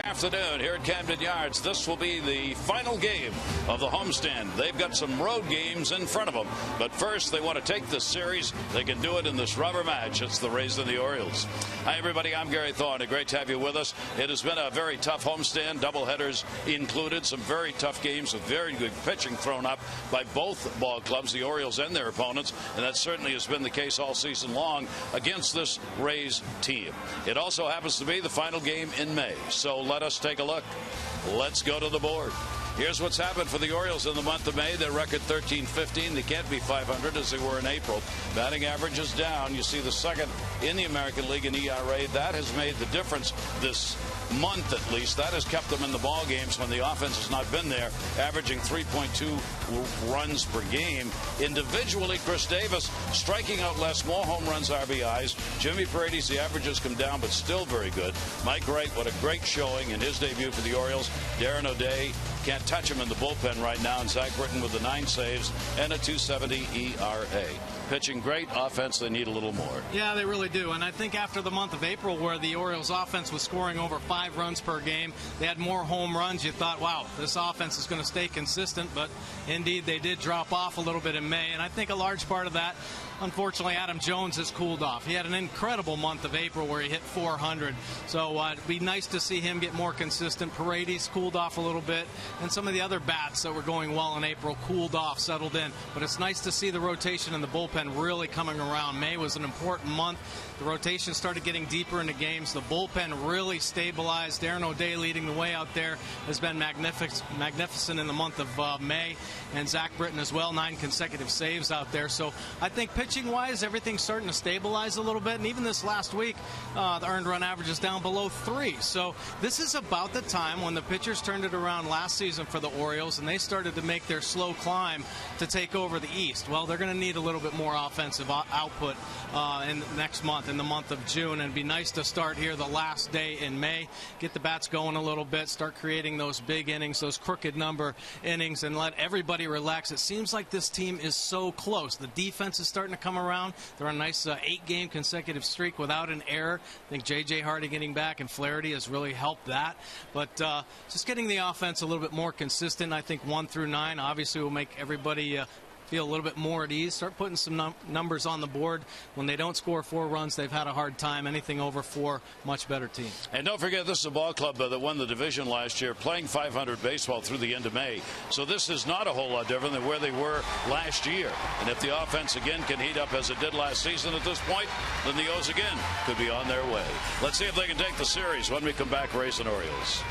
Afternoon here at Camden Yards. This will be the final game of the homestand. They've got some road games in front of them, but first they want to take this series. They can do it in this rubber match. It's the Rays and the Orioles. Hi everybody, I'm Gary Thorne. Great to have you with us. It has been a very tough homestand, doubleheaders included, some very tough games with very good pitching thrown up by both ball clubs, the Orioles and their opponents, and that certainly has been the case all season long against this Rays team. It also happens to be the final game in May, so let us take a look. Let's go to the board. Here's what's happened for the Orioles in the month of May. Their record 13-15. They can't be 500 as they were in April. Batting average is down. You see the second in the American League in ERA. That has made the difference this month at least. That has kept them in the ball games when the offense has not been there, averaging 3.2 runs per game. Individually, Chris Davis striking out less, more home runs, RBIs. Jimmy Paredes, the averages come down, but still very good. Mike Wright, what a great showing in his debut for the Orioles. Darren O'Day, can't touch him in the bullpen right now. And Zach Britton with the 9 saves and a 2.70 ERA. Pitching great, offense they need a little more. Yeah, they really do. And I think after the month of April where the Orioles offense was scoring over 5 runs per game, they had more home runs, you thought, wow, this offense is going to stay consistent. But indeed, they did drop off a little bit in May. And I think a large part of that, unfortunately, Adam Jones has cooled off. He had an incredible month of April where he hit 400. So it'd be nice to see him get more consistent. Paredes cooled off a little bit. And some of the other bats that were going well in April cooled off, settled in. But it's nice to see the rotation in the bullpen really coming around. May was an important month. The rotation started getting deeper into games. The bullpen really stabilized. Darren O'Day leading the way out there has been magnificent in the month of May. And Zach Britton as well, 9 consecutive saves out there. So I think pitching-wise, everything's starting to stabilize a little bit. And even this last week, the earned run average is down below 3. So this is about the time when the pitchers turned it around last season for the Orioles, and they started to make their slow climb to take over the East. Well, they're going to need a little bit more offensive output in the next month, in the month of June. And it'd be nice to start here the last day in May, get the bats going a little bit, start creating those big innings, those crooked number innings, and let everybody relax. It seems like this team is so close. The defense is starting to come around. They're on a nice 8-game consecutive streak without an error. I think J.J. Hardy getting back and Flaherty has really helped that. But just getting the offense a little bit more consistent, I think 1 through 9 obviously will make everybody feel a little bit more at ease. Start putting some numbers on the board. When they don't score 4 runs, they've had a hard time. Anything over 4, much better team. And don't forget, this is a ball club that won the division last year, playing 500 baseball through the end of May. So this is not a whole lot different than where they were last year. And if the offense again can heat up as it did last season at this point, then the O's again could be on their way. Let's see if they can take the series when we come back. Rays and Orioles.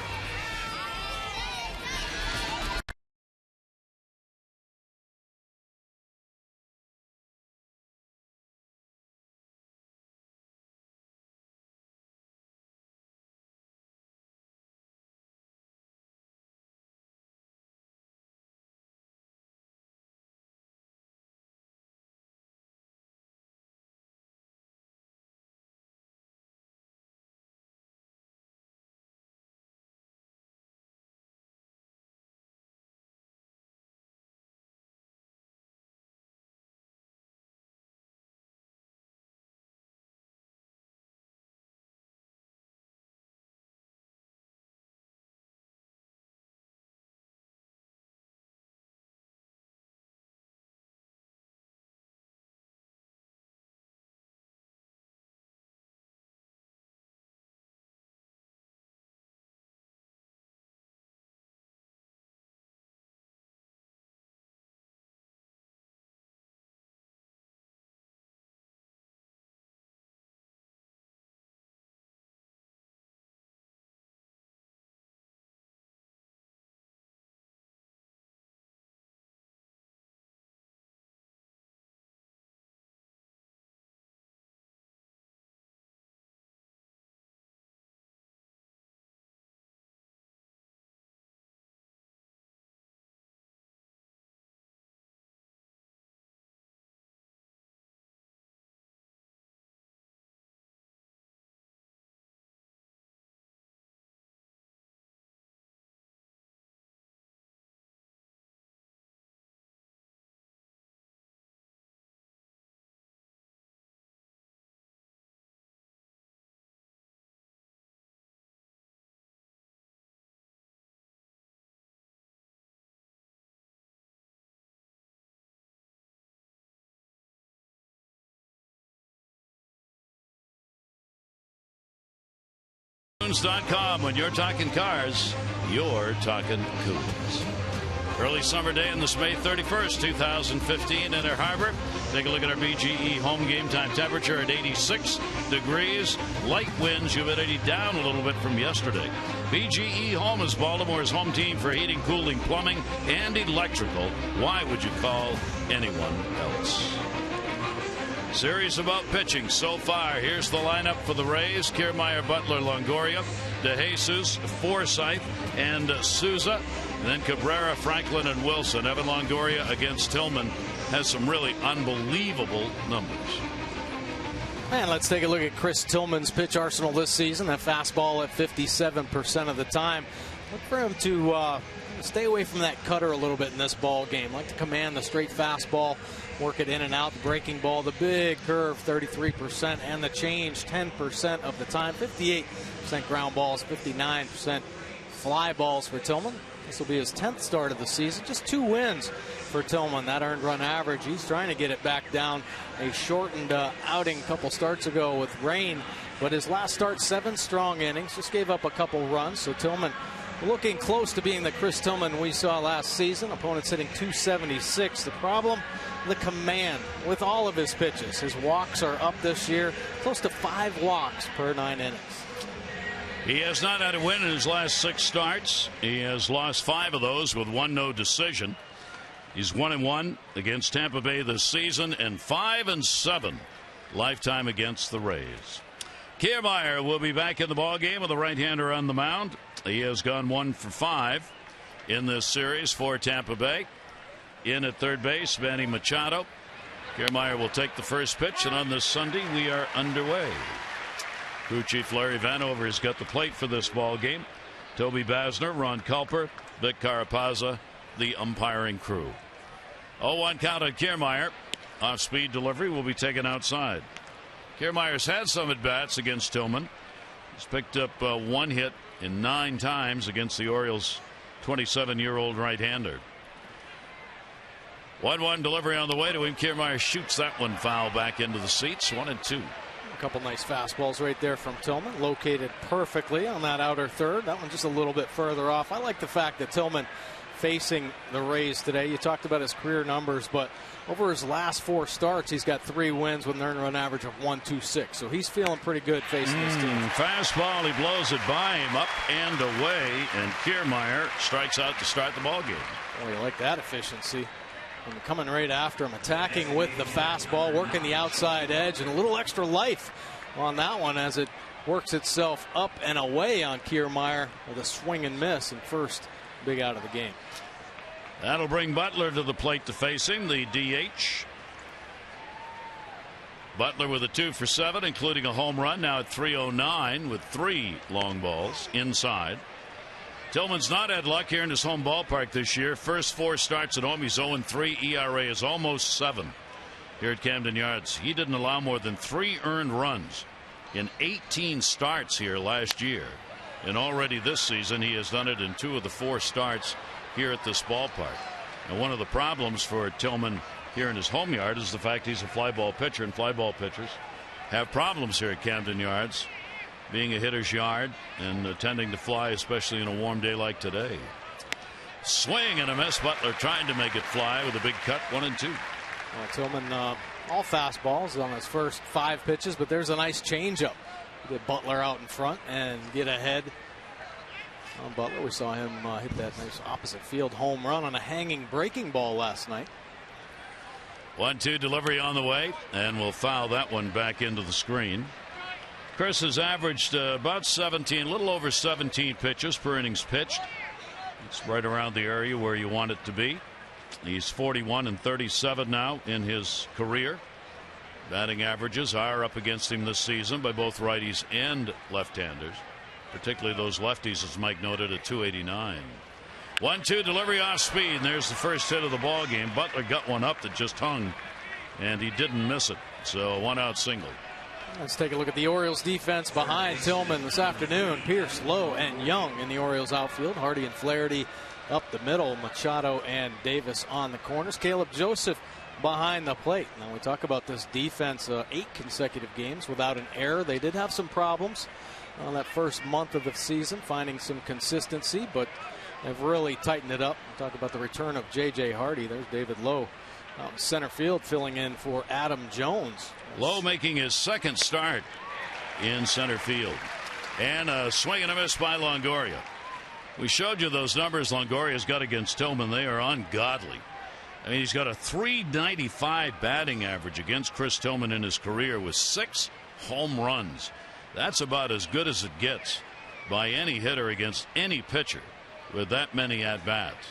Coons.com. When you're talking cars, you're talking Coons. Early summer day on this May 31st, 2015 in Inner Harbor. Take a look at our BGE home game time temperature at 86 degrees. Light winds, humidity down a little bit from yesterday. BGE Home is Baltimore's home team for heating, cooling, plumbing, and electrical. Why would you call anyone else? Series about pitching so far. Here's the lineup for the Rays. Kiermaier, Butler, Longoria, DeJesus, Forsythe, and Souza. And then Cabrera, Franklin, and Wilson. Evan Longoria against Tillman has some really unbelievable numbers. And let's take a look at Chris Tillman's pitch arsenal this season. That fastball at 57% of the time. Look for him to stay away from that cutter a little bit in this ball game. Like to command the straight fastball, work it in and out. The breaking ball, the big curve, 33%, and the change, 10% of the time. 58% ground balls, 59% fly balls for Tillman. This will be his 10th start of the season. Just 2 wins for Tillman. That earned run average, he's trying to get it back down. A shortened outing a couple starts ago with rain, but his last start, 7 strong innings, just gave up a couple runs. So Tillman looking close to being the Chris Tillman we saw last season. Opponents hitting .276. The problem, the command with all of his pitches. His walks are up this year, close to 5 walks per 9 innings. He has not had a win in his last 6 starts. He has lost 5 of those with 1 no decision. He's 1-1 against Tampa Bay this season and 5-7 lifetime against the Rays. Kiermaier will be back in the ballgame with a right-hander on the mound. He has gone 1 for 5 in this series for Tampa Bay. In at third base, Manny Machado. Kiermaier will take the first pitch, and on this Sunday we are underway. Crew Chief Larry Vanover has got the plate for this ball game. Toby Basner, Ron Culper, Vic Carapazza, the umpiring crew. 0-1 count on Kiermaier. Off-speed delivery will be taken outside. Kiermaier's had some at-bats against Tillman. He's picked up 1 hit in 9 times against the Orioles' 27-year-old right-hander. 1-1 delivery on the way to him. Kiermaier shoots that one foul back into the seats. 1-2. A couple nice fastballs right there from Tillman, located perfectly on that outer third. That one just a little bit further off. I like the fact that Tillman facing the Rays today. You talked about his career numbers, but over his last 4 starts, he's got 3 wins with an earned run average of .126. So he's feeling pretty good facing this team. Fastball, he blows it by him, up and away, and Kiermaier strikes out to start the ball game. Oh, you like that efficiency. And coming right after him, attacking with the fastball, working the outside edge, and a little extra life on that one as it works itself up and away on Kiermaier with a swing and miss and first big out of the game. That'll bring Butler to the plate to face him, the DH. Butler with a 2 for 7, including a home run, now at 309 with 3 long balls inside. Tillman's not had luck here in his home ballpark this year. First 4 starts at home, he's 0-3. ERA is almost 7 here at Camden Yards. He didn't allow more than 3 earned runs in 18 starts here last year. And already this season, he has done it in 2 of the 4 starts here at this ballpark. And one of the problems for Tillman here in his home yard is the fact he's a fly ball pitcher, and fly ball pitchers have problems here at Camden Yards, being a hitter's yard and tending to fly, especially in a warm day like today. Swing and a miss. Butler trying to make it fly with a big cut. 1-2. Well, Tillman all fastballs on his first 5 pitches, but there's a nice changeup. Get Butler out in front and get ahead on Butler. We saw him hit that nice opposite field home run on a hanging breaking ball last night. 1-2 delivery on the way, and we'll foul that one back into the screen. Chris has averaged about 17, a little over 17 pitches per innings pitched. It's right around the area where you want it to be. He's 41-37 now in his career. Batting averages are up against him this season by both righties and left-handers, particularly those lefties, as Mike noted, at 289. 1-2 delivery off speed, and there's the first hit of the ball game. Butler got one up that just hung, and he didn't miss it. So 1-out single. Let's take a look at the Orioles defense behind Tillman this afternoon. Pierce, Lowe, and Young in the Orioles outfield. Hardy and Flaherty up the middle. Machado and Davis on the corners. Caleb Joseph behind the plate. Now we talk about this defense, 8 consecutive games without an error. They did have some problems on that first month of the season, finding some consistency, but they've really tightened it up. We talk about the return of J.J. Hardy. There's David Lowe out in center field filling in for Adam Jones. Lowe making his second start in center field. And a swing and a miss by Longoria. We showed you those numbers Longoria's got against Tillman. They are ungodly. I mean, he's got a .395 batting average against Chris Tillman in his career with 6 home runs. That's about as good as it gets by any hitter against any pitcher with that many at-bats.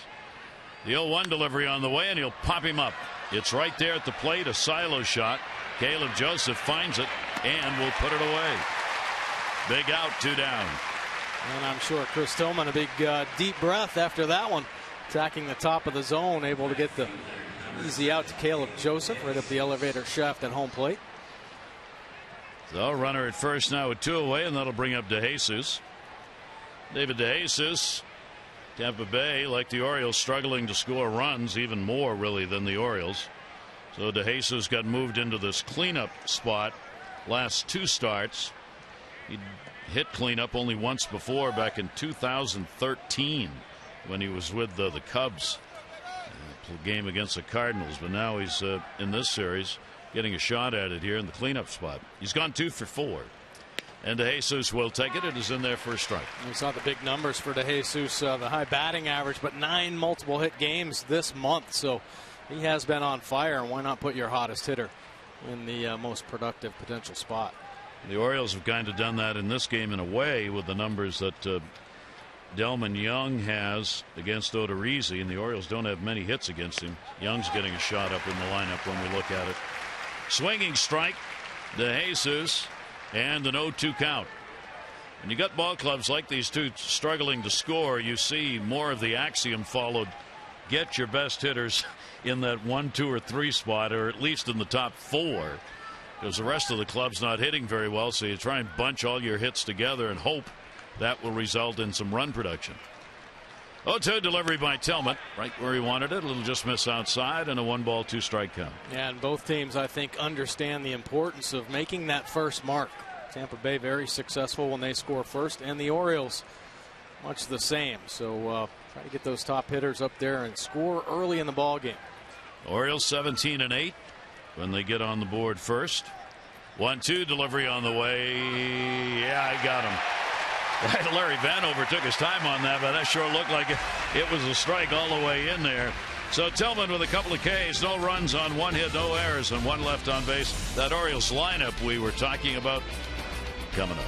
The 0-1 delivery on the way, and he'll pop him up. It's right there at the plate, a silo shot. Caleb Joseph finds it and will put it away. Big out, 2 down. And I'm sure Chris Tillman a big deep breath after that one. Attacking the top of the zone, able to get the easy out to Caleb Joseph right up the elevator shaft at home plate. So runner at first now with 2 away, and that'll bring up DeJesus. David DeJesus. Tampa Bay, like the Orioles, struggling to score runs, even more really than the Orioles. So DeJesus got moved into this cleanup spot last 2 starts. He hit cleanup only once before, back in 2013 when he was with the Cubs game against the Cardinals. But now he's in this series getting a shot at it here in the cleanup spot. He's gone 2 for 4. And DeJesus will take it. It is in there for a strike. We saw the big numbers for DeJesus, the high batting average, but 9 multiple hit games this month. So he has been on fire. And why not put your hottest hitter in the most productive potential spot? The Orioles have kind of done that in this game in a way with the numbers that Delman Young has against Odorizzi, and the Orioles don't have many hits against him. Young's getting a shot up in the lineup when we look at it. Swinging strike, DeJesus, and an 0-2 count. When you got ball clubs like these two struggling to score, you see more of the axiom followed. Get your best hitters in that 1, 2, or 3 spot, or at least in the top 4. Because the rest of the club's not hitting very well, so you try and bunch all your hits together and hope that will result in some run production. 0-2 delivery by Tillman, right where he wanted it. A little just miss outside, and a 1-ball, 2-strike count. Yeah, and both teams, I think, understand the importance of making that first mark. Tampa Bay very successful when they score first, and the Orioles much the same. So try to get those top hitters up there and score early in the ball game. Orioles 17-8 when they get on the board first. 1-2 delivery on the way. Yeah, I got him. Larry Vanover took his time on that, but that sure looked like it was a strike all the way in there. So Tillman with a couple of Ks, no runs on 1 hit, no errors, and 1 left on base. That Orioles lineup we were talking about coming up.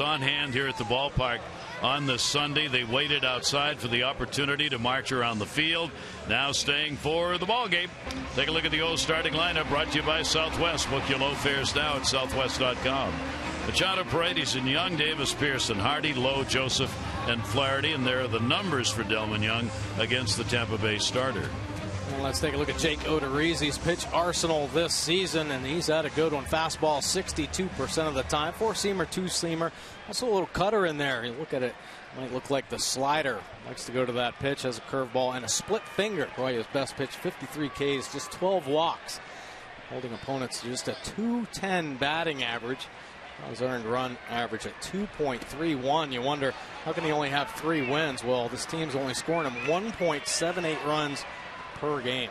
On hand here at the ballpark on this Sunday. They waited outside for the opportunity to march around the field. Now staying for the ball game. Take a look at the old starting lineup, brought to you by Southwest. Book your low fares now at southwest.com. Machado, Paredes, and Young, Davis, Pearson, Hardy, Lowe, Joseph, and Flaherty. And there are the numbers for Delmon Young against the Tampa Bay starter. Well, let's take a look at Jake Odorizzi's pitch arsenal this season, and he's had a good one. Fastball 62% of the time. Four-seamer, two-seamer. Also a little cutter in there. You look at it, might look like the slider. Likes to go to that pitch. Has a curveball and a split finger. Probably his best pitch. 53 Ks, just 12 walks. Holding opponents to just a .210 batting average. His earned run average at 2.31. You wonder, how can he only have 3 wins? Well, this team's only scoring him 1.78 runs per game.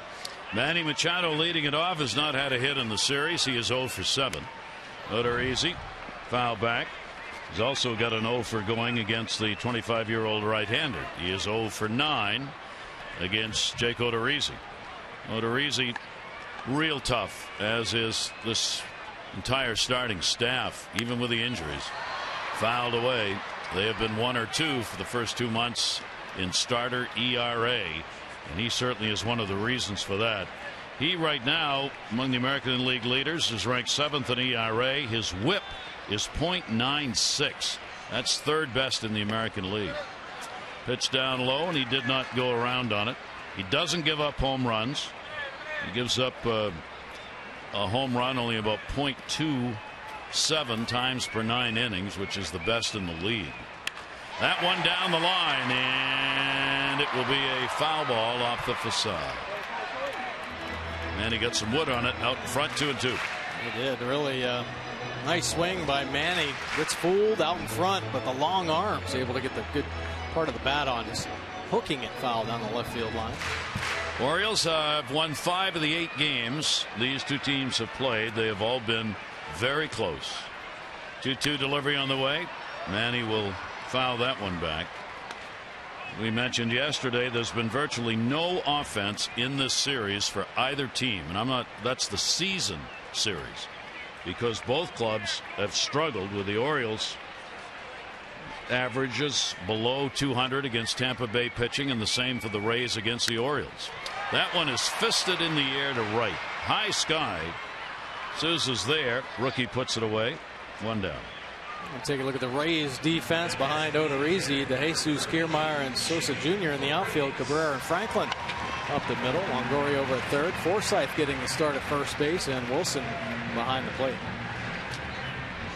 Manny Machado leading it off, has not had a hit in the series. He is 0 for 7. Odorizzi, foul back. He's also got an 0 for going against the 25-year-old right-hander. He is 0 for 9 against Jake Odorizzi. Odorizzi, real tough, as is this entire starting staff, even with the injuries. Fouled away. They have been 1 or 2 for the first 2 months in starter ERA, and he certainly is one of the reasons for that. He right now, among the American League leaders, is ranked 7th in ERA. His whip is .96. That's 3rd best in the American League. Pitch down low, and he did not go around on it. He doesn't give up home runs. He gives up a home run only about .27 times per 9 innings, which is the best in the league. That one down the line, and it will be a foul ball off the facade. And he got some wood on it out in front, 2-2. He did. Really nice swing by Manny. Gets fooled out in front, but the long arms able to get the good part of the bat on, just hooking it foul down the left field line. Orioles have won 5 of the 8 games these two teams have played. They have all been very close. 2-2 delivery on the way. Manny will foul that one back. We mentioned yesterday there's been virtually no offense in this series for either team, and that's the season series, because both clubs have struggled, with the Orioles averages below 200 against Tampa Bay pitching, and the same for the Rays against the Orioles. That one is fisted in the air to right. High sky. Souza's there. Rookie puts it away. 1 down. We'll take a look at the Rays defense behind Odorizzi. DeJesus, Kiermaier, and Sosa Jr. in the outfield. Cabrera and Franklin up the middle. Longoria over at third. Forsythe getting the start at first base, and Wilson behind the plate.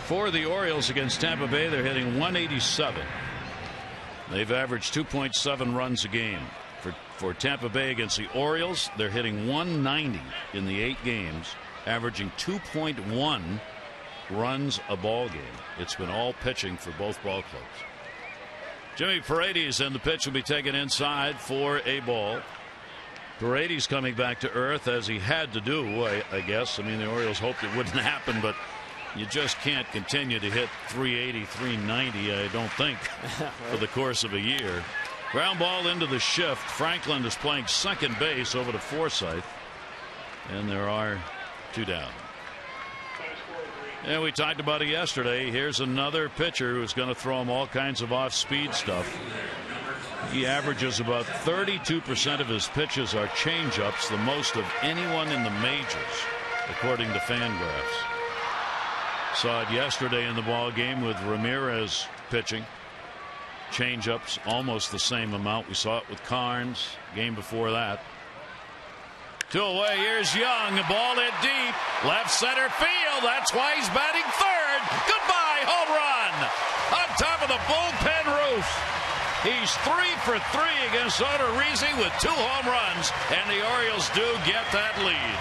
For the Orioles against Tampa Bay, they're hitting 187. They've averaged 2.7 runs a game. For Tampa Bay against the Orioles, they're hitting 190 in the 8 games, averaging 2.1 runs a ball game. It's been all pitching for both ball clubs. Jimmy Paredes, and the pitch will be taken inside for a ball. Paredes coming back to earth, as he had to do, I guess. I mean, the Orioles hoped it wouldn't happen, but you just can't continue to hit 380, 390, I don't think, for the course of a year. Ground ball into the shift. Franklin is playing second base over to Forsythe, and there are 2 down. And we talked about it yesterday. Here's another pitcher who's going to throw him all kinds of off-speed stuff. He averages about 32% of his pitches are change-ups, the most of anyone in the majors, according to Fangraphs. Saw it yesterday in the ball game with Ramirez pitching. Change-ups almost the same amount. We saw it with Carnes game before that. 2 away. Here's Young. The ball hit deep. Left center field. That's why he's batting third. Goodbye. Home run. On top of the bullpen roof. He's 3 for 3 against Odorizzi with 2 home runs. And the Orioles do get that lead.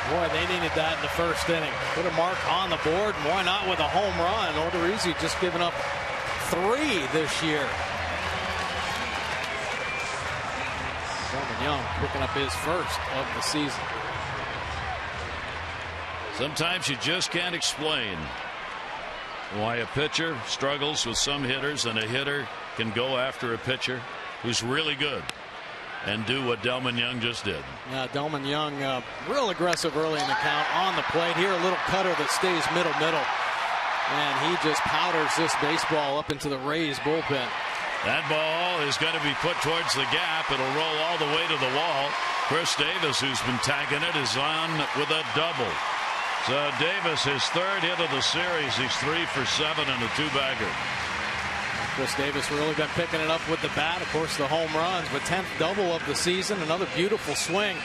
Boy, they needed that in the first inning. Put a mark on the board, and why not with a home run? Odorizzi just giving up 3 this year. Delmon Young picking up his first of the season. Sometimes you just can't explain why a pitcher struggles with some hitters, and a hitter can go after a pitcher who's really good and do what Delmon Young just did. Yeah, Delmon Young real aggressive early in the count on the plate. Here a little cutter that stays middle. And he just powders this baseball up into the Rays bullpen. That ball is going to be put towards the gap. It'll roll all the way to the wall. Chris Davis, who's been tagging it, is on with a double. So Davis, his third hit of the series. He's 3 for 7 and a 2-bagger. Chris Davis really been picking it up with the bat. Of course, the home runs, but 10th double of the season. Another beautiful swing.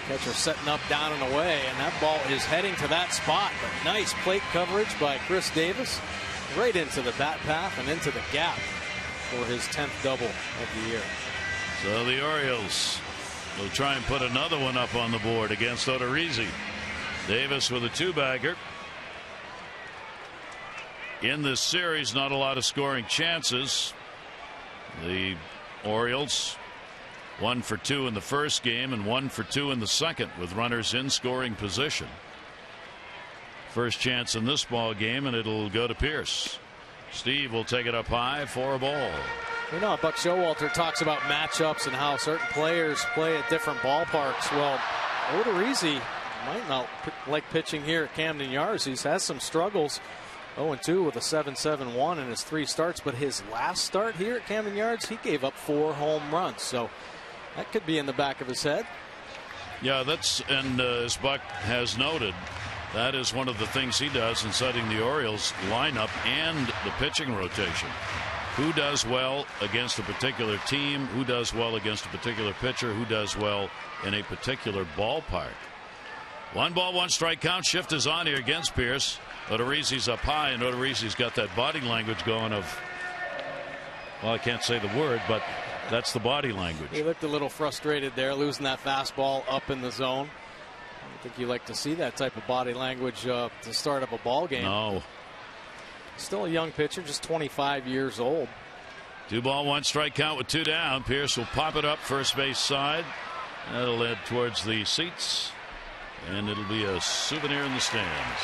Catcher setting up, down and away, and that ball is heading to that spot. But nice plate coverage by Chris Davis, right into the bat path and into the gap for his 10th double of the year. So the Orioles will try and put another one up on the board against Odorizzi. Davis with a 2-bagger. In this series, not a lot of scoring chances. The Orioles 1 for 2 in the first game and 1 for 2 in the second, with runners in scoring position. First chance in this ball game, and it'll go to Pierce. Steve will take it up high for a ball. You know, Buck Showalter talks about matchups and how certain players play at different ballparks. Well, Odorizzi might not like pitching here at Camden Yards. He's had some struggles. 0-2 with a 7.71 in his 3 starts, but his last start here at Camden Yards, he gave up 4 home runs. So that could be in the back of his head. Yeah, that's, and as Buck has noted, that is one of the things he does in setting the Orioles lineup and the pitching rotation. Who does well against a particular team, who does well against a particular pitcher, who does well in a particular ballpark. 1 ball, 1 strike count. Shift is on here against Pierce. Odorizzi's up high, and Odorizzi's got that body language going of, well, I can't say the word, but that's the body language. He looked a little frustrated there, losing that fastball up in the zone. I don't think you like to see that type of body language to start of a ball game. No. Still a young pitcher, just 25 years old. 2 ball, 1 strike count with 2 down. Pierce will pop it up first base side. That'll head towards the seats, and it'll be a souvenir in the stands.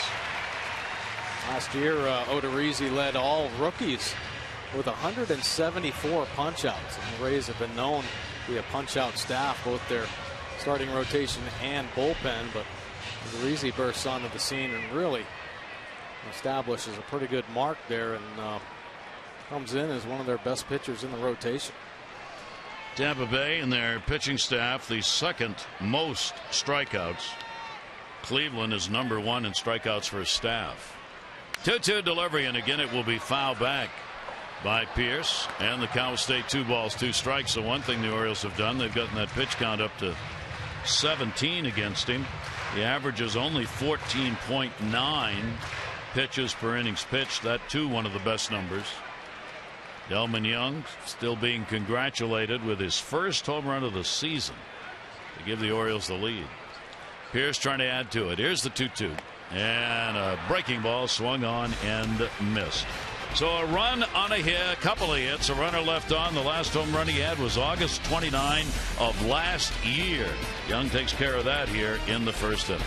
Last year, Odorizzi led all rookies with 174 punch-outs. And the Rays have been known to be a punch-out staff, both their starting rotation and bullpen. But Odorizzi bursts onto the scene and really establishes a pretty good mark there, and comes in as one of their best pitchers in the rotation. Tampa Bay and their pitching staff, the second most strikeouts. Cleveland is number 1 in strikeouts for his staff. 2-2 delivery, and again it will be fouled back by Pierce, and the count will stay 2 balls, 2 strikes. So one thing the Orioles have done, they've gotten that pitch count up to 17 against him. The average is only 14.9 pitches per innings pitched. That too one of the best numbers. Delman Young still being congratulated with his first home run of the season to give the Orioles the lead. Pierce trying to add to it. Here's the 2-2. And a breaking ball swung on and missed. So a run on a hit, a couple of hits, a runner left on. The last home run he had was August 29 of last year. Young takes care of that here in the first inning.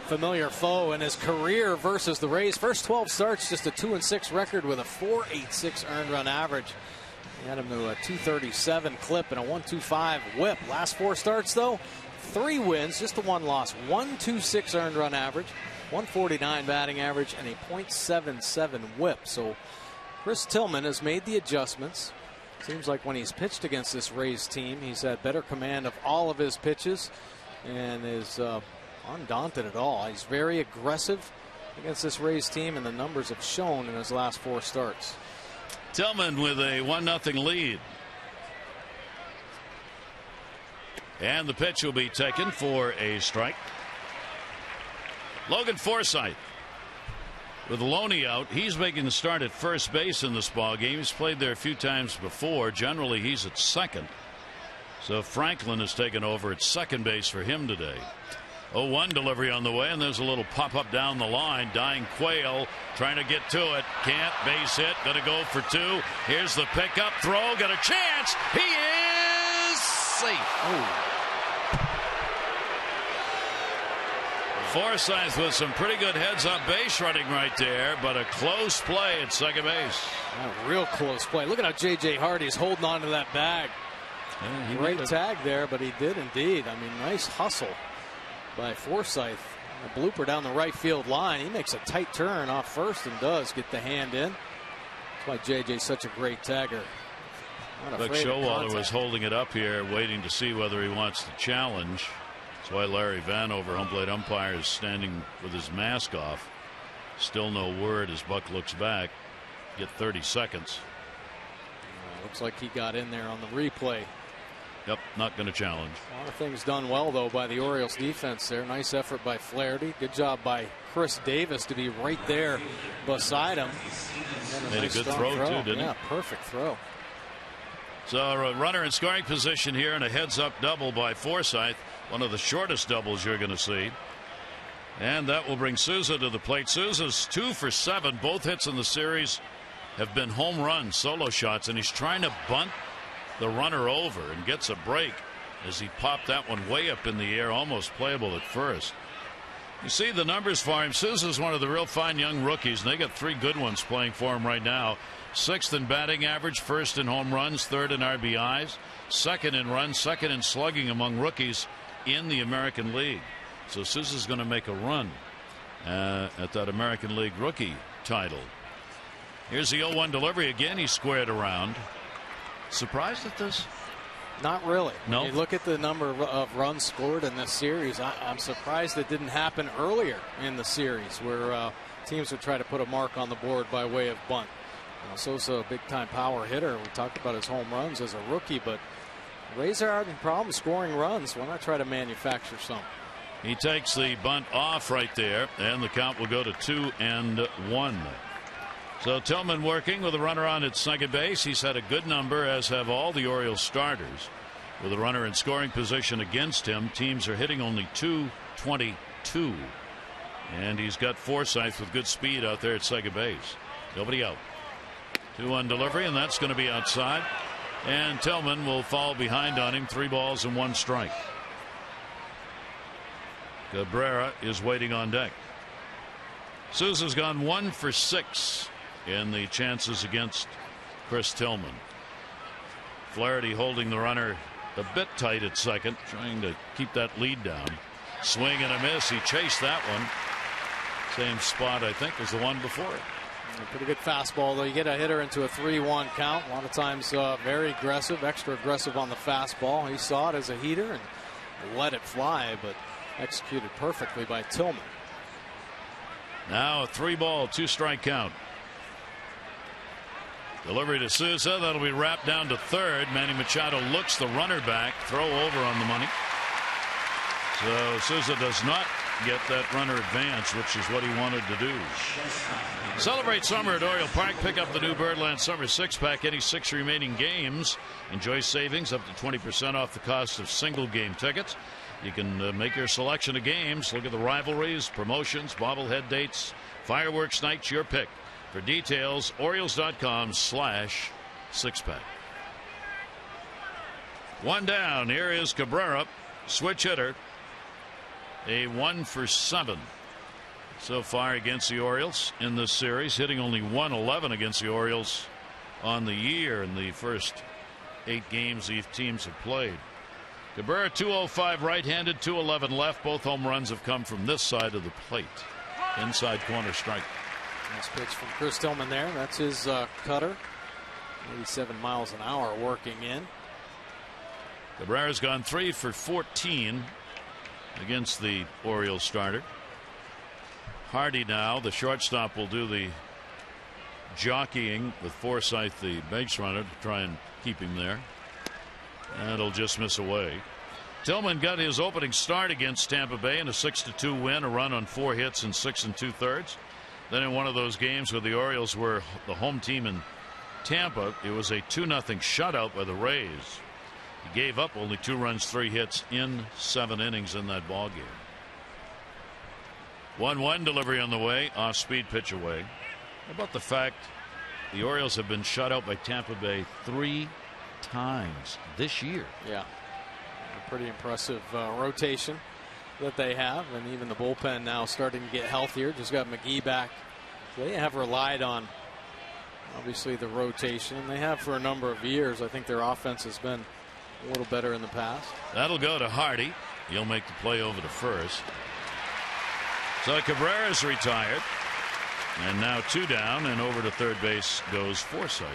familiar foe in his career versus the Rays. First 12 starts, just a 2-6 record with a 4.86 earned run average. He had him to a 237 clip and a 125 whip. Last 4 starts, though, 3 wins, just the 1 loss. 126 earned run average, 149 batting average, and a .77 whip. So Chris Tillman has made the adjustments. Seems like when he's pitched against this Rays team, he's had better command of all of his pitches and is undaunted at all. He's very aggressive against this Rays team, and the numbers have shown in his last 4 starts. Tillman with a 1-0 lead. And the pitch will be taken for a strike. Logan Forsythe with Loney out. He's making the start at first base in this ball game. He's played there a few times before. Generally, he's at second. So Franklin has taken over at second base for him today. 0-1 delivery on the way, and there's a little pop-up down the line. Dying Quail trying to get to it. Can't. Base hit. Gonna go for 2. Here's the pickup throw. Got a chance. He is safe. Ooh. Forsythe with some pretty good heads-up base running right there, but a close play at second base. A real close play. Look at how J.J. Hardy's holding on to that bag. Yeah, great tag there, but he did indeed. I mean, nice hustle by Forsythe. A blooper down the right field line. He makes a tight turn off first and does get the hand in. That's why J.J.'s such a great tagger. Buck Showalter was holding it up here, waiting to see whether he wants to challenge. That's why Larry Vanover, home plate umpire, is standing with his mask off. Still no word as Buck looks back. Get 30 seconds. Looks like he got in there on the replay. Yep, not going to challenge. A lot of things done well, though, by the Orioles defense there. Nice effort by Flaherty. Good job by Chris Davis to be right there beside him. Made a good throw, too, didn't he? Yeah, perfect throw. So a runner in scoring position here and a heads-up double by Forsythe. One of the shortest doubles you're going to see. And that will bring Souza to the plate. Souza's 2 for 7. Both hits in the series have been home runs, solo shots, and he's trying to bunt the runner over and gets a break as he popped that one way up in the air, almost playable at first. You see the numbers for him. Souza's one of the real fine young rookies, and they got 3 good ones playing for him right now. 6th in batting average, 1st in home runs, 3rd in RBIs, 2nd in runs, 2nd in slugging among rookies in the American League. So Souza's going to make a run at that American League rookie title. Here's the 0-1 delivery again. He's squared around. Surprised at this? Not really. No. You look at the number of runs scored in this series. I'm surprised it didn't happen earlier in the series, where teams would try to put a mark on the board by way of bunt. Souza, a big-time power hitter. We talked about his home runs as a rookie, but Rays are having problems scoring runs. Why not try to manufacture some? He takes the bunt off right there, and the count will go to 2-1. So Tillman working with a runner on at second base. He's had a good number, as have all the Orioles starters. With a runner in scoring position against him, teams are hitting only .222. And he's got Forsythe with good speed out there at second base. Nobody out. 2-1 delivery, and that's going to be outside. And Tillman will fall behind on him. 3 balls and 1 strike. Cabrera is waiting on deck. Souza's gone 1 for 6 in the chances against Chris Tillman. Flaherty holding the runner a bit tight at second, trying to keep that lead down. Swing and a miss. He chased that one. Same spot, I think, as the one before it. A pretty good fastball, though. You get a hitter into a 3-1 count. A lot of times very aggressive, extra aggressive on the fastball. He saw it as a heater and let it fly, but executed perfectly by Tillman. Now a 3-ball, 2-strike count. Delivery to Souza. That'll be wrapped down to third. Manny Machado looks the runner back. Throw over on the money. So Souza does not get that runner advance, which is what he wanted to do. Celebrate summer at Oriole Park. Pick up the new Birdland Summer 6-pack any 6 remaining games. Enjoy savings up to 20% off the cost of single game tickets. You can make your selection of games. Look at the rivalries, promotions, bobblehead dates, fireworks nights, your pick. For details, Orioles.com/6-pack. 1 down. Here is Cabrera, switch hitter. a 1-for-7 so far against the Orioles in this series, hitting only .111 against the Orioles on the year in the first 8 games these teams have played. Cabrera, 205 right-handed, 211 left. Both home runs have come from this side of the plate. Inside corner strike. Nice pitch from Chris Tillman there. That's his cutter. 87 miles an hour working in. Cabrera's gone 3 for 14 against the Orioles starter. Hardy now, the shortstop, will do the jockeying with Forsythe, the base runner, to try and keep him there. That'll just miss away. Tillman got his opening start against Tampa Bay in a 6-2 win, a run on 4 hits in 6 2/3. Then in one of those games where the Orioles were the home team in Tampa, it was a 2-0 shutout by the Rays. He gave up only 2 runs, 3 hits in 7 innings in that ball game. 1-1 delivery on the way, off speed pitch away. How about the fact the Orioles have been shut out by Tampa Bay 3 times this year? Yeah, a pretty impressive rotation that they have, and even the bullpen now starting to get healthier. Just got McGee back. They have relied on, obviously, the rotation, and they have for a number of years. I think their offense has been a little better in the past. That'll go to Hardy. He'll make the play over to first. So Cabrera's retired. And now 2 down, and over to third base goes Forsythe.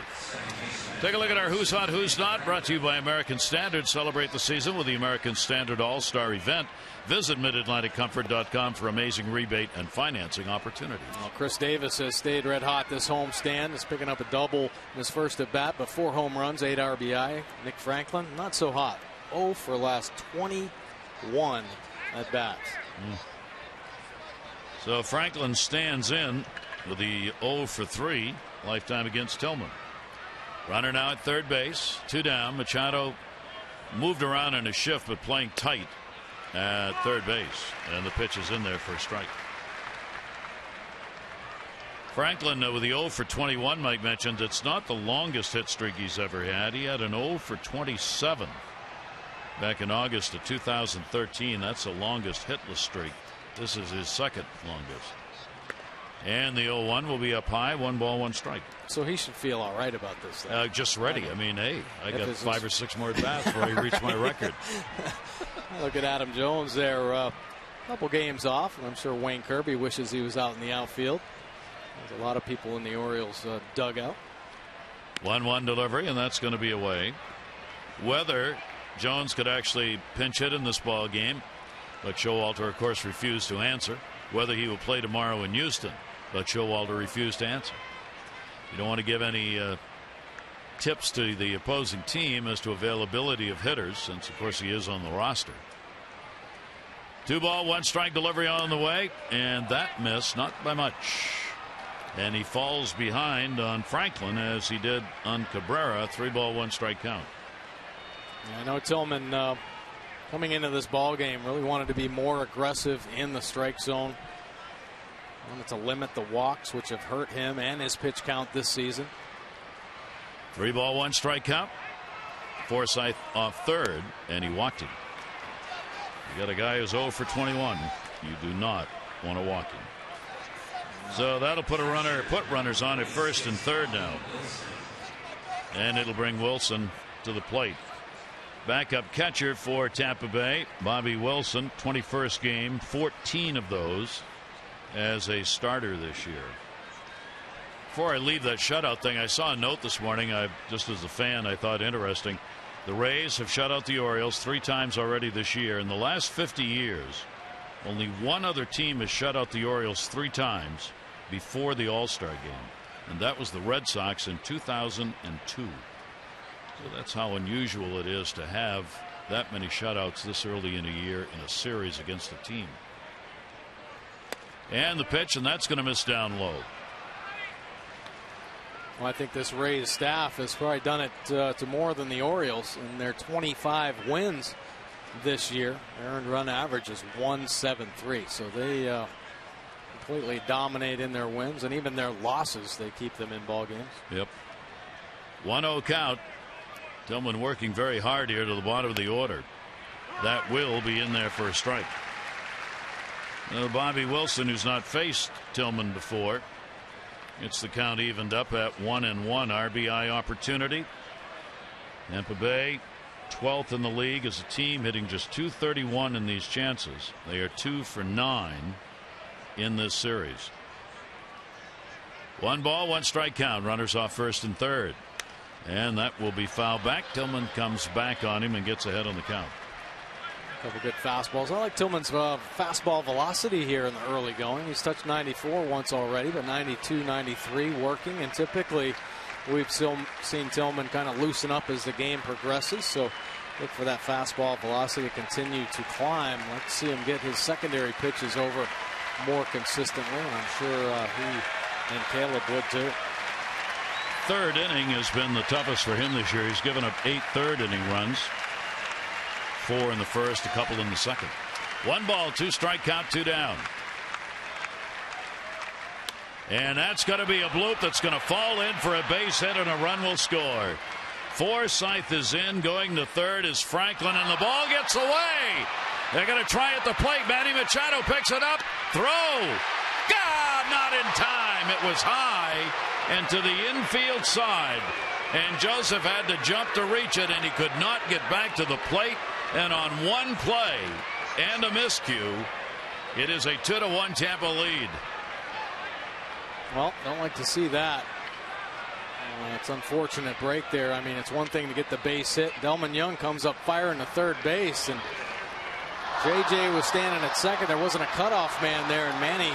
Take a look at our Who's Hot, Who's Not, brought to you by American Standard. Celebrate the season with the American Standard All-Star Event. Visit MidAtlanticComfort.com for amazing rebate and financing opportunities. Well, Chris Davis has stayed red hot this homestand. He's picking up a double in his first at bat, but 4 home runs, 8 RBI. Nick Franklin, not so hot. 0 for last 21 at bats. So Franklin stands in with the 0 for 3 lifetime against Tillman. Runner now at third base, 2 down. Machado moved around in a shift, but playing tight at third base, and the pitch is in there for a strike. Franklin with the 0 for 21. Mike mentioned it's not the longest hit streak he's ever had. He had an 0 for 27 back in August of 2013. That's the longest hitless streak. This is his second longest. And the 0-1 will be up high. 1 ball, 1 strike. So he should feel all right about this. Just ready. I mean, hey, I got 5 or 6 more at bats before I reach my record. Look at Adam Jones there. A couple games off. And I'm sure Wayne Kirby wishes he was out in the outfield. There's a lot of people in the Orioles dugout. 1-1 delivery, and that's going to be away. Whether Jones could actually pinch hit in this ball game, but Showalter, of course, refused to answer. Whether he will play tomorrow in Houston, but Showalter refused to answer. You don't want to give any tips to the opposing team as to availability of hitters, since, of course, he is on the roster. 2 ball, 1 strike delivery on the way, and that missed, not by much. And he falls behind on Franklin as he did on Cabrera. 3 ball, 1 strike count. Yeah, I know Tillman coming into this ball game really wanted to be more aggressive in the strike zone. Wanted to limit the walks, which have hurt him and his pitch count this season. 3 ball, 1 strike count. Forsythe off third, and he walked him. You got a guy who's 0 for 21. You do not want to walk him. So that'll put runners on at first and third now. And it'll bring Wilson to the plate. Backup catcher for Tampa Bay, Bobby Wilson, 21st game, 14 of those as a starter this year. Before I leave that shutout thing, I saw a note this morning. Just as a fan, I thought interesting. The Rays have shut out the Orioles 3 times already this year. In the last 50 years, only 1 other team has shut out the Orioles 3 times before the All-Star game, and that was the Red Sox in 2002. So that's how unusual it is to have that many shutouts this early in a year in a series against a team. And the pitch, and that's going to miss down low. Well, I think this Rays staff has probably done it to more than the Orioles in their 25 wins this year. Their earned run average is 173, so they completely dominate in their wins, and even their losses, they keep them in ball games. Yep. 1-0 count. Tillman working very hard here to the bottom of the order. That will be in there for a strike. Bobby Wilson, who's not faced Tillman before, gets the count evened up at 1-1. RBI opportunity. Tampa Bay 12th in the league as a team, hitting just .231 in these chances. They are 2 for 9 in this series. 1 ball, 1 strike count. Runners off first and third. And that will be fouled back. Tillman comes back on him and gets ahead on the count. A couple good fastballs. I like Tillman's fastball velocity here in the early going. He's touched 94 once already, but 92, 93 working. And typically we've still seen Tillman kind of loosen up as the game progresses. So look for that fastball velocity to continue to climb. Like to see him get his secondary pitches over more consistently. And I'm sure he and Caleb would too. Third inning has been the toughest for him this year. He's given up 8 third inning runs. 4 in the first, a couple in the second. 1 ball, 2 strike count, 2 down. And that's going to be a bloop that's going to fall in for a base hit, and a run will score. Forsythe is in. Going to third is Franklin, and the ball gets away. They're going to try at the plate. Manny Machado picks it up. Throw. God, not in time. It was high and to the infield side. And Joseph had to jump to reach it, and he could not get back to the plate. And on one play and a miscue, it is a 2-1 Tampa lead. Well, don't like to see that. It's unfortunate break there. I mean, it's one thing to get the base hit. Delmon Young comes up firing to third base, and JJ was standing at second. There wasn't a cutoff man there, and Manny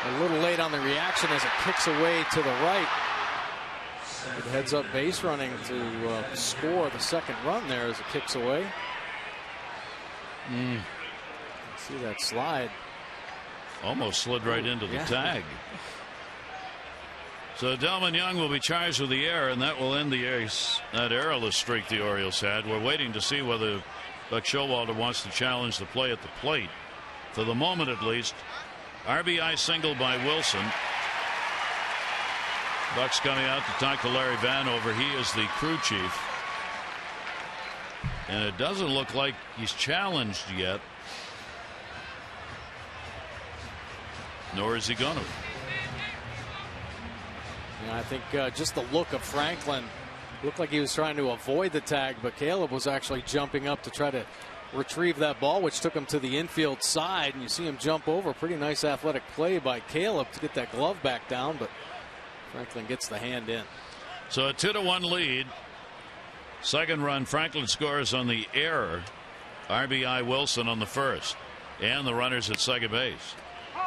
a little late on the reaction as it kicks away to the right. It heads up base running to score the second run there as it kicks away. See that slide. Almost slid right into the tag. So Delmon Young will be charged with the error, and that will end that errorless streak the Orioles had. We're waiting to see whether Buck Showalter wants to challenge the play at the plate. For the moment, at least, RBI single by Wilson. Buck's coming out to talk to Larry Vanover. He is the crew chief. And it doesn't look like he's challenged yet. Nor is he going to. I think just the look of Franklin looked like he was trying to avoid the tag, but Caleb was actually jumping up to try to retrieve that ball, which took him to the infield side, and you see him jump over. Pretty nice athletic play by Caleb to get that glove back down, but Franklin gets the hand in. So a 2-1 lead. Second run, Franklin scores on the error. RBI Wilson on the first, and the runners at second base,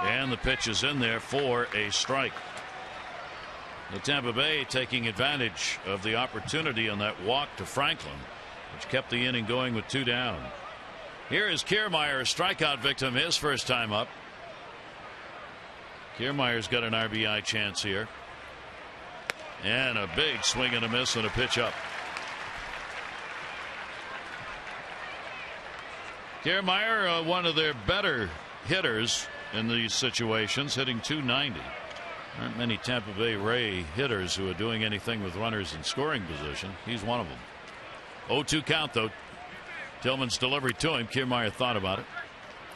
and the pitch is in there for a strike. The Tampa Bay taking advantage of the opportunity on that walk to Franklin, which kept the inning going with 2 down. Here is Kiermaier, a strikeout victim, his first time up. Kiermaier's got an RBI chance here. And a big swing and a miss and a pitch up. Kiermaier, one of their better hitters in these situations, hitting .290. Aren't many Tampa Bay Ray hitters who are doing anything with runners in scoring position. He's one of them. 0-2 count, though. Tillman's delivery to him. Kiermaier thought about it.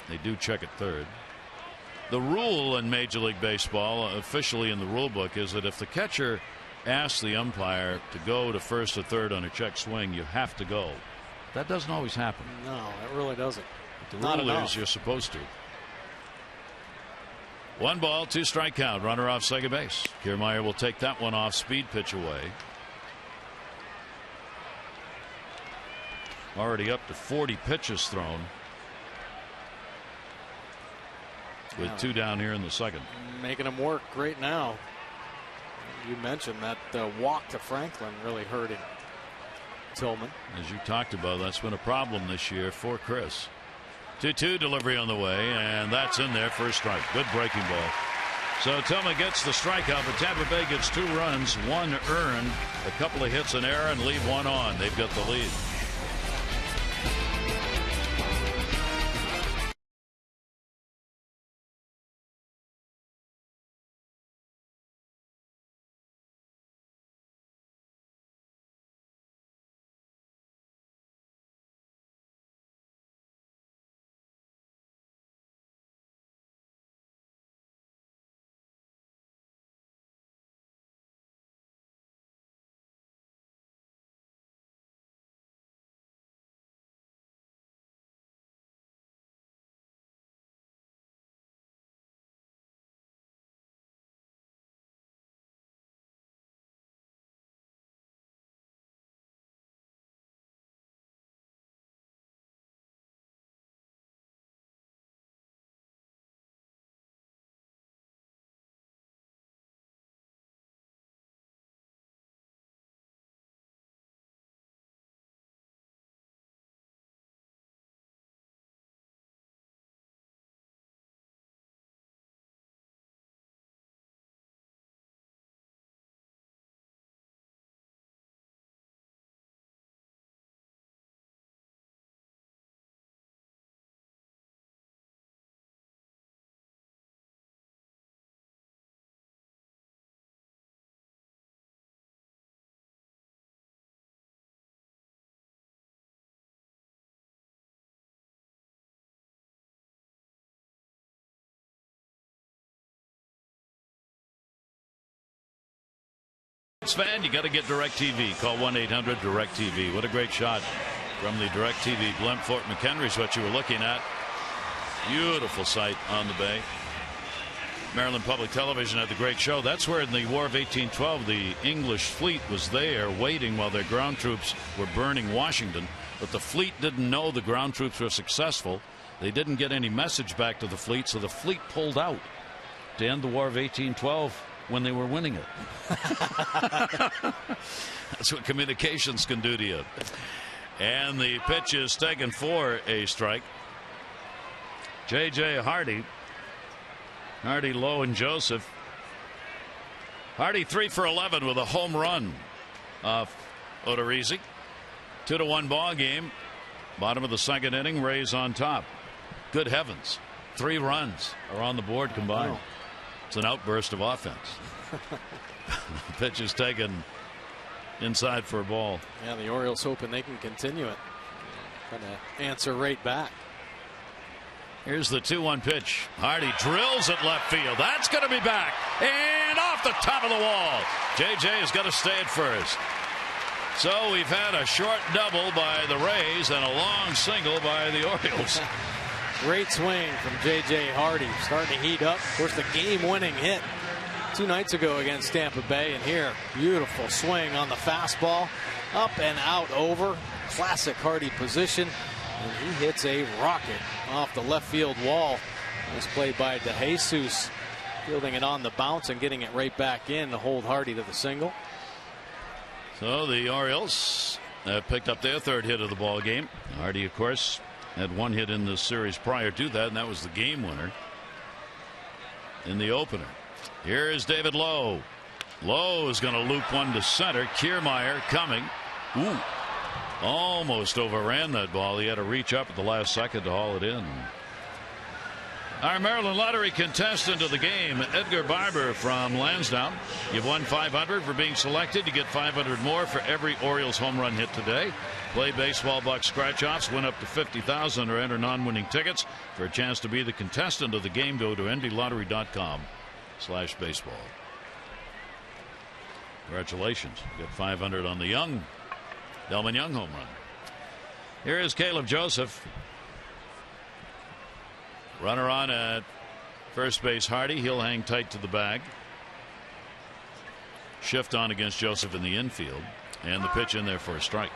They do check at third. The rule in Major League Baseball, officially in the rule book, is that if the catcher asks the umpire to go to first or third on a check swing, you have to go. That doesn't always happen. No, it really doesn't. The rule is you're supposed to. 1 ball, 2 strike count. Runner off second base. Kiermaier will take that one off speed pitch away. Already up to 40 pitches thrown. With 2 down here in the second. Making him work great now. You mentioned that walk to Franklin really hurting Tillman. As you talked about, that's been a problem this year for Chris. 2-2 delivery on the way, and that's in there for a strike. Good breaking ball. So Tillman gets the strikeout, but Tampa Bay gets 2 runs, 1 earned, a couple of hits in error, and leave 1 on. They've got the lead. Fan, you got to get DirecTV. Call 1-800-DirecTV. What a great shot from the DirecTV blimp. Fort McHenry is what you were looking at. Beautiful sight on the bay. Maryland Public Television had the great show. That's where in the War of 1812 the English fleet was there waiting while their ground troops were burning Washington. But the fleet didn't know the ground troops were successful. They didn't get any message back to the fleet, so the fleet pulled out to end the War of 1812 when they were winning it. That's what communications can do to you. And the pitch is taken for a strike. J.J. Hardy, Lowe, and Joseph. Hardy 3 for 11 with a home run off Odorizzi. 2-1 ball game. Bottom of the second inning. Rays on top. Good heavens. 3 runs are on the board combined. Wow. It's an outburst of offense. Pitch is taken inside for a ball. Yeah, the Orioles hoping they can continue it. Trying to answer right back. Here's the 2-1 pitch. Hardy drills at left field. That's going to be back. And off the top of the wall. J.J. has got to stay at first. So we've had a short double by the Rays and a long single by the Orioles. Great swing from J.J. Hardy. Starting to heat up. Of course, the game-winning hit 2 nights ago against Tampa Bay. And here, beautiful swing on the fastball. Up and out over. Classic Hardy position. And he hits a rocket off the left field wall. Nice play by DeJesus, fielding it on the bounce and getting it right back in to hold Hardy to the single. So the Orioles have picked up their 3rd hit of the ball game. Hardy, of course, had 1 hit in the series prior to that, and that was the game winner in the opener. Here is David Lowe. Lowe is going to loop one to center. Kiermaier coming. Ooh. Almost overran that ball. He had to reach up at the last second to haul it in. Our Maryland Lottery contestant of the game, Edgar Barber from Lansdowne. You've won $500 for being selected. You get $500 more for every Orioles home run hit today. Play baseball bucks scratch-offs, win up to $50,000 or enter non-winning tickets. For a chance to be the contestant of the game, go to ndlottery.com/baseball. Congratulations. You got $500 on the Delman Young home run. Here is Caleb Joseph. Runner on at first base, Hardy. He'll hang tight to the bag. Shift on against Joseph in the infield. And the pitch in there for a strike.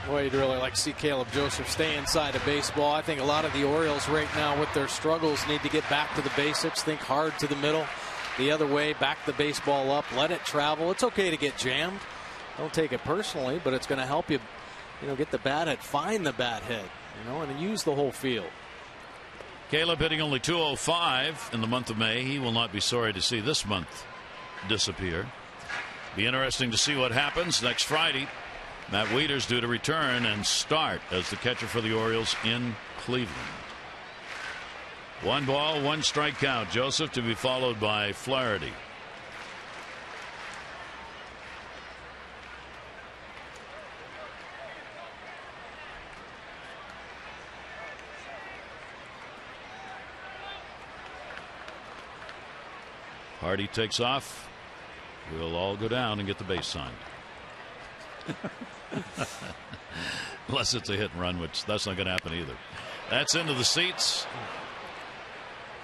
Boy, you'd really like to see Caleb Joseph stay inside of baseball. I think a lot of the Orioles right now with their struggles need to get back to the basics. Think hard to the middle. The other way, back the baseball up. Let it travel. It's okay to get jammed. Don't take it personally, but it's going to help you, get the bat hit, find the bat hit, and use the whole field. Caleb hitting only .205 in the month of May. He will not be sorry to see this month disappear. Be interesting to see what happens next Friday. Matt Wieters due to return and start as the catcher for the Orioles in Cleveland. 1 ball, 1 strike count. Joseph to be followed by Flaherty. Hardy takes off. We'll all go down and get the base signed. Unless it's a hit and run, which that's not going to happen either. That's into the seats.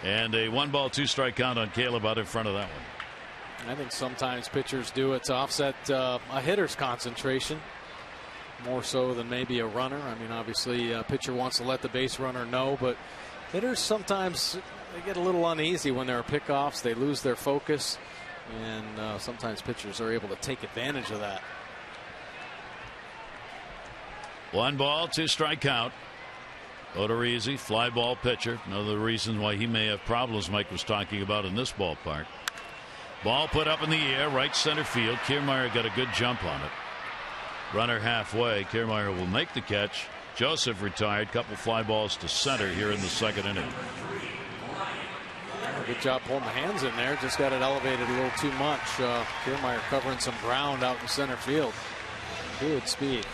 And a 1 ball, 2 strike count on Caleb out in front of that one. I think sometimes pitchers do it to offset a hitter's concentration more so than maybe a runner. I mean, obviously a pitcher wants to let the base runner know, but hitters sometimes they get a little uneasy when there are pickoffs. They lose their focus, and sometimes pitchers are able to take advantage of that. 1 ball, 2 strike count. Odorizzi, fly ball pitcher. Another reason why he may have problems Mike was talking about in this ballpark. Ball put up in the air, right center field. Kiermaier got a good jump on it. Runner halfway. Kiermaier will make the catch. Joseph retired. Couple fly balls to center here in the second inning. Good job pulling the hands in there. Just got it elevated a little too much. Kiermaier covering some ground out in center field. Good speed.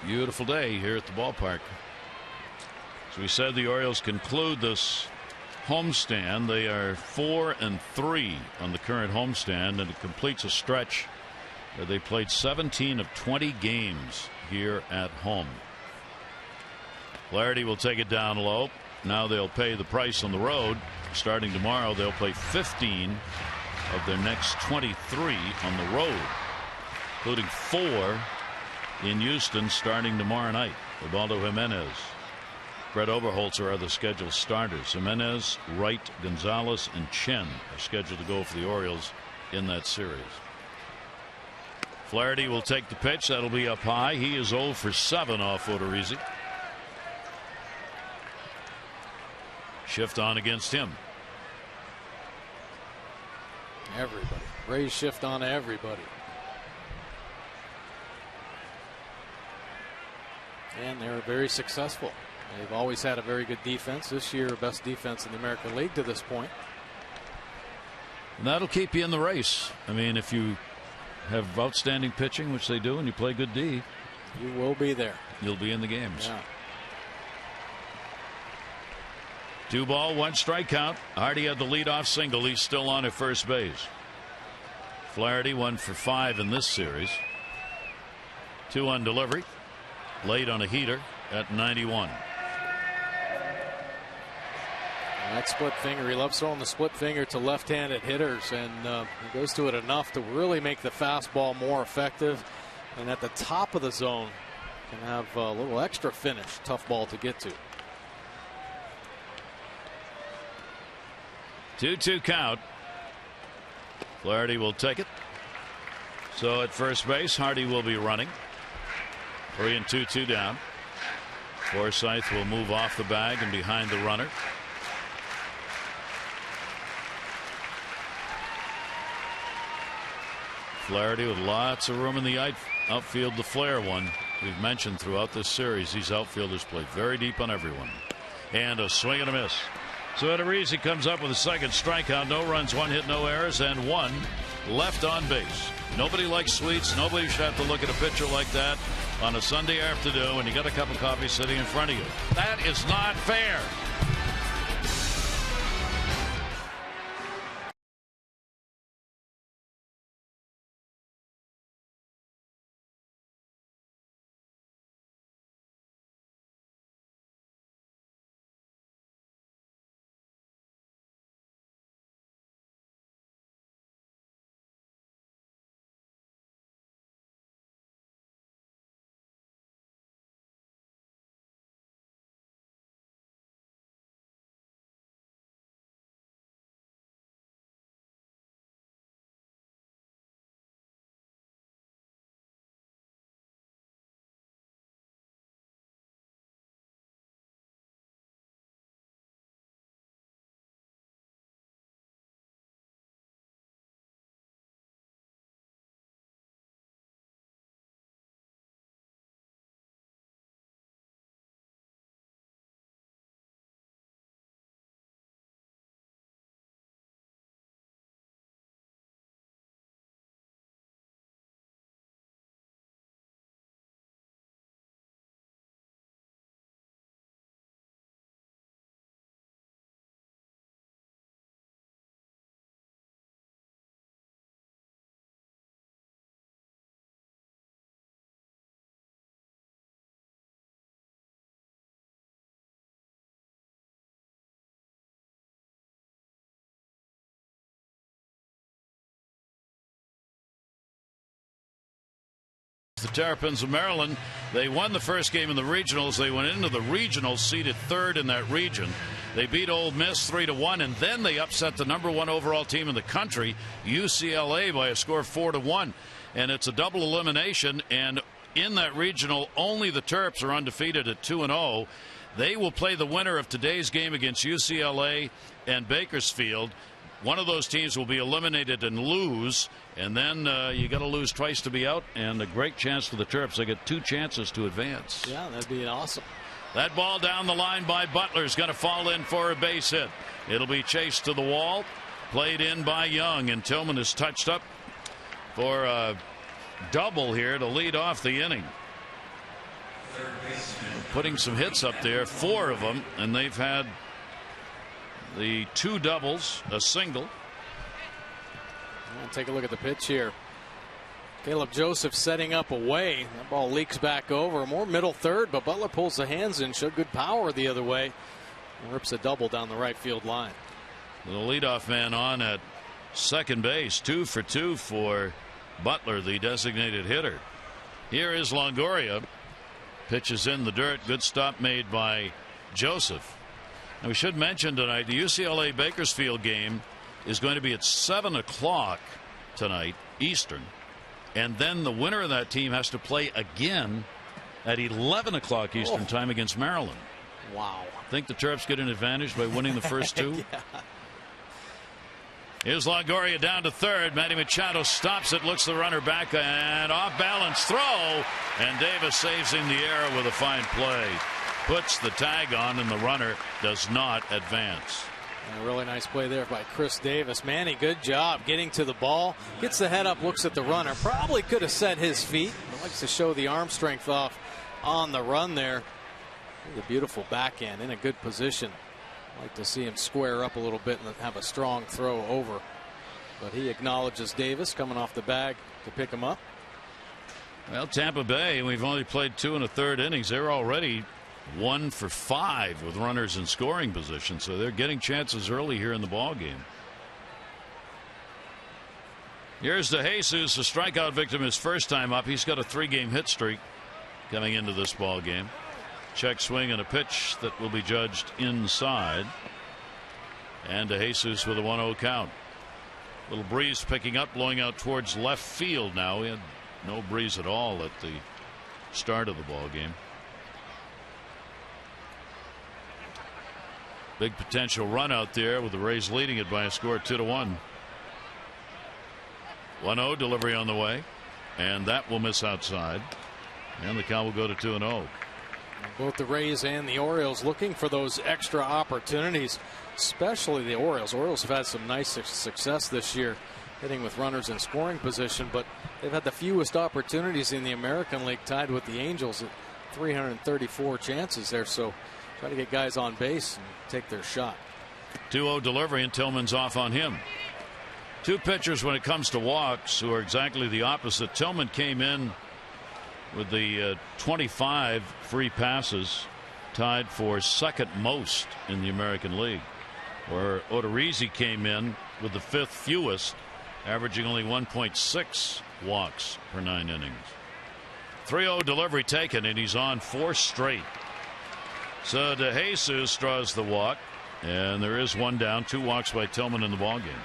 Beautiful day here at the ballpark. As we said, the Orioles conclude this homestand. They are 4-3 on the current homestand, and it completes a stretch where they played 17 of 20 games here at home. Flaherty will take it down low. Now they'll pay the price on the road. Starting tomorrow, they'll play 15 of their next 23 on the road, including 4 in Houston starting tomorrow night. Ubaldo Jimenez, Brett Oberholzer are the scheduled starters. Jimenez, Wright, Gonzalez, and Chen are scheduled to go for the Orioles in that series. Flaherty will take the pitch. That'll be up high. He is 0 for 7 off Odorizzi. Shift on against him. Everybody. Rays shift on everybody. And they're very successful. They've always had a very good defense. This year, best defense in the American League to this point. And that'll keep you in the race. I mean, if you have outstanding pitching, which they do, and you play good D, you will be there. You'll be in the games. Yeah. 2 ball, 1 strikeout. Hardy had the leadoff single. He's still on at first base. Flaherty 1 for 5 in this series. 2 on delivery. Late on a heater at 91. That split finger, he loves throwing the split finger to left-handed hitters, and he goes to it enough to really make the fastball more effective. And at the top of the zone, can have a little extra finish. Tough ball to get to. 2-2 count. Flaherty will take it. So at first base, Hardy will be running. 3-2, 2 down. Forsythe will move off the bag and behind the runner. Flaherty with lots of room in the outfield. The flare one we've mentioned throughout this series. These outfielders play very deep on everyone. And a swing and a miss. So Odorizzi comes up with a second strikeout. No runs, 1 hit, no errors, and 1 left on base. Nobody likes sweets. Nobody should have to look at a pitcher like that on a Sunday afternoon when you got a cup of coffee sitting in front of you. That is not fair. The Terrapins of Maryland, they won the first game in the regionals. They went into the regionals seeded 3rd in that region. They beat Ole Miss 3-1, and then they upset the #1 overall team in the country, UCLA, by a score of 4-1. And it's a double elimination, and in that regional, only the Terps are undefeated at 2-0. They will play the winner of today's game against UCLA and Bakersfield. One of those teams will be eliminated and lose, and then you got to lose twice to be out, and a great chance for the Terps. They get 2 chances to advance. Yeah, that'd be awesome. That ball down the line by Butler is going to fall in for a base hit. It'll be chased to the wall, played in by Young, and Tillman is touched up for a double here to lead off the inning. Putting some hits up there, 4 of them, and they've had The 2 doubles, a single. Take a look at the pitch here. Caleb Joseph setting up away. That ball leaks back over. More middle third, but Butler pulls the hands in. Showed good power the other way. And rips a double down the right field line. The leadoff man on at second base. 2 for 2 for Butler, the designated hitter. Here is Longoria. Pitches in the dirt. Good stop made by Joseph. And we should mention tonight the UCLA Bakersfield game is going to be at 7 o'clock tonight Eastern. And then the winner of that team has to play again at 11 o'clock Eastern time against Maryland. Wow. Think the Terps get an advantage by winning the first 2? Yeah. Here's Longoria down to third. Manny Machado stops it, looks the runner back, and off balance throw. And Davis saves him the error with a fine play. Puts the tag on, and the runner does not advance. And a really nice play there by Chris Davis. Manny, good job getting to the ball. Gets the head up, looks at the runner. Probably could have set his feet. But likes to show the arm strength off on the run there. The beautiful backhand in a good position. Like to see him square up a little bit and have a strong throw over. But he acknowledges Davis coming off the bag to pick him up. Well, Tampa Bay, we've only played 2 1/3 innings. They're already 1 for 5 with runners in scoring position, so they're getting chances early here in the ball game. Here's DeJesus, a strikeout victim his first time up. He's got a 3-game hit streak coming into this ball game. Check swing and a pitch that will be judged inside. And DeJesus with a 1-0 count. Little breeze picking up, blowing out towards left field now. We had no breeze at all at the start of the ball game. Big potential run out there with the Rays leading it by a score of 2-1. 1-0 delivery on the way, and that will miss outside, and the count will go to 2-0. Both the Rays and the Orioles looking for those extra opportunities, especially the Orioles. Orioles have had some nice success this year hitting with runners in scoring position, but they've had the fewest opportunities in the American League, tied with the Angels at 334 chances there. So try to get guys on base and take their shot. 2-0 delivery, and Tillman's off on him. 2 pitchers when it comes to walks who are exactly the opposite. Tillman came in with the 25 free passes, tied for second most in the American League, where Odorizzi came in with the 5th fewest, averaging only 1.6 walks per 9 innings. 3-0 delivery taken, and he's on 4 straight. So DeJesus draws the walk, and there is 1 down. 2 walks by Tillman in the ballgame.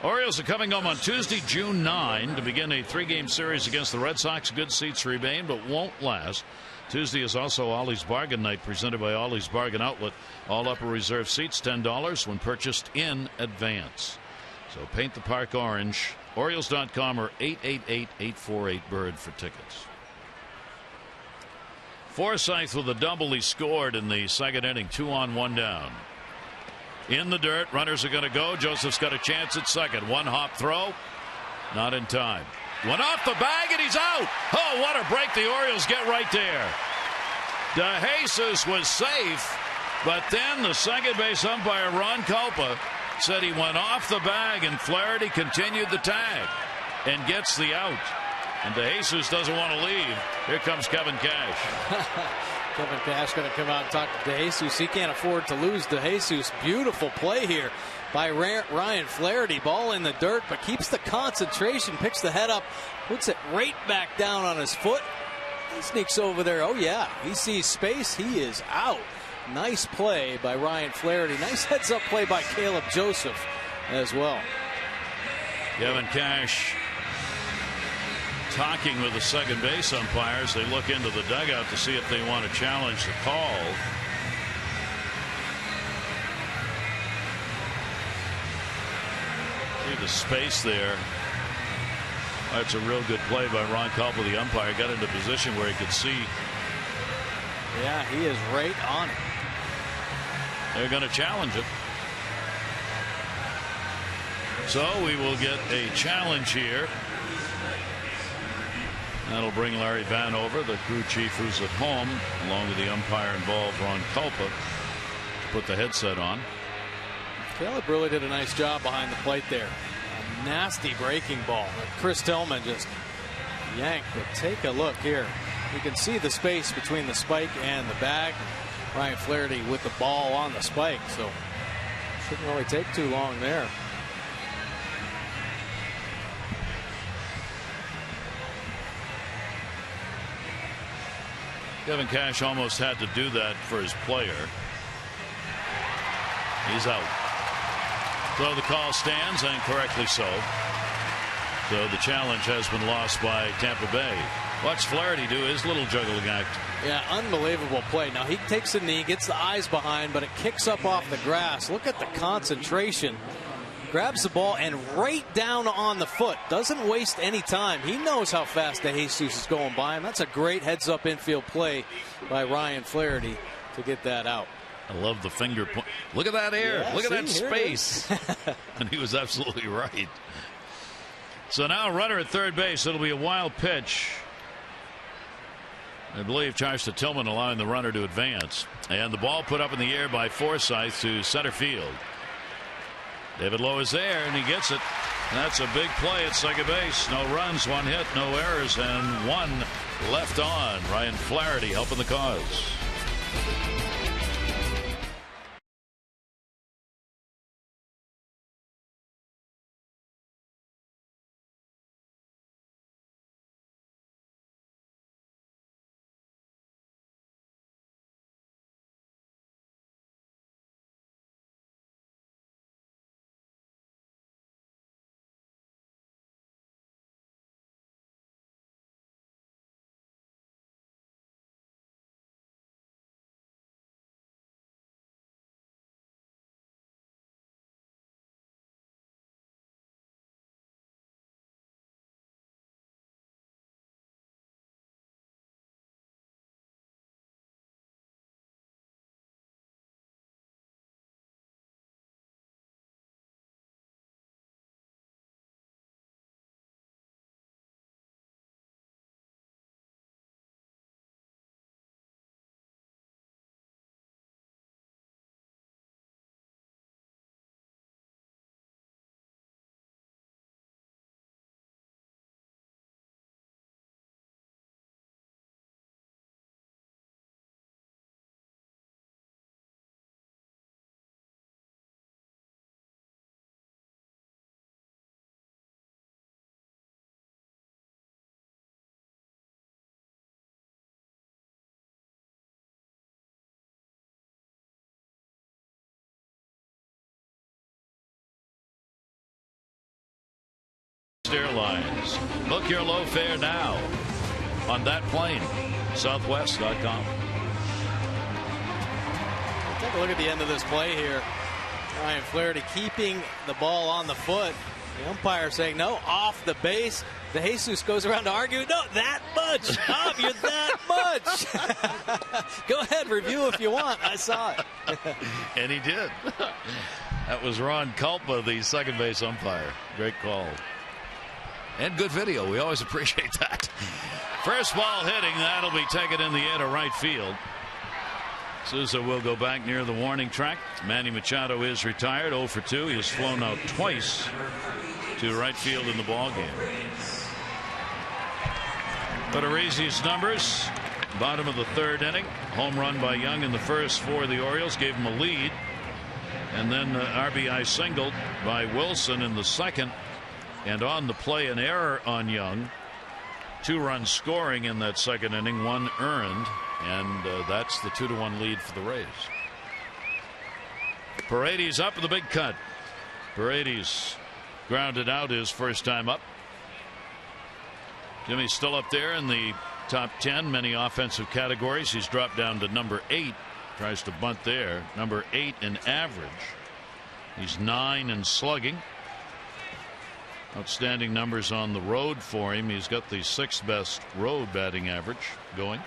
Orioles are coming home on Tuesday, June 9, to begin a 3-game series against the Red Sox. Good seats remain, but won't last. Tuesday is also Ollie's Bargain Night, presented by Ollie's Bargain Outlet. All upper reserve seats $10 when purchased in advance. So paint the park orange. Orioles.com or 888-848-BIRD for tickets. Forsythe with a double he scored in the second inning. 2 on, 1 down. In the dirt, runners are going to go. Joseph's got a chance at second. 1 hop throw, not in time. Went off the bag and he's out. Oh, what a break the Orioles get right there. DeJesus was safe, but then the second base umpire Ron Culpa said he went off the bag, and Flaherty continued the tag and gets the out. And DeJesus doesn't want to leave. Here comes Kevin Cash. Kevin Cash going to come out and talk to DeJesus. He can't afford to lose DeJesus. Beautiful play here by Ryan Flaherty. Ball in the dirt, but keeps the concentration, picks the head up, puts it right back down on his foot. He sneaks over there. Oh, yeah. He sees space. He is out. Nice play by Ryan Flaherty. Nice heads-up play by Caleb Joseph as well. Kevin Cash talking with the second base umpires. They look into the dugout to see if they want to challenge the call. See the space there. That's a real good play by Ron Culpa, the umpire. Got into position where he could see. Yeah, he is right on it. They're going to challenge it. So we will get a challenge here. That'll bring Larry Vann over, the crew chief who's at home, along with the umpire involved, Ron Culpa, to put the headset on. Caleb really did a nice job behind the plate there. A nasty breaking ball. Chris Tillman just yanked. But take a look here. You can see the space between the spike and the bag. Ryan Flaherty with the ball on the spike, so shouldn't really take too long there. Kevin Cash almost had to do that for his player. He's out. So the call stands, and correctly so. So the challenge has been lost by Tampa Bay. Watch Flaherty do his little juggling act. Yeah, unbelievable play. Now he takes a knee, gets the eyes behind, but it kicks up off the grass. Look at the concentration. Grabs the ball and right down on the foot. Doesn't waste any time. He knows how fast DeJesus is going by him. That's a great heads-up infield play by Ryan Flaherty to get that out. I love the finger point. Look at that air. Yeah, look at that space. And he was absolutely right. So now a runner at third base. It'll be a wild pitch. I believe charged to Tillman, allowing the runner to advance. And the ball put up in the air by Forsythe to center field. David Lowe is there, and he gets it. That's a big play at second base. No runs, one hit, no errors, and one left on. Ryan Flaherty helping the cause. Airlines. Book your low fare now on that plane. Southwest.com. Take a look at the end of this play here. Ryan Flaherty keeping the ball on the foot. The umpire saying no, off the base. DeJesus goes around to argue, no, that much. Oh, you're that much. Go ahead, review if you want. I saw it. And he did. That was Ron Culpa, the second base umpire. Great call. And good video. We always appreciate that. First ball hitting. That'll be taken in the air to right field. Souza will go back near the warning track. Manny Machado is retired. 0 for 2. He has flown out twice to right field in the ball game. Odorizzi's numbers. Bottom of the third inning. Home run by Young in the first for the Orioles. Gave him a lead. And then RBI singled by Wilson in the second. And on the play, an error on Young. 2 runs scoring in that second inning, 1 earned, and that's the 2-1 lead for the Rays. Paredes up with the big cut. Paredes grounded out his first time up. Jimmy's still up there in the top 10, many offensive categories. He's dropped down to number 8. Tries to bunt there. Number 8 in average. He's 9 in slugging. Outstanding numbers on the road for him. He's got the 6th best road batting average going.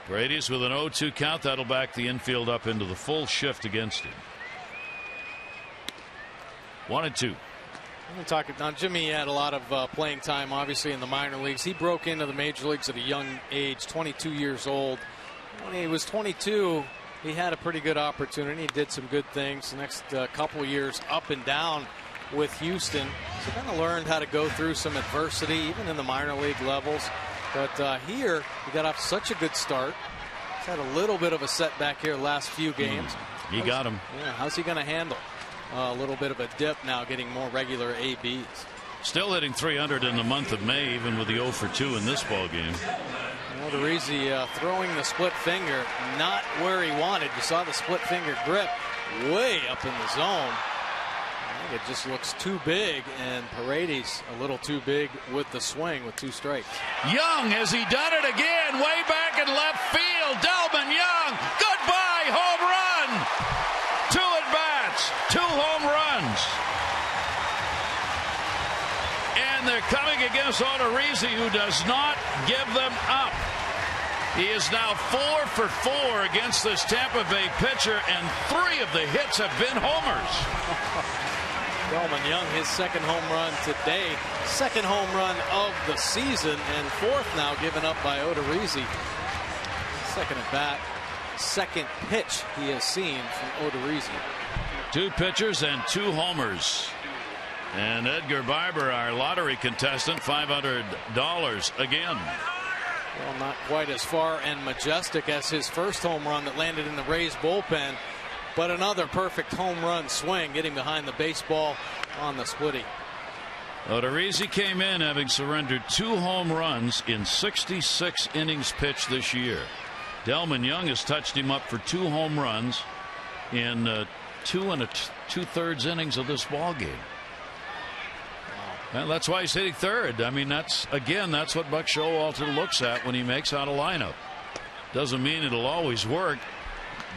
Brady's with an 0-2 count. That'll back the infield up into the full shift against him. 1-2. Now, Jimmy had a lot of playing time, obviously, in the minor leagues. He broke into the major leagues at a young age, 22 years old. When he was 22, he had a pretty good opportunity. He did some good things. The next couple of years up and down with Houston. So kind of learned how to go through some adversity, even in the minor league levels. But here, he got off such a good start. He's had a little bit of a setback here last few games. He got him. Yeah, how's he going to handle a little bit of a dip now, getting more regular ABs? Still hitting 300 in the month of May, even with the 0 for 2 in this ball game. Odorizzi throwing the split finger, not where he wanted. You saw the split finger grip way up in the zone. I think it just looks too big, and Paredes a little too big with the swing with 2 strikes. Young, has he done it again? Way back in left field. Delman Young, goodbye, home run. 2 at-bats, 2 home runs. And they're coming against Odorizzi, who does not give them up. He is now 4 for 4 against this Tampa Bay pitcher, and 3 of the hits have been homers. Delman Young, his 2nd home run today, 2nd home run of the season, and 4th now given up by Odorizzi. 2nd at bat, 2nd pitch he has seen from Odorizzi. 2 pitchers and 2 homers. And Edgar Barber, our lottery contestant, $500 again. Well, not quite as far and majestic as his first home run that landed in the Rays bullpen, but another perfect home run swing, getting behind the baseball on the splitty. Odorizzi came in having surrendered 2 home runs in 66 innings pitched this year. Delman Young has touched him up for 2 home runs in 2 2/3 innings of this ball game. And that's why he's hitting 3rd. I mean, that's what Buck Showalter looks at when he makes out a lineup. Doesn't mean it'll always work,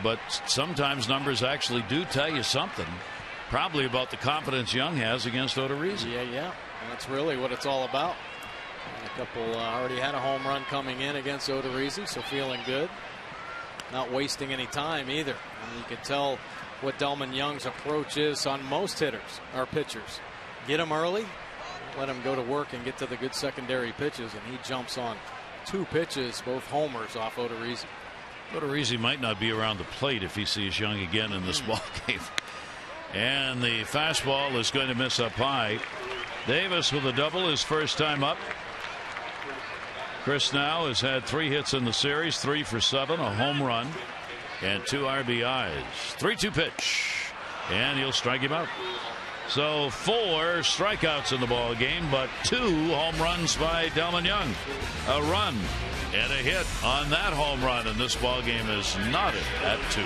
but sometimes numbers actually do tell you something, probably about the confidence Young has against Odorizzi. Yeah. And that's really what it's all about. And a couple already had a home run coming in against Odorizzi, so feeling good. Not wasting any time either. I mean, you can tell what Delman Young's approach is on most hitters or pitchers. Get him early, let him go to work and get to the good secondary pitches, and he jumps on 2 pitches, both homers off Odorizzi. Odorizzi might not be around the plate if he sees Young again in this ball game. And the fastball is going to miss up high. Davis with a double, his first time up. Chris now has had 3 hits in the series, 3 for 7, a home run, and 2 RBIs. 3-2 pitch, and he'll strike him out. So 4 strikeouts in the ball game, but 2 home runs by Delman Young. A run and a hit on that home run, and this ball game is knotted at 2.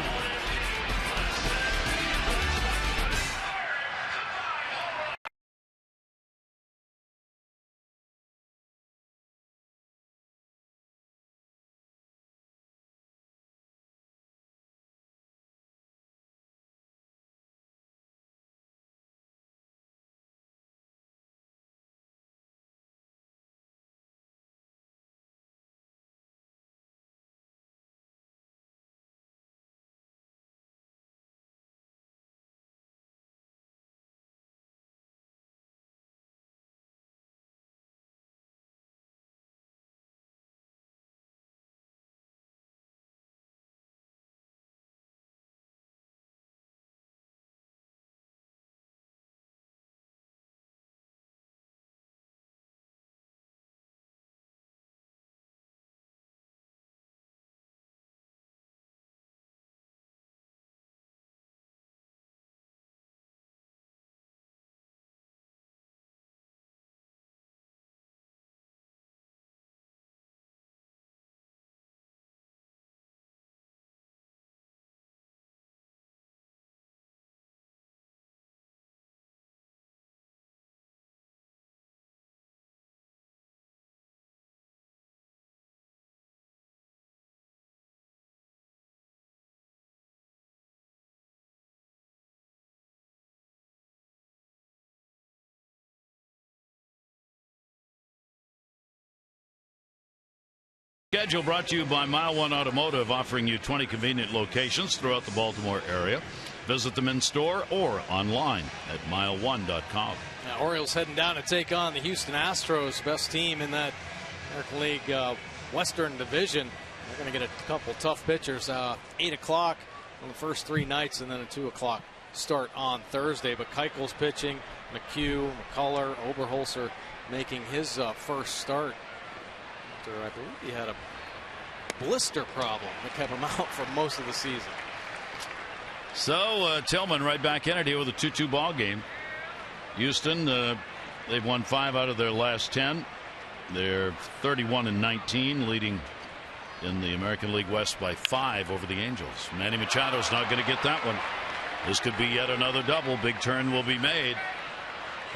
Schedule brought to you by Mile One Automotive, offering you 20 convenient locations throughout the Baltimore area. Visit them in store or online at mile1.com. Now, Orioles heading down to take on the Houston Astros, best team in that American League Western Division. They're going to get a couple tough pitchers. 8 o'clock on the first 3 nights, and then a 2 o'clock start on Thursday. But Keuchel's pitching, McHugh, McCuller, Oberholzer making his first start after, I believe, he had a blister problem that kept him out for most of the season. So Tillman right back in it here with a 2-2 ball game. Houston, they've won 5 out of their last 10. They're 31-19, leading in the American League West by 5 over the Angels. Manny Machado's not going to get that one. This could be yet another double. Big turn will be made,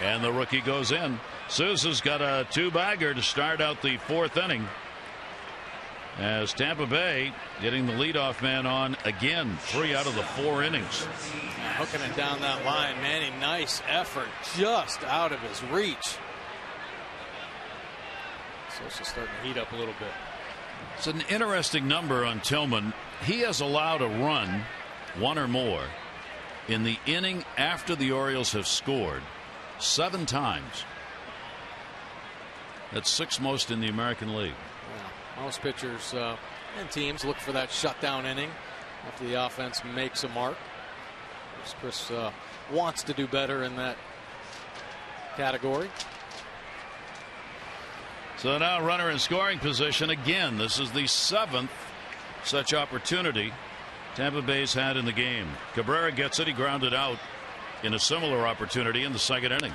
and the rookie goes in. Souza's got a 2-bagger to start out the 4th inning, as Tampa Bay getting the leadoff man on again. 3 out of the 4 innings. Hooking it down that line. Manny, nice effort, just out of his reach. Sosa's starting to heat up a little bit. It's an interesting number on Tillman. He has allowed a run, 1 or more, in the inning after the Orioles have scored 7 times. That's 6th most in the American League. Yeah, most pitchers and teams look for that shutdown inning after the offense makes a mark. Chris wants to do better in that category. So now runner in scoring position again. This is the 7th such opportunity Tampa Bay's had in the game. Cabrera gets it. He grounded out in a similar opportunity in the 2nd inning,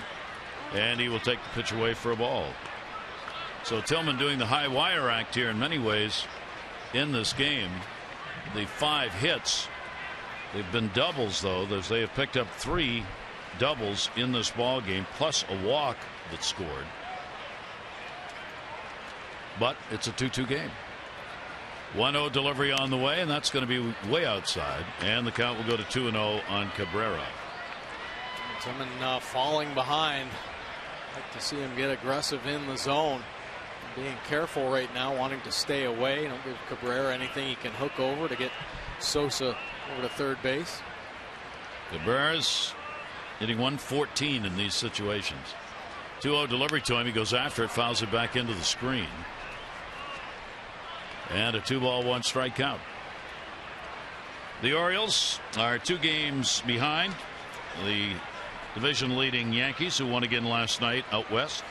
and he will take the pitch away for a ball. So Tillman doing the high wire act here in many ways in this game. The 5 hits, they've been doubles though. They have picked up 3 doubles in this ball game, plus a walk that scored. But it's a 2-2 game. 1-0 delivery on the way, and that's going to be way outside, and the count will go to 2-0 on Cabrera. Tillman falling behind. I'd like to see him get aggressive in the zone. Being careful right now, wanting to stay away. Don't give Cabrera anything he can hook over to get Sosa over to third base. Cabrera's hitting 114 in these situations. 2-0 delivery to him. He goes after it, fouls it back into the screen. And a 2-1 strike count. The Orioles are 2 games behind the division leading Yankees, who won again last night out west.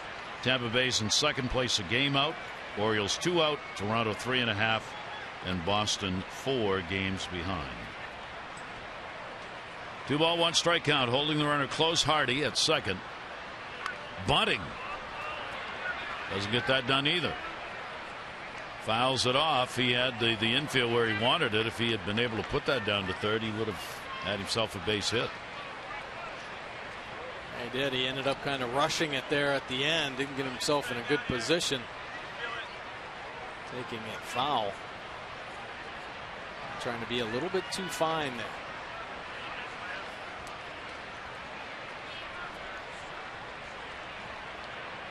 Tampa Bay's in 2nd place, a game out. Orioles 2 out, Toronto 3.5, and Boston 4 games behind. 2-1 strike count. Holding the runner close, Hardy at 2nd. Bunting doesn't get that done either. Fouls it off. He had the infield where he wanted it. If he had been able to put that down to third, he would have had himself a base hit. He did. He ended up kind of rushing it there at the end. Didn't get himself in a good position. Taking it foul. Trying to be a little bit too fine there.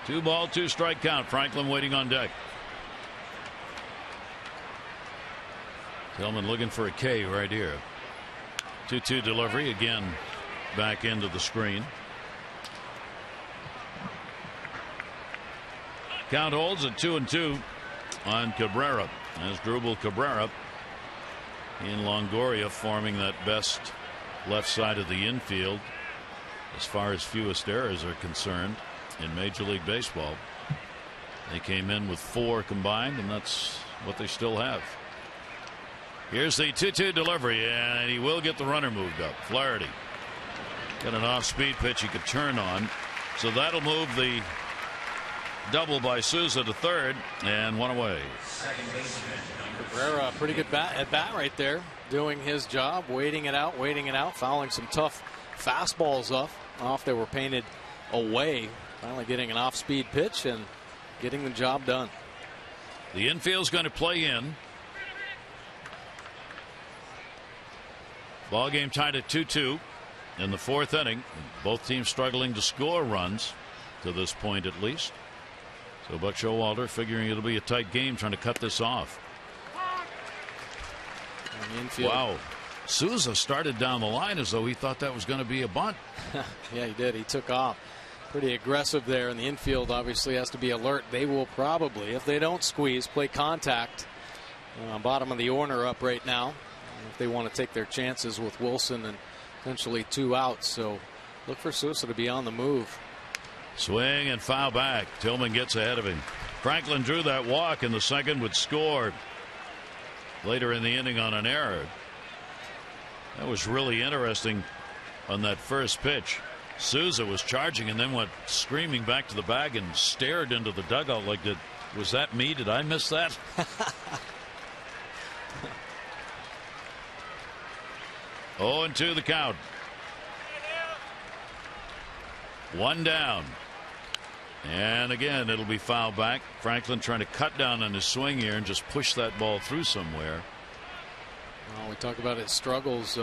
Two ball, 2 strike count. Franklin waiting on deck. Tillman looking for a K right here. 2-2 delivery again, back into the screen. Count holds at 2-2 on Cabrera, as Drupal Cabrera in Longoria forming that best left side of the infield as far as fewest errors are concerned in Major League Baseball. They came in with 4 combined, and that's what they still have. Here's the 2-2 delivery, and he will get the runner moved up. Flaherty got an off-speed pitch he could turn on, so that'll move the double by Souza to third, and 1 away. Cabrera, pretty good at bat right there, doing his job, waiting it out, fouling some tough fastballs off. They were painted away. Finally getting an off-speed pitch and getting the job done. The infield's going to play in. Ball game tied at 2-2 in the 4th inning. Both teams struggling to score runs to this point, at least. So Buck Showalter figuring it'll be a tight game, trying to cut this off. Wow. Souza started down the line as though he thought that was going to be a bunt. Yeah, he did. He took off pretty aggressive there, and the infield obviously has to be alert. They will probably, if they don't squeeze, play contact. Bottom of the order up right now. if they want to take their chances with Wilson and potentially 2 outs. So look for Sousa to be on the move. Swing and foul back. Tillman gets ahead of him. Franklin drew that walk in the second, would score later in the inning on an error. That was really interesting on that first pitch. Sousa was charging and then went screaming back to the bag and stared into the dugout like, was that me? Did I miss that? 0-2 the count. 1 down. And again, it'll be foul back. Franklin trying to cut down on his swing here and just push that ball through somewhere. Well, we talk about his struggles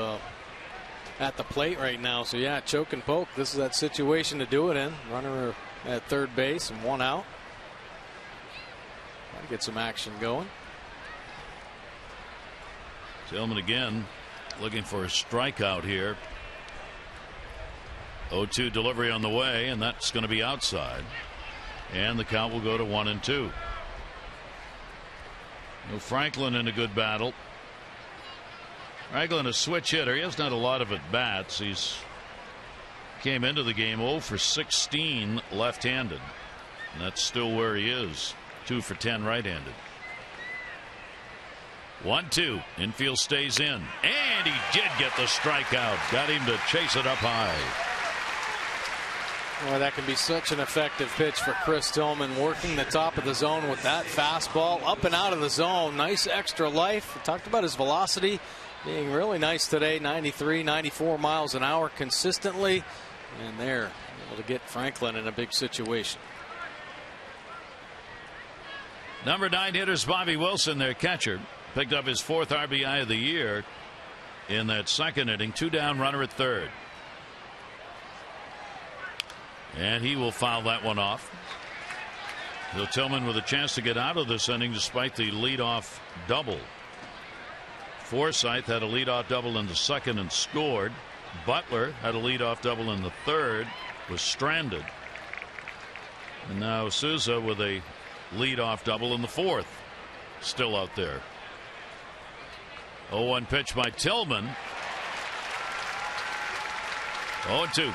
at the plate right now. So yeah, choke and poke. This is that situation to do it in. Runner at third base and 1 out. Try to get some action going. Tillman again looking for a strikeout here. 0-2 delivery on the way, and that's going to be outside. And the count will go to 1-2. Franklin in a good battle. Franklin, a switch hitter. He hasn't had a lot of at bats. He's came into the game 0 for 16 left-handed, and that's still where he is. 2 for 10 right-handed. 1-2. Infield stays in, and he did get the strikeout. Got him to chase it up high. Well, that can be such an effective pitch for Chris Tillman, working the top of the zone with that fastball up and out of the zone. Nice extra life. We talked about his velocity being really nice today, 93, 94 miles an hour consistently, and they're able to get Franklin in a big situation. Number 9 hitter's Bobby Wilson, their catcher, picked up his 4th RBI of the year in that second inning. 2 down, runner at third. And he will foul that one off. So Tillman with a chance to get out of this inning despite the leadoff double. Forsythe had a leadoff double in the second and scored. Butler had a leadoff double in the third, was stranded. And now Sousa with a leadoff double in the fourth, still out there. 0-1 pitch by Tillman. 0-2.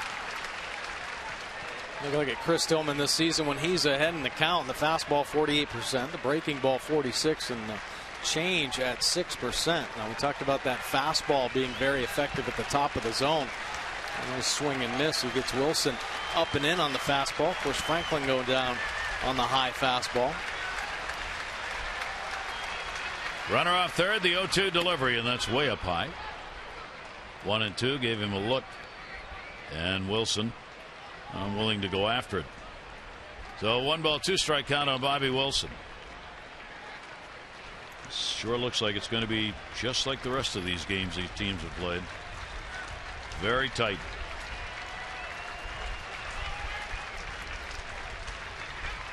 Look at Chris Tillman this season when he's ahead in the count. The fastball 48%, the breaking ball 46%, and the change at 6%. Now we talked about that fastball being very effective at the top of the zone. A nice swing and miss. He gets Wilson up and in on the fastball. Of course, Franklin going down on the high fastball. Runner off third, the 0-2 delivery, and that's way up high. 1-2 gave him a look, and Wilson unwilling to go after it. So 1 ball, 2 strike count on Bobby Wilson. Sure looks like it's going to be just like the rest of these games these teams have played. Very tight.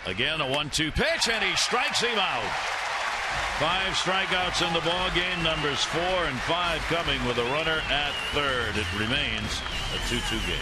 Again, a 1-2 pitch, and he strikes him out. 5 strikeouts in the ball game. Numbers 4 and 5 coming with a runner at third. It remains a 2-2 game.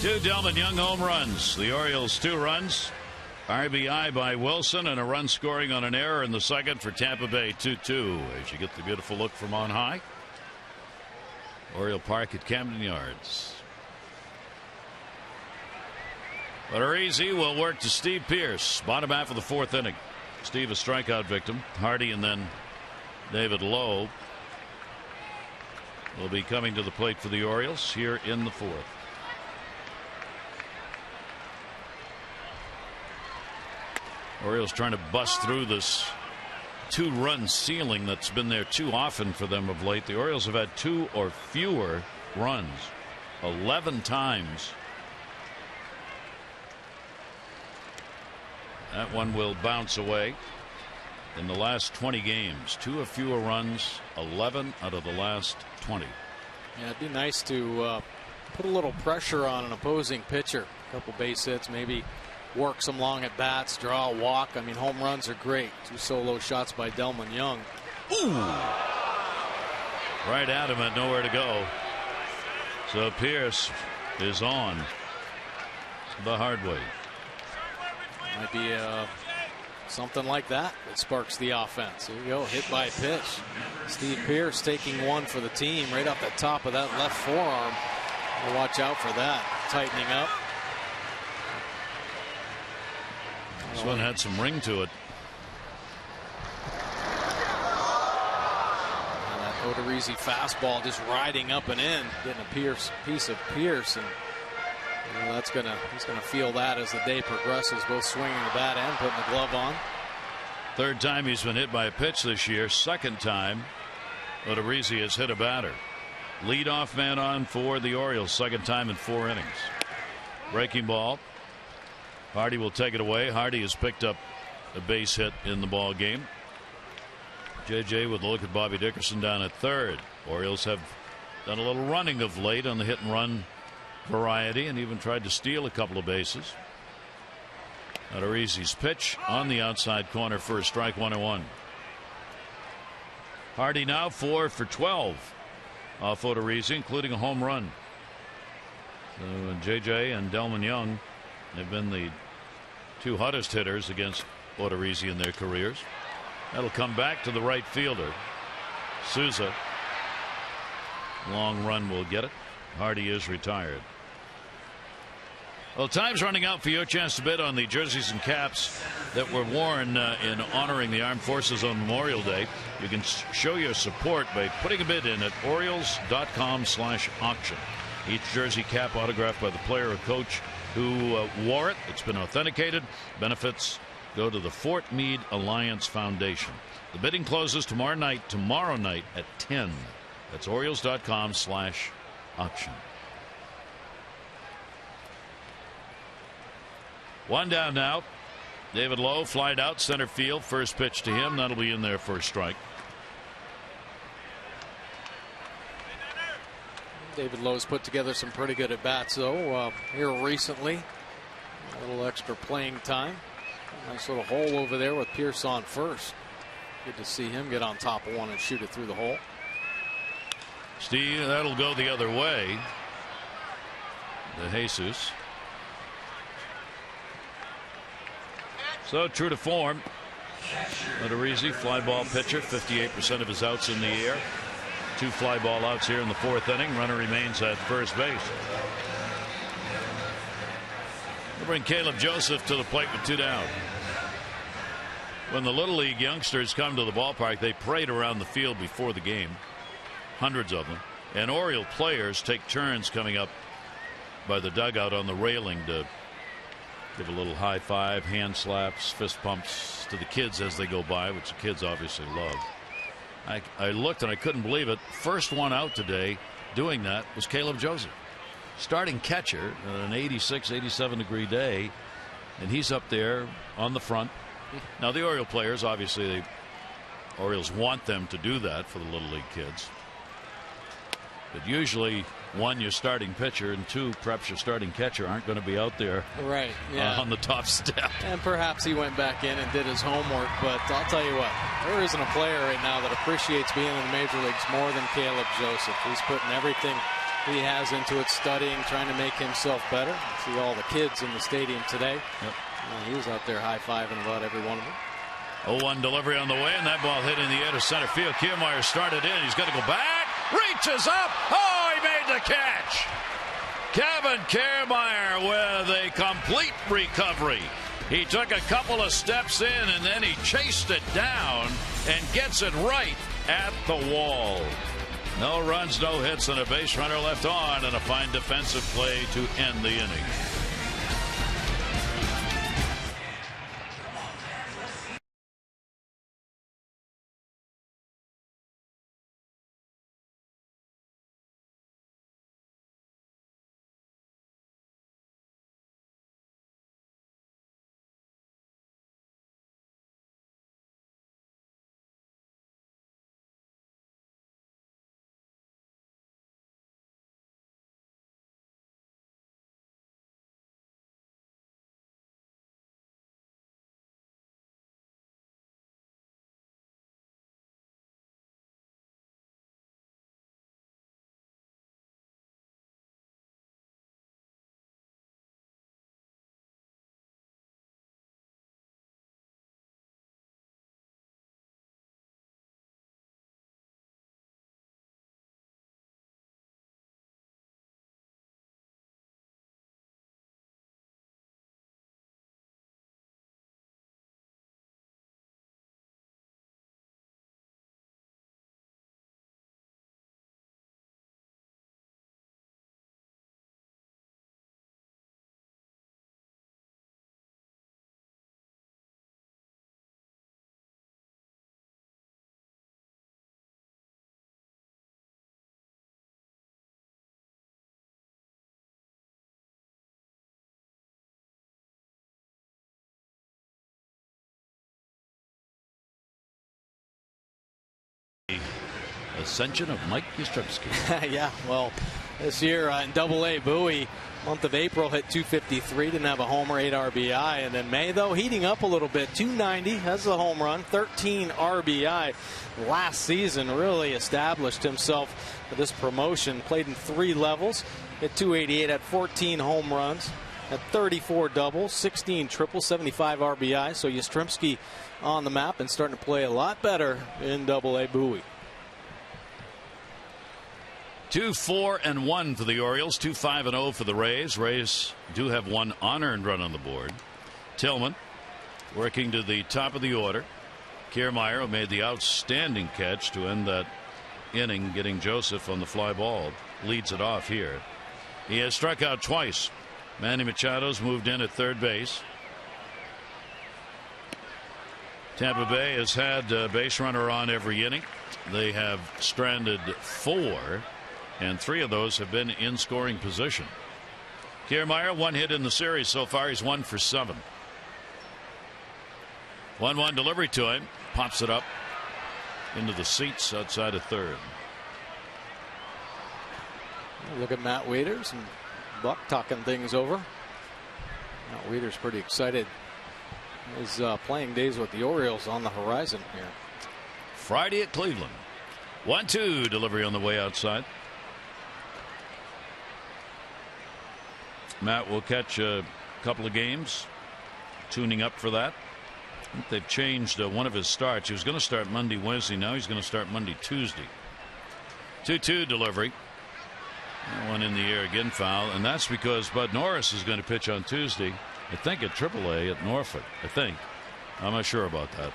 2 Delmon Young home runs. The Orioles 2 runs. RBI by Wilson and a run scoring on an error in the second for Tampa Bay. 2-2 as you get the beautiful look from on high. Oriole Park at Camden Yards. Odorizzi will work to Steve Pearce. Bottom half of the 4th inning. Steve a strikeout victim. Hardy and then David Lowe will be coming to the plate for the Orioles here in the 4th. Orioles trying to bust through this 2-run ceiling that's been there too often for them of late. The Orioles have had 2 or fewer runs 11 times. That one will bounce away. In the last 20 games, 2 or fewer runs, 11 out of the last 20. Yeah, it'd be nice to put a little pressure on an opposing pitcher. A couple base hits, maybe work some long at bats, draw a walk. I mean, home runs are great. 2 solo shots by Delmon Young. Ooh! Right at him and nowhere to go. So Pearce is on the hard way. Might be something like that sparks the offense. Here you go, hit by pitch. Steve Pearce taking one for the team right off the top of that left forearm. We'll watch out for that. Tightening up. This one had some ring to it. And that Odorizzi fastball just riding up and in, getting a piece of Pearce, and you know, he's gonna feel that as the day progresses, both swinging the bat and putting the glove on. 3rd time he's been hit by a pitch this year. 2nd time Odorizzi has hit a batter. Leadoff man on for the Orioles. 2nd time in 4 innings. Breaking ball. Hardy will take it away. Hardy has picked up a base hit in the ball game. JJ with a look at Bobby Dickerson down at 3rd. Orioles have done a little running of late on the hit and run variety and even tried to steal a couple of bases. Odorizzi's pitch on the outside corner for a strike, 1-1. Hardy now 4 for 12 off Odorizzi, including a home run. So JJ and Delmon Young have been the 2 hottest hitters against Odorizzi in their careers. That'll come back to the right fielder, Souza. Long run will get it. Hardy is retired. Well, time's running out for your chance to bid on the jerseys and caps that were worn in honoring the armed forces on Memorial Day. You can show your support by putting a bid in at Orioles.com/auction. Each jersey cap autographed by the player or coach who wore it. It's been authenticated. Benefits go to the Fort Meade Alliance Foundation. The bidding closes tomorrow night at 10. That's Orioles.com/auction. 1 down now. David Lowe flied out center field. First pitch to him. That'll be in there for a strike. David Lowe's put together some pretty good at bats though here recently. A little extra playing time. Nice little hole over there with Pearce on first. Good to see him get on top of one and shoot it through the hole. Steve, that'll go the other way. The Jesus. So true to form. Odorizzi, fly ball pitcher, 58% of his outs in the air. 2 fly ball outs here in the 4th inning. Runner remains at first base. We'll bring Caleb Joseph to the plate with 2 down. When the Little League youngsters come to the ballpark, they parade around the field before the game. Hundreds of them. And Oriole players take turns coming up by the dugout on the railing to give a little high five, hand slaps, fist pumps to the kids as they go by, which the kids obviously love. I looked and I couldn't believe it. First one out today doing that was Caleb Joseph. Starting catcher on an 86, 87 degree day. And he's up there on the front. Now the Oriole players, obviously the Orioles want them to do that for the Little League kids. But usually, 1, your starting pitcher, and 2, perhaps your starting catcher aren't going to be out there right, yeah. On the top step. And perhaps he went back in and did his homework. But I'll tell you what, there isn't a player right now that appreciates being in the major leagues more than Caleb Joseph. He's putting everything he has into it, studying, trying to make himself better. See all the kids in the stadium today. Yep. He was out there high-fiving about every one of them. 0-1 delivery on the way, and that ball hit in the air to center field. Kiermaier started in. He's got to go back. Reaches up. Oh, he made the catch. Kevin Kiermaier with a complete recovery. He took a couple of steps in, and then he chased it down and gets it right at the wall. No runs, no hits, and a base runner left on, and a fine defensive play to end the inning. Ascension of Mike Yastrzemski. Yeah, well, this year in Double-A, Bowie, month of April hit 253, didn't have a homer, 8 RBI, and then May, though, heating up a little bit, 290, has a home run, 13 RBI. Last season really established himself for this promotion, played in 3 levels, hit 288, had 14 home runs, had 34 doubles, 16 triples, 75 RBI, so Yastrzemski on the map and starting to play a lot better in Double-A Bowie. 2-4-1 for the Orioles, 2-5-0 for the Rays. Rays do have 1 unearned run on the board. Tillman working to the top of the order. Kiermaier, who made the outstanding catch to end that inning, getting Joseph on the fly ball, leads it off here. He has struck out twice. Manny Machado's moved in at third base. Tampa Bay has had a base runner on every inning. They have stranded 4. And 3 of those have been in scoring position. Kiermaier, 1 hit in the series so far. He's 1 for 7. 1-1 delivery to him. Pops it up into the seats outside of third. Look at Matt Wieters and Buck talking things over. Matt Wieters pretty excited. His playing days with the Orioles on the horizon here. Friday at Cleveland. 1-2 delivery on the way outside. Matt will catch a couple of games, tuning up for that. I think they've changed one of his starts. He was going to start Monday, Wednesday. Now he's going to start Monday, Tuesday. 2-2 delivery. That one in the air again, foul. And that's because Bud Norris is going to pitch on Tuesday, I think at AAA at Norfolk. I think. I'm not sure about that.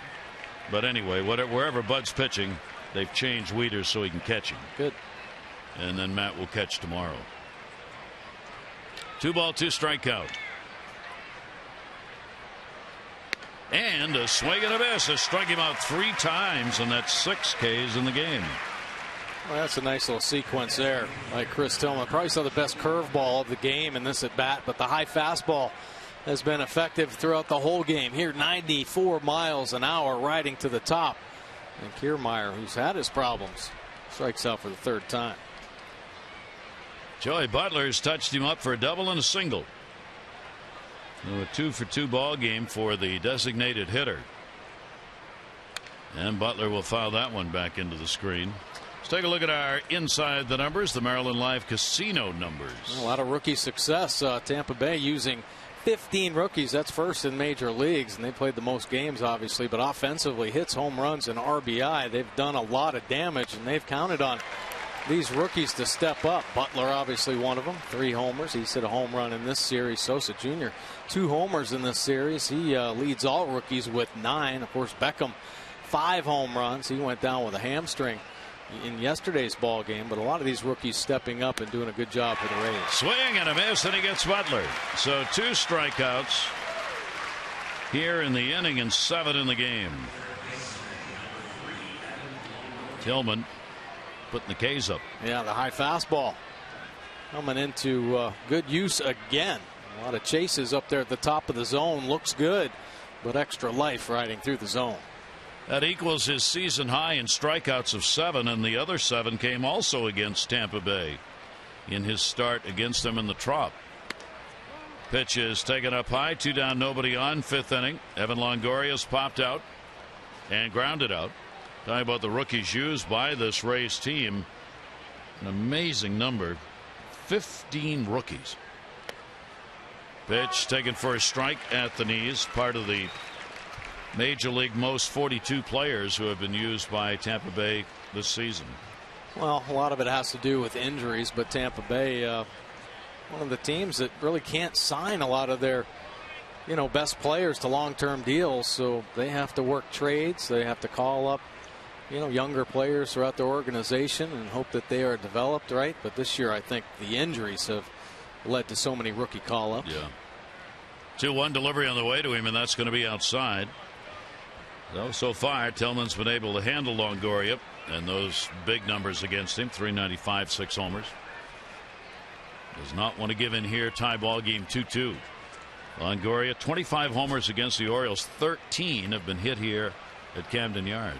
But anyway, wherever Bud's pitching, they've changed Wieters so he can catch him. Good. And then Matt will catch tomorrow. 2-2 strikeout. And a swing and a miss has struck him out 3 times, and that's 6 Ks in the game. Well, that's a nice little sequence there by Chris Tillman. Probably saw the best curveball of the game in this at bat, but the high fastball has been effective throughout the whole game. Here, 94 miles an hour riding to the top. And Kiermaier, who's had his problems, strikes out for the 3rd time. Joey Butler's touched him up for a double and a single. A 2-for-2 ball game for the designated hitter. And Butler will foul that one back into the screen. Let's take a look at our inside the numbers, the Maryland Live Casino numbers. A lot of rookie success. Tampa Bay using 15 rookies. That's first in major leagues, and they played the most games, obviously. But offensively, hits, home runs, and RBI, they've done a lot of damage, and they've counted on these rookies to step up. Butler, obviously, one of them. 3 homers. He's hit a home run in this series. Sosa Jr., 2 homers in this series. He leads all rookies with 9. Of course, Beckham, 5 home runs. He went down with a hamstring in yesterday's ball game, but a lot of these rookies stepping up and doing a good job for the Rays. Swing and a miss, and he gets Butler. So 2 strikeouts here in the inning and 7 in the game. Tillman putting the K's up. Yeah, the high fastball coming into good use again. A lot of chases up there at the top of the zone. Looks good, but extra life riding through the zone. That equals his season high in strikeouts of 7, and the other 7 came also against Tampa Bay in his start against them in the Trop. Pitch is taken up high, 2 down, nobody on, 5th inning. Evan Longoria's popped out and grounded out. Talking about the rookies used by this Rays team, an amazing number, 15 rookies. Pitch taken for a strike at the knees, part of the Major League most 42 players who have been used by Tampa Bay this season. Well, a lot of it has to do with injuries, but Tampa Bay, one of the teams that really can't sign a lot of their, best players to long-term deals. So they have to work trades. They have to call up, younger players throughout their organization and hope that they are developed right. But this year, I think the injuries have led to so many rookie call-ups. Yeah. 2-1 delivery on the way to him, and that's going to be outside. So far, Tillman's been able to handle Longoria and those big numbers against him, 395, 6 homers. Does not want to give in here. Tie ball game 2-2. Longoria, 25 homers against the Orioles. 13 have been hit here at Camden Yards.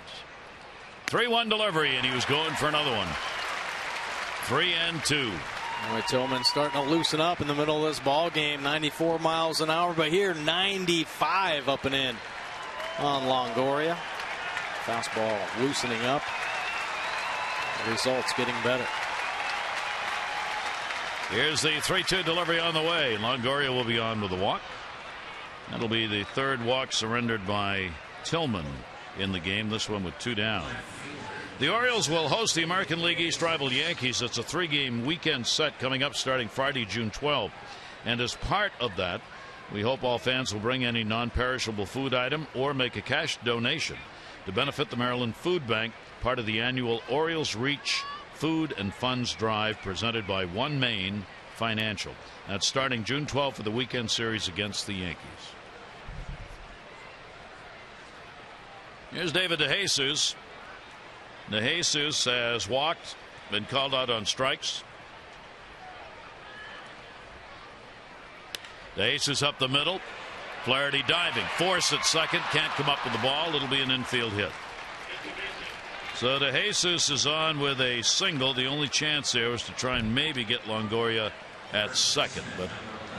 3-1 delivery, and he was going for another one. 3-2. Tillman starting to loosen up in the middle of this ball game. 94 miles an hour, but here 95 up and in on Longoria. Fastball loosening up. The results getting better. Here's the 3-2 delivery on the way. Longoria will be on with a walk. That'll be the 3rd walk surrendered by Tillman in the game. This one with 2 down. The Orioles will host the American League East rival Yankees. It's a 3-game weekend set coming up starting Friday, June 12th. And as part of that, we hope all fans will bring any non-perishable food item or make a cash donation to benefit the Maryland Food Bank, part of the annual Orioles Reach Food and Funds Drive presented by One Main Financial. That's starting June 12th for the weekend series against the Yankees. Here's David DeJesus. DeJesus has walked, been called out on strikes. DeJesus up the middle. Flaherty diving. Force at second. Can't come up with the ball. It'll be an infield hit. So DeJesus is on with a single. The only chance there was to try and maybe get Longoria at second, but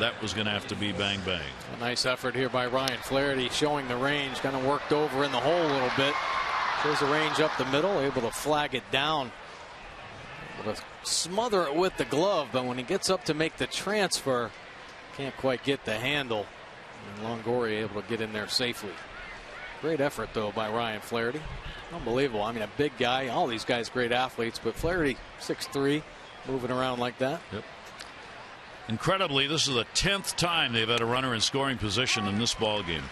that was going to have to be bang bang. A nice effort here by Ryan Flaherty, showing the range. Kind of worked over in the hole a little bit. Shows the range up the middle, able to flag it down, able to smother it with the glove, but when he gets up to make the transfer, can't quite get the handle. And Longoria able to get in there safely. Great effort, though, by Ryan Flaherty. Unbelievable. I mean, a big guy. All these guys great athletes, but Flaherty, 6'3", moving around like that. Yep. Incredibly, this is the 10th time they've had a runner in scoring position in this ball game.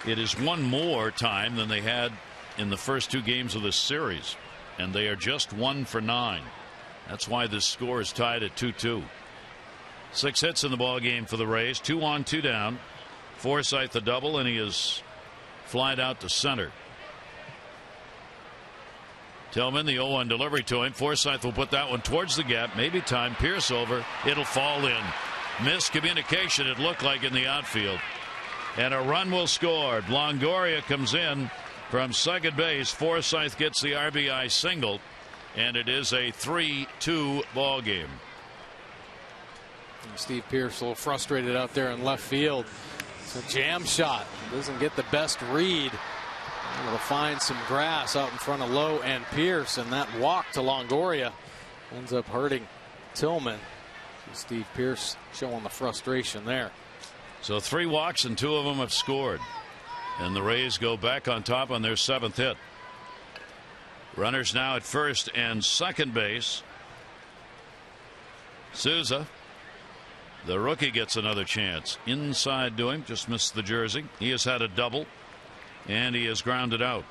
It is one more time than they had in the first 2 games of this series, and they are just 1 for 9. That's why this score is tied at 2-2. 6 hits in the ball game for the Rays. 2 on, 2 down. Forsythe the double, and he is flied out to center. Tillman, the 0-1 delivery to him. Forsythe will put that one towards the gap. Maybe time. Pierce over. It'll fall in. Miscommunication, it looked like, in the outfield. And a run will score. Longoria comes in from second base. Forsythe gets the RBI single, and it is a 3-2 ball game. And Steve Pierce a little frustrated out there in left field. It's a jam shot. Doesn't get the best read Able to find some grass out in front of Lowe and Pierce, and that walk to Longoria ends up hurting Tillman. Steve Pierce showing the frustration there. So 3 walks and 2 of them have scored, and the Rays go back on top on their 7th hit. Runners now at first and second base. Souza, the rookie, gets another chance. Inside to him, just missed the jersey. He has had a double, and he is grounded out.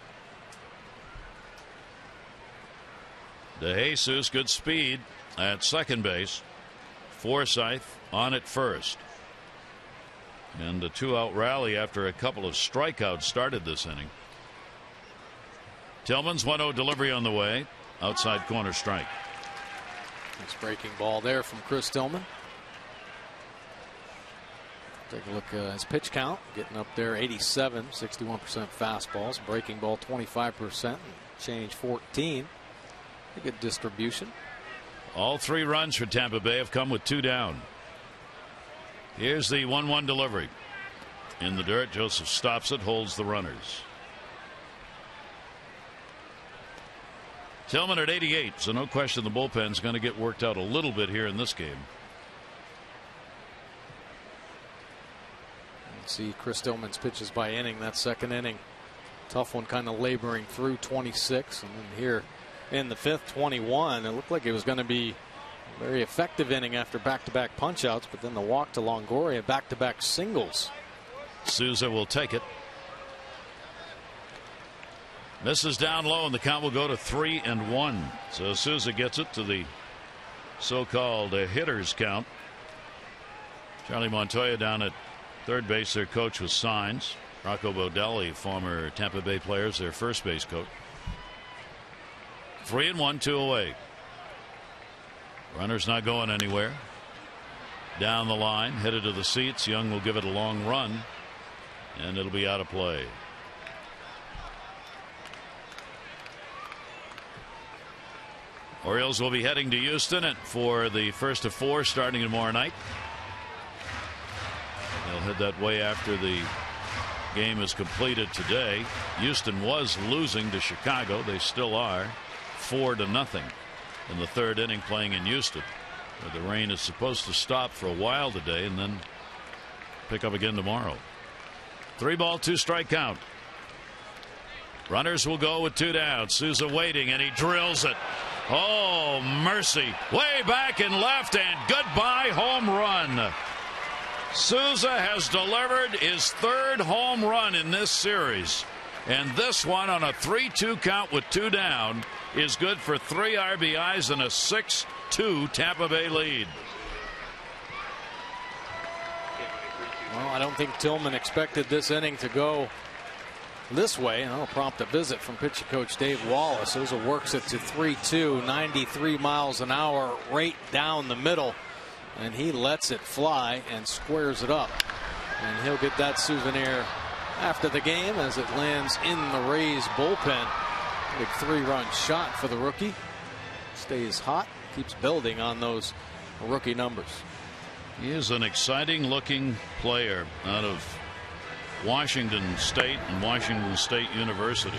DeJesus, good speed at second base. Forsythe on at first. And a 2-out rally after a couple of strikeouts started this inning. Tillman's 1-0 delivery on the way. Outside corner strike. Nice breaking ball there from Chris Tillman. Take a look at his pitch count. Getting up there 87, 61% fastballs. Breaking ball 25%. Change 14. A good distribution. All 3 runs for Tampa Bay have come with 2 down. Here's the 1-1 delivery. In the dirt, Joseph stops it, holds the runners. Tillman at 88, so no question the bullpen's going to get worked out a little bit here in this game. See Chris Tillman's pitches by inning. That second inning, tough one, kind of laboring through 26, and then here in the 5th, 21. It looked like it was going to be a very effective inning after back-to-back punch-outs, but then the walk to Longoria, back-to-back singles. Souza will take it. Misses down low, and the count will go to 3-1. So Souza gets it to the so-called hitter's count. Charlie Montoya down at third base. Their coach was Signs. Rocco Baldelli, former Tampa Bay players, their first base coach. 3-1, 2 away. Runner's not going anywhere. Down the line, headed to the seats. Young will give it a long run, and it'll be out of play. Orioles will be heading to Houston for the first of 4 starting tomorrow night. They'll head that way after the game is completed today. Houston was losing to Chicago. They still are 4-0 in the 3rd inning, playing in Houston, where the rain is supposed to stop for a while today and then pick up again tomorrow. 3-ball, 2-strike count. Runners will go with 2 down. Souza waiting, and he drills it. Oh, mercy. Way back and left, and goodbye home run. Souza has delivered his 3rd home run in this series. And this one on a 3-2 count with 2 down is good for 3 RBIs and a 6-2 Tampa Bay lead. Well, I don't think Tillman expected this inning to go this way, and that'll prompt a visit from pitching coach Dave Wallace. Souza works it to 3-2, 93 miles an hour, right down the middle, and he lets it fly and squares it up. And he'll get that souvenir after the game as it lands in the Rays bullpen. Big 3-run shot for the rookie. Stays hot, keeps building on those rookie numbers. He is an exciting looking player out of Washington State and Washington State University.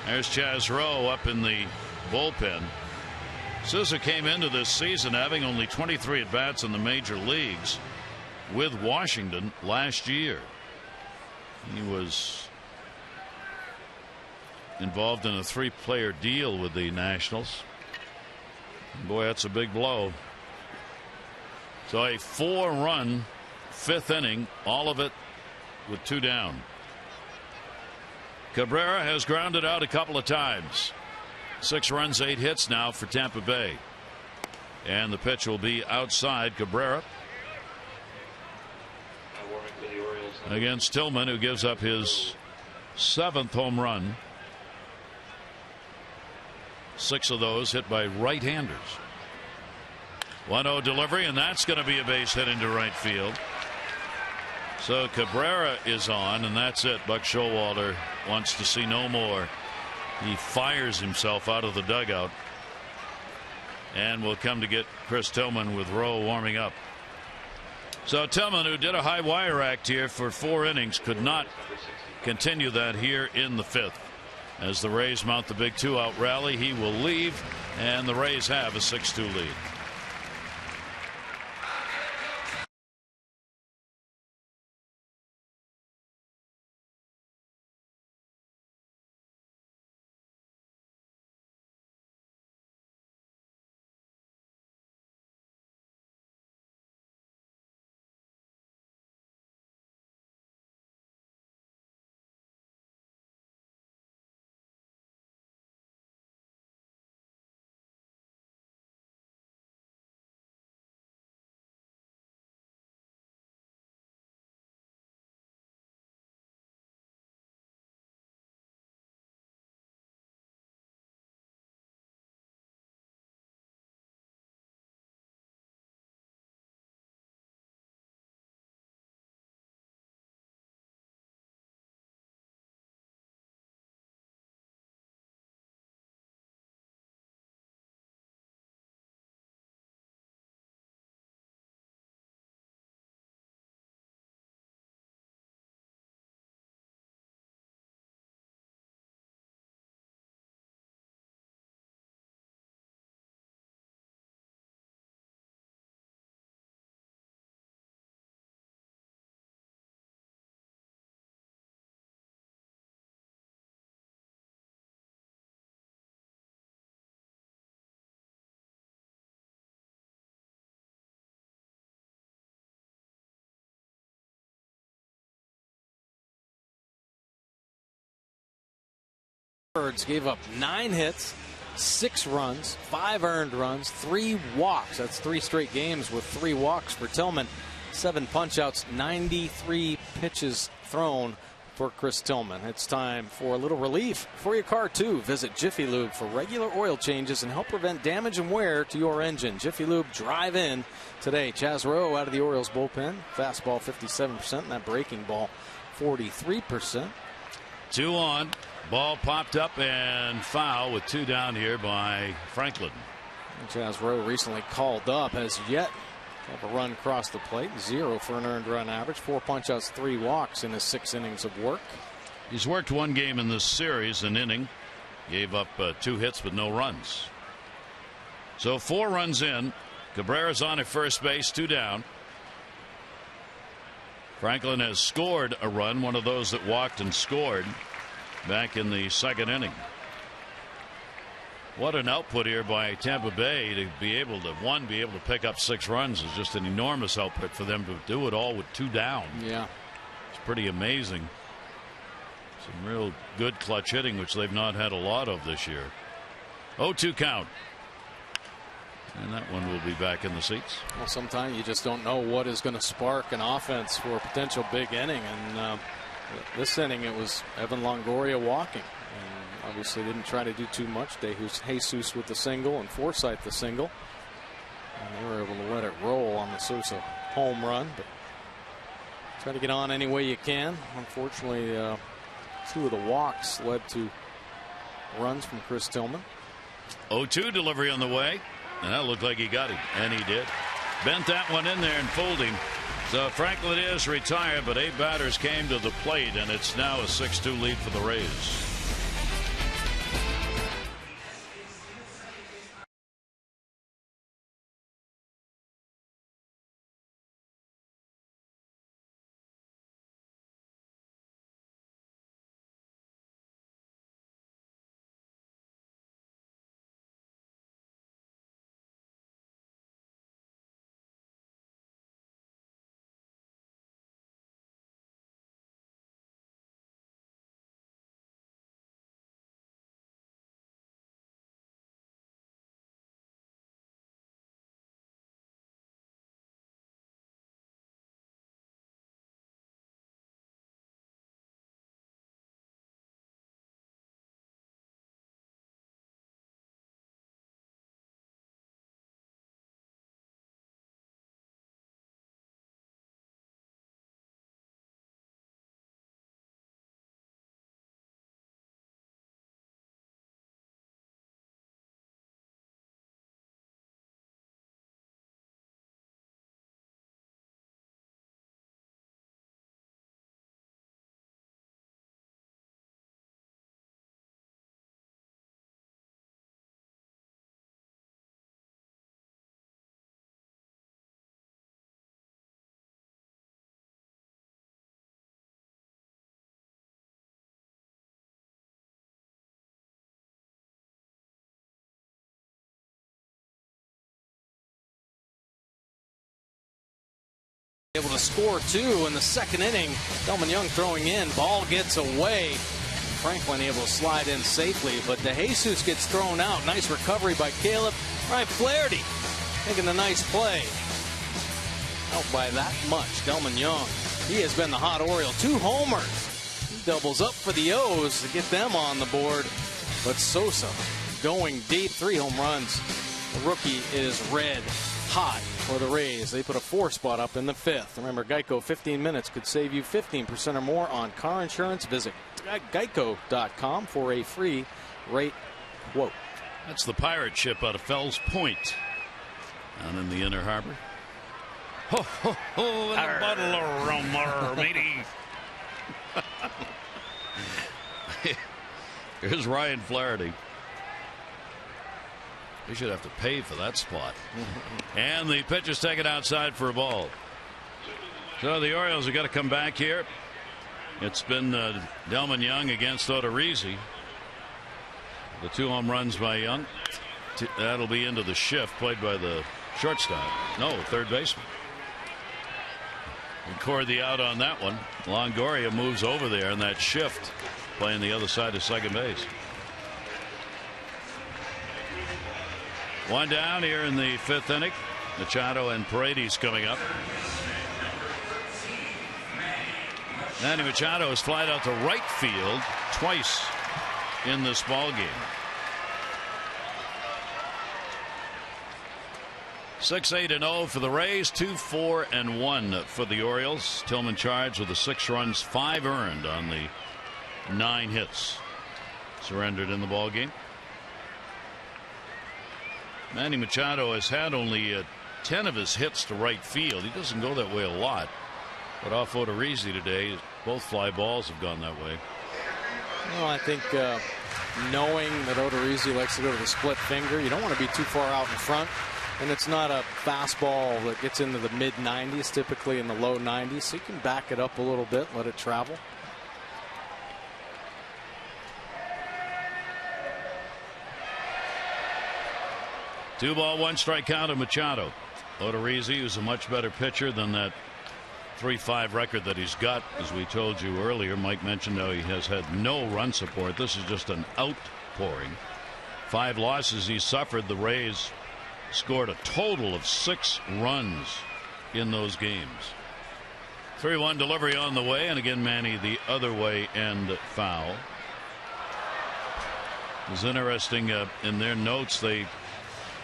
There's Chaz Rowe up in the bullpen. Souza came into this season having only 23 at-bats in the major leagues with Washington last year. He was involved in a 3-player deal with the Nationals. Boy, that's a big blow. So a 4-run 5th inning, all of it with 2 down. Cabrera has grounded out a couple of times. 6 runs, 8 hits now for Tampa Bay. And the pitch will be outside. Cabrera against Tillman, who gives up his 7th home run. 6 of those hit by right-handers. 1-0 delivery, and that's going to be a base hit into right field. So Cabrera is on, and that's it. Buck Showalter wants to see no more. He fires himself out of the dugout and will come to get Chris Tillman with Rowe warming up. So Tillman, who did a high wire act here for 4 innings, could not continue that here in the 5th. As the Rays mount the big 2-out rally, he will leave, and the Rays have a 6-2 lead. Birds gave up 9 hits, 6 runs, 5 earned runs, 3 walks. That's 3 straight games with 3 walks for Tillman. 7 punchouts, 93 pitches thrown for Chris Tillman. It's time for a little relief for your car too. Visit Jiffy Lube for regular oil changes and help prevent damage and wear to your engine. Jiffy Lube, drive in today. Chaz Rowe out of the Orioles bullpen. Fastball 57% and that breaking ball 43%. 2 on. Ball popped up and foul with 2 down here by Franklin. Chaz Rowe recently called up, has yet to have a run across the plate. 0 for an earned run average. 4 punchouts, 3 walks in his 6 innings of work. He's worked 1 game in this series, an inning. Gave up 2 hits but no runs. So 4 runs in. Cabrera's on at first base, 2 down. Franklin has scored a run, one of those that walked and scored back in the 2nd inning. What an output here by Tampa Bay to be able to pick up 6 runs is just an enormous output for them to do it all with 2 down. Yeah, it's pretty amazing. Some real good clutch hitting, which they've not had a lot of this year. 0-2 count. And that one will be back in the seats. Well, sometimes you just don't know what is going to spark an offense for a potential big inning. And this inning, it was Evan Longoria walking. And obviously didn't try to do too much. Jesus with the single and Forsythe the single. And they were able to let it roll on the Sosa home run. But try to get on any way you can. Unfortunately, 2 of the walks led to runs from Chris Tillman. 0-2 delivery on the way. And that looked like he got him. And he did. Bent that one in there and fooled him. So Franklin is retired, but 8 batters came to the plate, and it's now a 6-2 lead for the Rays. Able to score 2 in the second inning. Delmon Young throwing in. Ball gets away. Franklin able to slide in safely, but DeJesus gets thrown out. Nice recovery by Caleb. Right, Flaherty making a nice play. Out by that much. Delmon Young. He has been the hot Oriole. 2 homers. He doubles up for the O's to get them on the board. But Sosa going deep. 3 home runs. The rookie is red hot for the Rays. They put a 4 spot up in the 5th. Remember, Geico 15 minutes could save you 15% or more on car insurance. Visit geico.com for a free rate quote. That's the pirate ship out of Fells Point down in the Inner Harbor. Ho, ho, ho, and a bottle of rum, matey. Here's Ryan Flaherty. He should have to pay for that spot. And the pitch is taken outside for a ball. So the Orioles have got to come back here. It's been Delmon Young against Odorizzi. The 2 home runs by Young. That'll be into the shift played by the shortstop. No, third baseman. Record the out on that one. Longoria moves over there in that shift, playing the other side of second base. 1 down here in the 5th inning. Machado and Paredes coming up. Manny Machado has flied out to right field twice in this ball game. 6-8-0 for the Rays, 2-4-1 for the Orioles. Tillman charged with the 6 runs, 5 earned on the 9 hits surrendered in the ball game. Manny Machado has had only 10 of his hits to right field. He doesn't go that way a lot. But off Odorizzi today, both fly balls have gone that way. Well, I think knowing that Odorizzi likes to go to the split finger, you don't want to be too far out in front. And it's not a fastball that gets into the mid 90s, typically in the low 90s. So you can back it up a little bit, let it travel. Two ball, 1 strike count of Machado. Odorizzi, who's a much better pitcher than that 3-5 record that he's got. As we told you earlier, Mike mentioned how he has had no run support. This is just an outpouring. 5 losses he suffered. The Rays scored a total of 6 runs in those games. 3-1 delivery on the way, and again Manny the other way and foul. It was interesting in their notes. They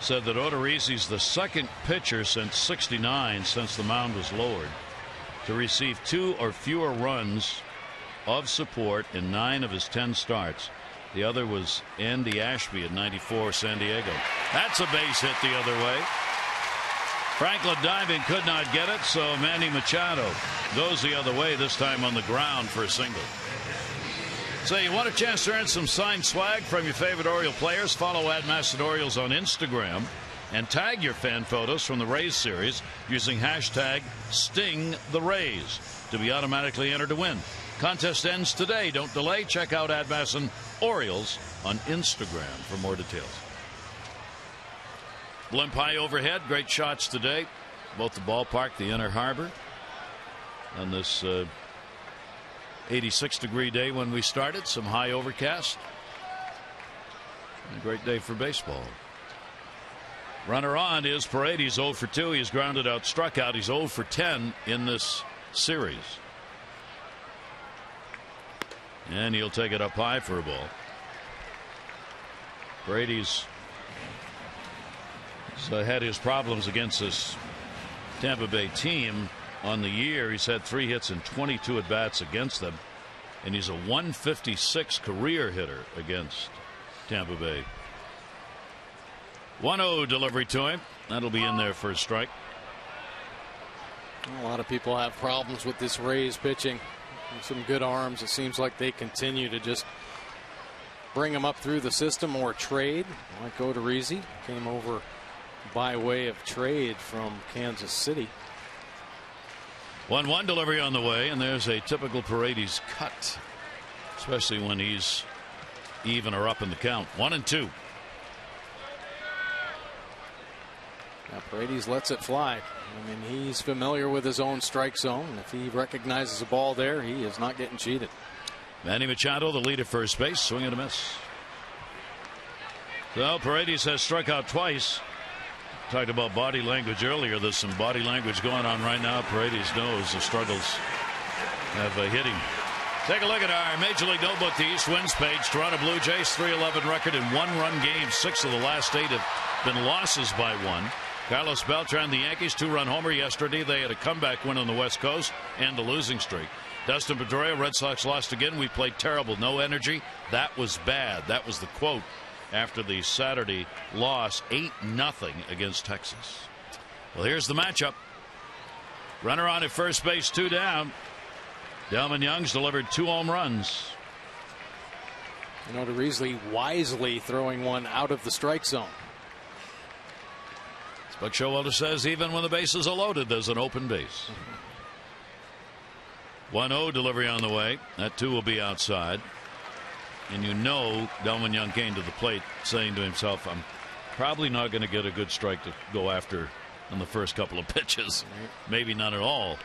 said that Odorizzi's the 2nd pitcher since '69, since the mound was lowered, to receive 2 or fewer runs of support in 9 of his 10 starts. The other was Andy Ashby at '94 San Diego. That's a base hit the other way. Franklin diving, could not get it, so Manny Machado goes the other way, this time on the ground for a single. So you want a chance to earn some signed swag from your favorite Oriole players? Follow @MassacOrioles on Instagram and tag your fan photos from the Rays series using hashtag #StingTheRays to be automatically entered to win. Contest ends today. Don't delay. Check out @MassacOrioles on Instagram for more details. Blimp high overhead. Great shots today. Both the ballpark, the Inner Harbor, on this 86-degree day when we started. Some high overcast. A great day for baseball. Runner on is Paredes. 0 for 2. He's grounded out, struck out. He's 0 for 10 in this series. And he'll take it up high for a ball. Paredes had his problems against this Tampa Bay team on the year. He's had 3 hits and 22 at bats against them, and he's a .156 career hitter against Tampa Bay. 1-0 delivery to him. That'll be in there for a strike. A lot of people have problems with this Rays pitching. Some good arms. It seems like they continue to just bring them up through the system or trade. Like Odorizzi came over by way of trade from Kansas City. 1-1 delivery on the way, and there's a typical Paredes cut, especially when he's even or up in the count. 1-2. Now Paredes lets it fly. I mean, he's familiar with his own strike zone. If he recognizes a ball there, he is not getting cheated. Manny Machado, the lead at first base, swing and a miss. So Paredes has struck out twice. Talked about body language earlier. There's some body language going on right now. Paredes knows the struggles have hit him. Take a look at our Major League Notebook, the East Wins page. Toronto Blue Jays 3-11 record in one-run games. 6 of the last 8 have been losses by 1. Carlos Beltran, the Yankees, 2-run homer yesterday. They had a comeback win on the West Coast and a losing streak. Dustin Pedroia, Red Sox lost again. We played terrible, no energy. That was bad. That was the quote after the Saturday loss, 8-0 against Texas. Well, here's the matchup. Runner on at first base, 2 down. Delman Young's delivered 2 home runs. You know, Odorizzi wisely throwing one out of the strike zone. Buck Showalter says even when the bases are loaded, there's an open base. 1-0 delivery on the way. That 2 will be outside. And you know Delman Young came to the plate saying to himself, I'm probably not going to get a good strike to go after on the first couple of pitches. Maybe not at all.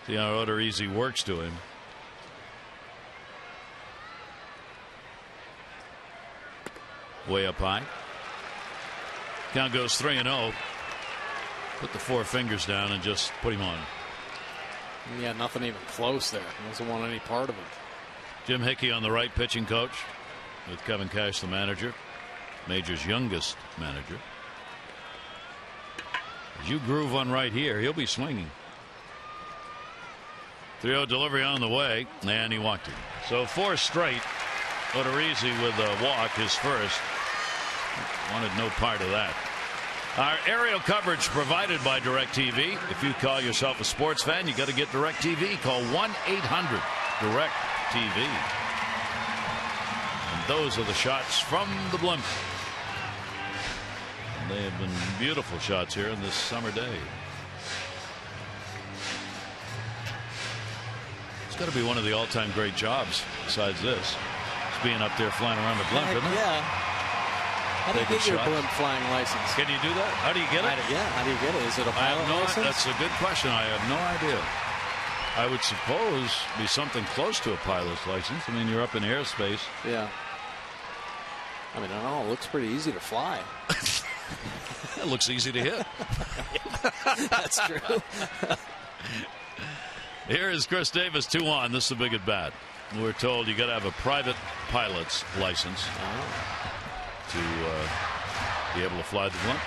See how Odorizzi works to him. Way up high. Count goes 3-0. Put the 4 fingers down and just put him on. Yeah, nothing even close there. He doesn't want any part of it. Jim Hickey on the right, pitching coach, with Kevin Cash, the manager, Major's youngest manager. As you groove one right here, he'll be swinging. 3-0 delivery on the way, and he walked him. So 4 straight. Odorizzi with a walk, his first. Wanted no part of that. Our aerial coverage provided by DirecTV. If you call yourself a sports fan, you got to get DirecTV. Call 1-800-DirecTV. And those are the shots from the blimp. And they have been beautiful shots here on this summer day. It's got to be one of the all-time great jobs besides this. It's being up there flying around the blimp, isn't it? Yeah. How do you get your blimp flying license? Can you do that? How do you get it? Yeah, how do you get it? Is it a pilot license? That's a good question. I have no idea. I would suppose be something close to a pilot's license. I mean, you're up in airspace. Yeah. I mean, I don't know. It looks pretty easy to fly. It looks easy to hit. That's true. Here is Chris Davis, 2 on. This is a big at bat. We're told you got to have a private pilot's license to be able to fly the blimp.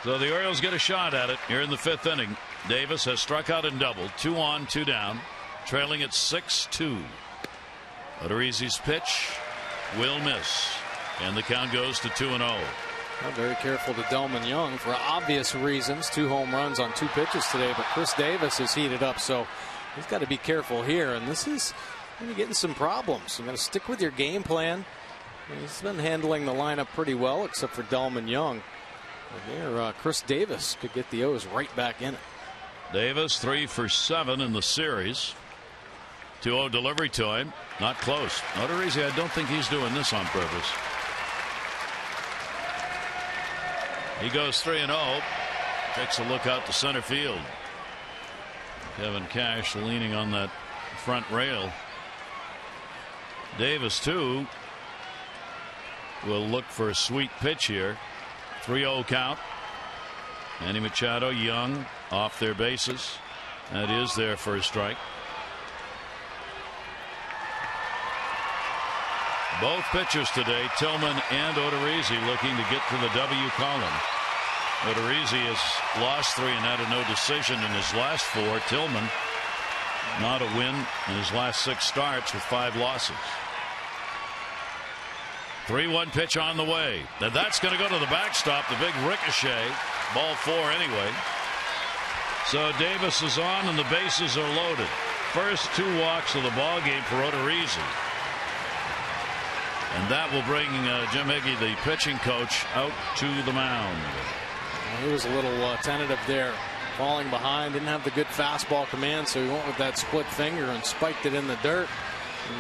So the Orioles get a shot at it here in the 5th inning. Davis has struck out and doubled. 2 on, 2 down, trailing at 6-2. Odorizzi's pitch will miss, and the count goes to 2-0. Well, very careful to Delman Young for obvious reasons. 2 home runs on 2 pitches today, but Chris Davis is heated up, so he's got to be careful here. And this is getting some problems. You got to stick with your game plan. He's been handling the lineup pretty well, except for Delman Young. And here, Chris Davis could get the O's right back in it. Davis 3 for 7 in the series. 2-0 delivery to him. Not close. Odorizzi, I don't think he's doing this on purpose. He goes 3-0. Takes a look out to center field. Kevin Cash leaning on that front rail. Davis, too, will look for a sweet pitch here. 3-0 count. Manny Machado, Young off their bases. That is their first strike. Both pitchers today, Tillman and Odorizzi, looking to get to the W column. Odorizzi has lost 3 and had a no decision in his last 4. Tillman, not a win in his last 6 starts with 5 losses. 3-1 pitch on the way. Now that's going to go to the backstop. The big ricochet. Ball 4 anyway. So Davis is on and the bases are loaded. First 2 walks of the ball game for Odorizzi. And that will bring Jim Hickey, the pitching coach, out to the mound. He was a little tentative there, falling behind, didn't have the good fastball command, so he went with that split finger and spiked it in the dirt.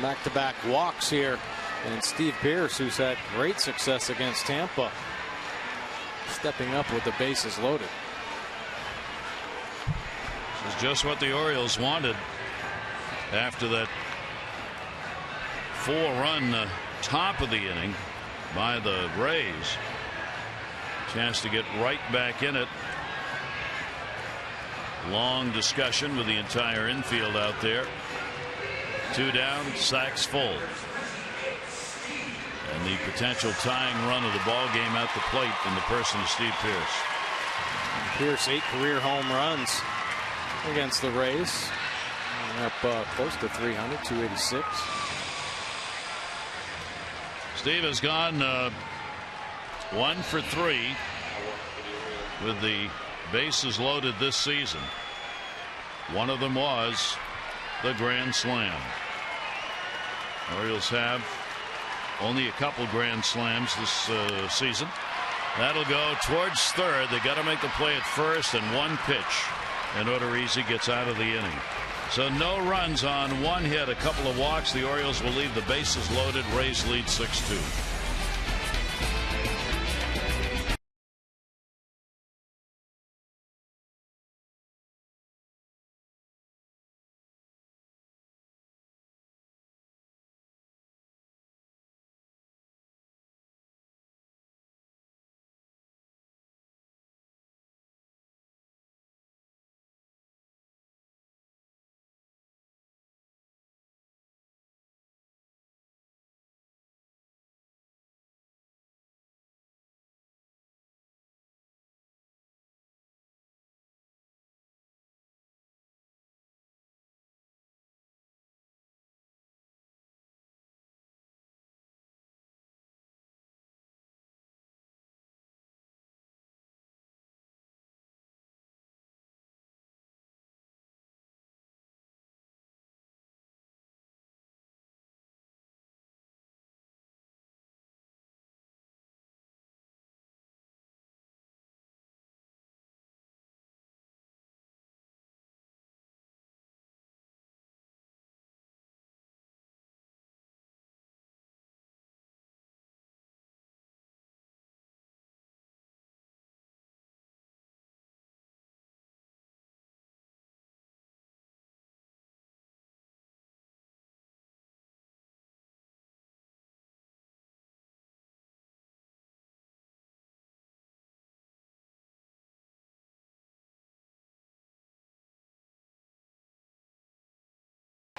Back-to-back walks here And Steve Pearce, who's had great success against Tampa, stepping up with the bases loaded. This is just what the Orioles wanted after that 4-run top of the inning by the Rays. Chance to get right back in it. Long discussion with the entire infield out there. 2 down, sacks full. And the potential tying run of the ball game at the plate in the person of Steve Pearce. Pearce 8 career home runs against the Rays. Up close to 300, 286. Steve has gone 1 for 3 with the bases loaded this season. One of them was the grand slam. Orioles have only a couple grand slams this season. That'll go towards third. They got to make the play at first and 1 pitch, and Odorizzi gets out of the inning. So no runs on 1 hit, a couple of walks. The Orioles will leave the bases loaded. Rays lead 6-2.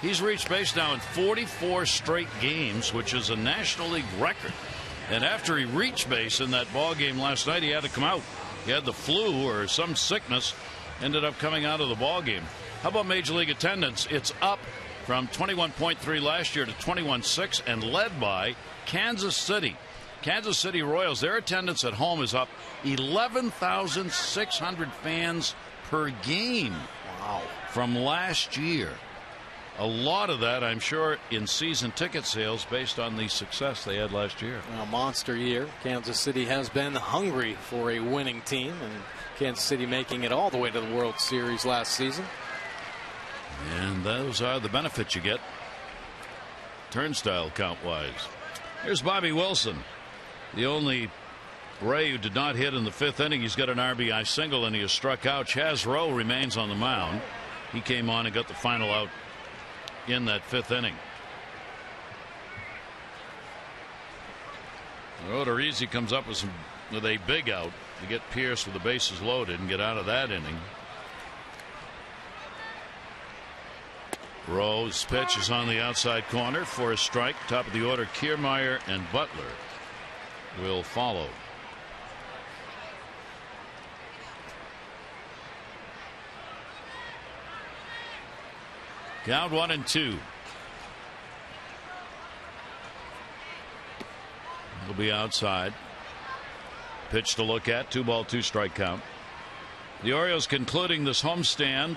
He's reached base now in 44 straight games, which is a National League record. And after he reached base in that ball game last night, he had to come out. He had the flu or some sickness, ended up coming out of the ball game. How about Major League attendance? It's up from 21.3 last year to 21.6 and led by Kansas City. Kansas City Royals, their attendance at home is up 11,600 fans per game. Wow. From last year. A lot of that, I'm sure, in season ticket sales based on the success they had last year. A monster year. Kansas City has been hungry for a winning team, and Kansas City making it all the way to the World Series last season. And those are the benefits you get, turnstile count-wise. Here's Bobby Wilson, the only Ray who did not hit in the 5th inning. He's got an RBI single, and he has struck out. Chaz Rowe remains on the mound. He came on and got the final out in that 5th inning. Odorizzi comes up with a big out to get Pearce with the bases loaded and get out of that inning. Rowe's pitch is on the outside corner for a strike. Top of the order, Kiermaier and Butler will follow. Count 1-2. He'll be outside. Pitch to look at. 2-ball, 2-strike count. The Orioles concluding this homestand.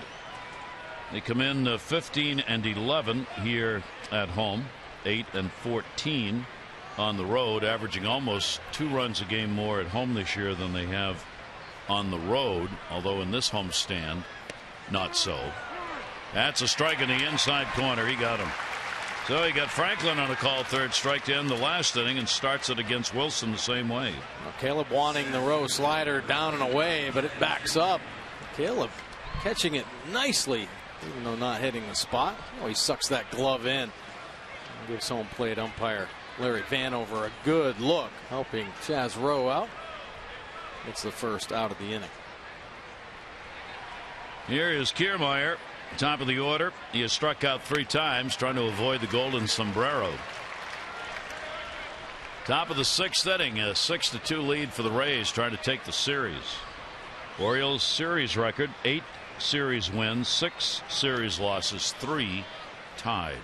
They come in 15-11 here at home. 8-14 on the road, averaging almost 2 runs a game more at home this year than they have on the road. Although in this homestand, not so. That's a strike in the inside corner. He got him. So he got Franklin on a call third strike to end the last inning and starts it against Wilson the same way. Well, Caleb wanting the row slider down and away, but it backs up. Caleb catching it nicely, even though not hitting the spot. Oh, he sucks that glove in. Gives home plate umpire Larry Vanover a good look, helping Chaz Rowe out. It's the first out of the inning. Here is Kiermaier, top of the order. He has struck out 3 times, trying to avoid the golden sombrero. Top of the 6th inning, a 6-2 lead for the Rays, trying to take the series. Orioles series record: 8 series wins, 6 series losses, 3 tied.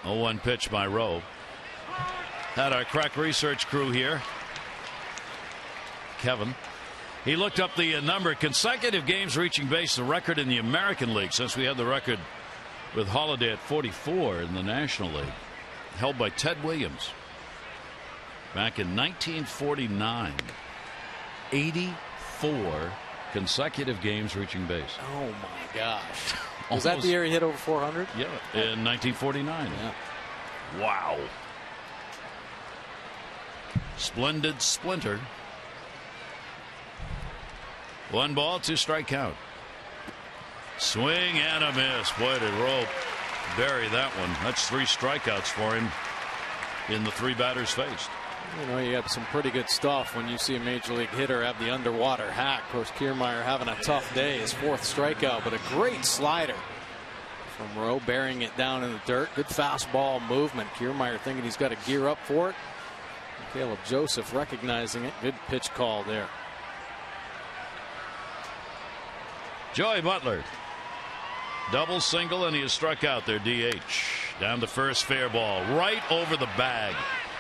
0-1 pitch by Rowe. Had our crack research crew here, Kevin. He looked up the number of consecutive games reaching base, the record in the American League, since we had the record with Holiday at 44 in the National League, held by Ted Williams back in 1949. 84 consecutive games reaching base. Oh my gosh. Was that the year he hit over 400? Yeah, in 1949. Yeah. Wow. Splendid splinter. 1 ball, 2 strike count. Swing and a miss. Boy, did Rowe bury that one. That's 3 strikeouts for him in the 3 batters faced. You know, you have some pretty good stuff when you see a major league hitter have the underwater hack. Of course, Kiermaier having a tough day, his 4th strikeout, but a great slider from Rowe, burying it down in the dirt. Good fastball movement. Kiermaier thinking he's got to gear up for it. Caleb Joseph recognizing it. Good pitch call there. Joey Butler, double, single, and he is struck out there. DH down to first, fair ball right over the bag.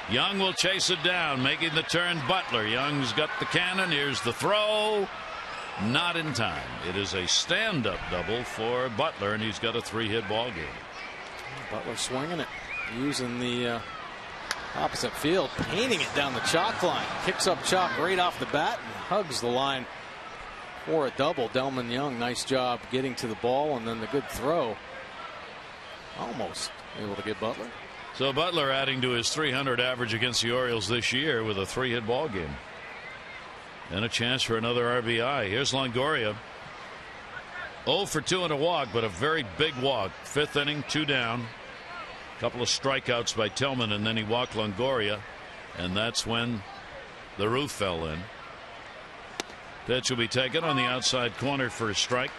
Young will chase it down, making the turn. Butler. Young's got the cannon. Here's the throw. Not in time. It is a stand-up double for Butler, and he's got a 3-hit ball game. Butler swinging it, using the opposite field, painting it down the chalk line. Kicks up chalk right off the bat and hugs the line for a double. Delman Young, nice job getting to the ball, and then the good throw. Almost able to get Butler. So Butler adding to his 300 average against the Orioles this year with a 3-hit ball game. And a chance for another RBI. Here's Longoria. 0 for 2 and a walk, but a very big walk. 5th inning, 2 down. Couple of strikeouts by Tillman, and then he walked Longoria, and that's when the roof fell in. Pitch will be taken on the outside corner for a strike.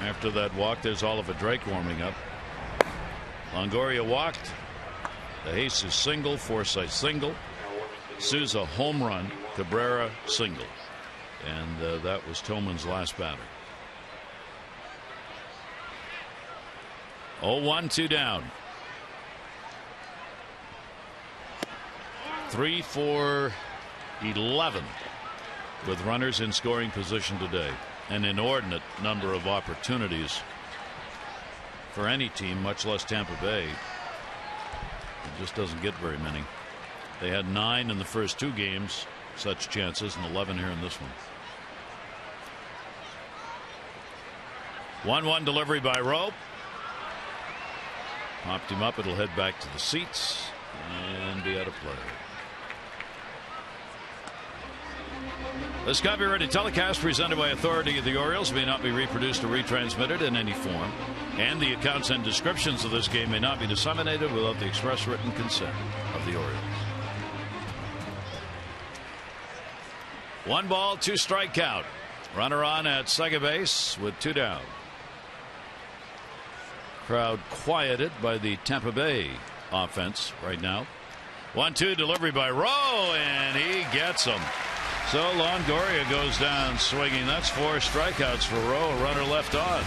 After that walk, there's Oliver Drake warming up. Longoria walked. The Jesus single, Forsythe single, Souza home run, Cabrera single, and that was Tillman's last batter. 0-1, 2 down. 3 for 11 with runners in scoring position today. An inordinate number of opportunities for any team, much less Tampa Bay. It just doesn't get very many. They had 9 in the first 2 games, such chances, and 11 here in this one. 1-1 delivery by Rowe. Popped him up. It'll head back to the seats and be out of play. This copyrighted telecast presented by authority of the Orioles may not be reproduced or retransmitted in any form, and the accounts and descriptions of this game may not be disseminated without the express written consent of the Orioles. 1 ball, 2 strike count. Runner on at second base with 2 down. Crowd quieted by the Tampa Bay offense right now. 1-2 delivery by Rowe, and he gets him. So Longoria goes down swinging. That's 4 strikeouts for Rowe. A runner left on.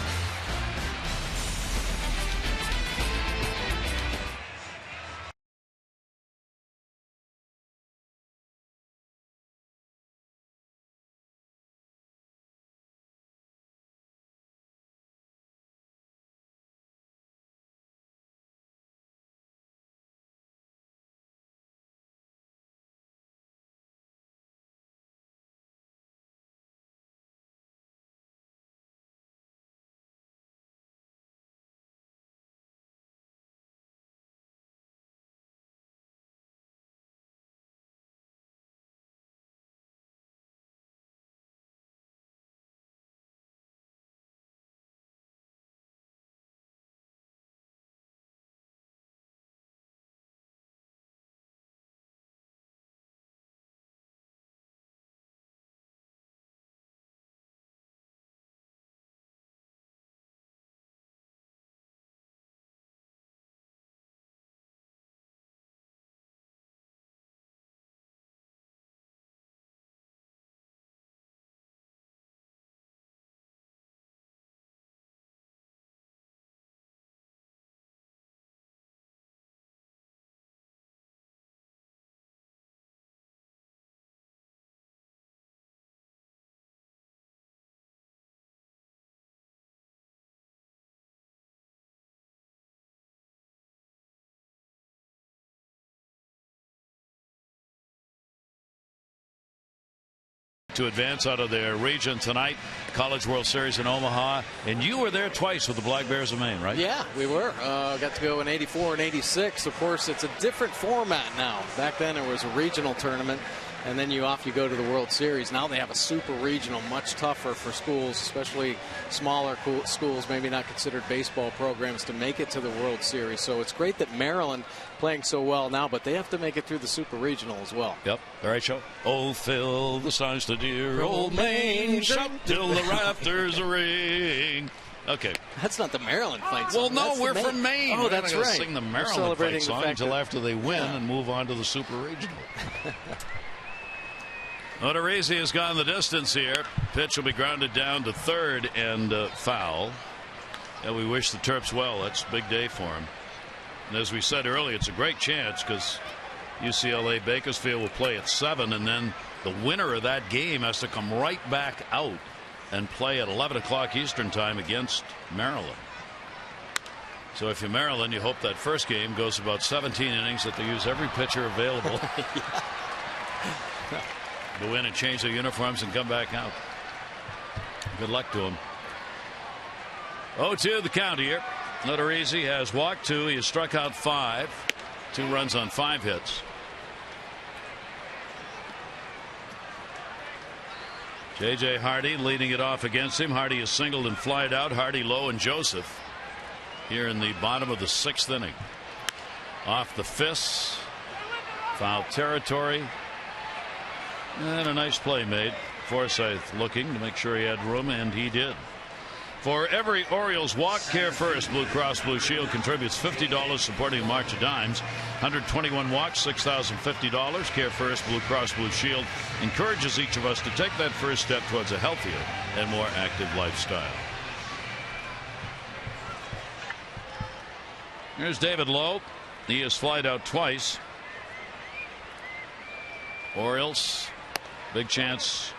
to advance out of their region tonight. College World Series in Omaha, and you were there twice with the Black Bears of Maine, right? Yeah, we were. Got to go in '84 and '86. Of course, it's a different format now. Back then, it was a regional tournament, and then you go to the World Series. Now they have a super regional, much tougher for schools, especially smaller schools, maybe not considered baseball programs, to make it to the World Series. So it's great that Maryland playing so well now, but they have to make it through the super regional as well. Yep. All right, show. Oh, fill the signs to dear old Maine, shout till the rafters ring. Okay. That's not the Maryland fight song. Well, no, that's we're from Maine. Oh, that's right. Sing the Maryland fight song until after they win and move on to the super regional. Odorizzi has gone the distance here. Pitch will be grounded down to third and foul. And we wish the Terps well. That's a big day for him. And as we said earlier, it's a great chance because UCLA Bakersfield will play at 7, and then the winner of that game has to come right back out and play at 11 o'clock Eastern time against Maryland. So if you're Maryland, you hope that first game goes about 17 innings, that they use every pitcher available to win and change their uniforms and come back out. Good luck to them. 0-2 the count here. Odorizzi has walked 2. He has struck out 5. 2 runs on 5 hits. J.J. Hardy leading it off against him. Hardy is singled and flied out. Hardy, Lowe, and Joseph here in the bottom of the 6th inning. Off the fists. Foul territory. And a nice play made. Forsythe looking to make sure he had room, and he did. For every Orioles walk, Care First Blue Cross Blue Shield contributes $50 supporting a March of Dimes. 121 walks, $6,050. Care First Blue Cross Blue Shield encourages each of us to take that first step towards a healthier and more active lifestyle. Here's David Lowe. He has flied out twice. Orioles, big chance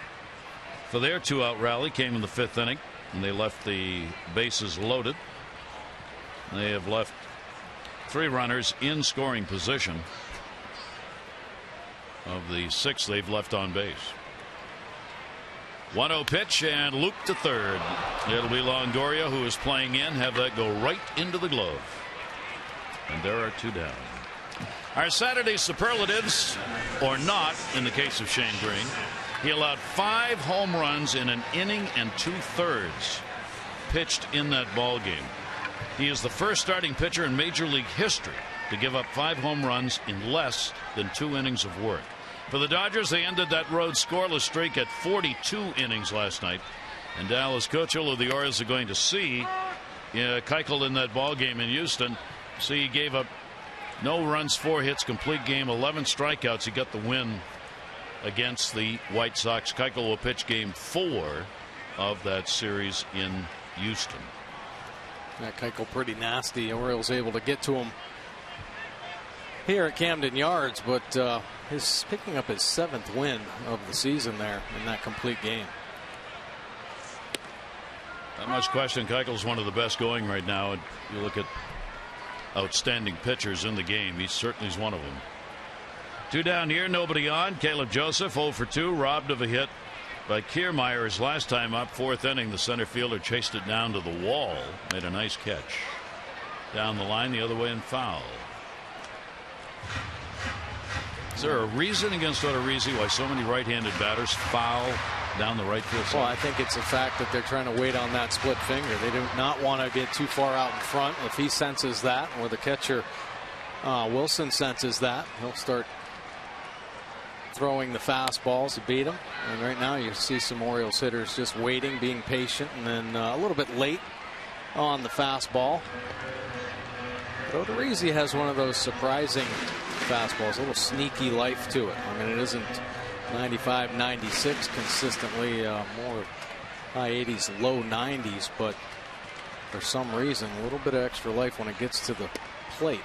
for their 2-out rally came in the 5th inning. And they left the bases loaded. They have left 3 runners in scoring position of the 6 they've left on base. 1-0 pitch and loop to third. It'll be Longoria who is playing in. Have that go right into the glove. And there are 2 down. Our Saturday superlatives, or not in the case of Shane Green. He allowed 5 home runs in an inning and 2/3 pitched in that ball game. He is the first starting pitcher in Major League history to give up 5 home runs in less than 2 innings of work. For the Dodgers, they ended that road scoreless streak at 42 innings last night. And Dallas Keuchel, who the Orioles are going to see, Keuchel in that ball game in Houston. See, he gave up no runs, 4 hits, complete game, 11 strikeouts. He got the win against the White Sox. Keuchel will pitch game 4 of that series in Houston. That Keuchel pretty nasty. Orioles able to get to him here at Camden Yards, but he's picking up his 7th win of the season there in that complete game. Not much question. Keuchel's one of the best going right now. And you look at outstanding pitchers in the game. He certainly is one of them. 2 down here, nobody on. Caleb Joseph 0 for 2, robbed of a hit by Kiermaier his last time up. 4th inning, the center fielder chased it down to the wall, made a nice catch down the line the other way and foul. Is there a reason against Odorizzi why so many right-handed batters foul down the right field side? Well, I think it's the fact that they're trying to wait on that split finger. They do not want to get too far out in front. If he senses that, or the catcher Wilson senses that, he'll start throwing the fastballs to beat him. And right now you see some Orioles hitters just waiting, being patient, and then a little bit late on the fastball. But Odorizzi has one of those surprising fastballs, a little sneaky life to it. I mean, it isn't 95, 96 consistently, more high 80s, low 90s, but for some reason, a little bit of extra life when it gets to the plate.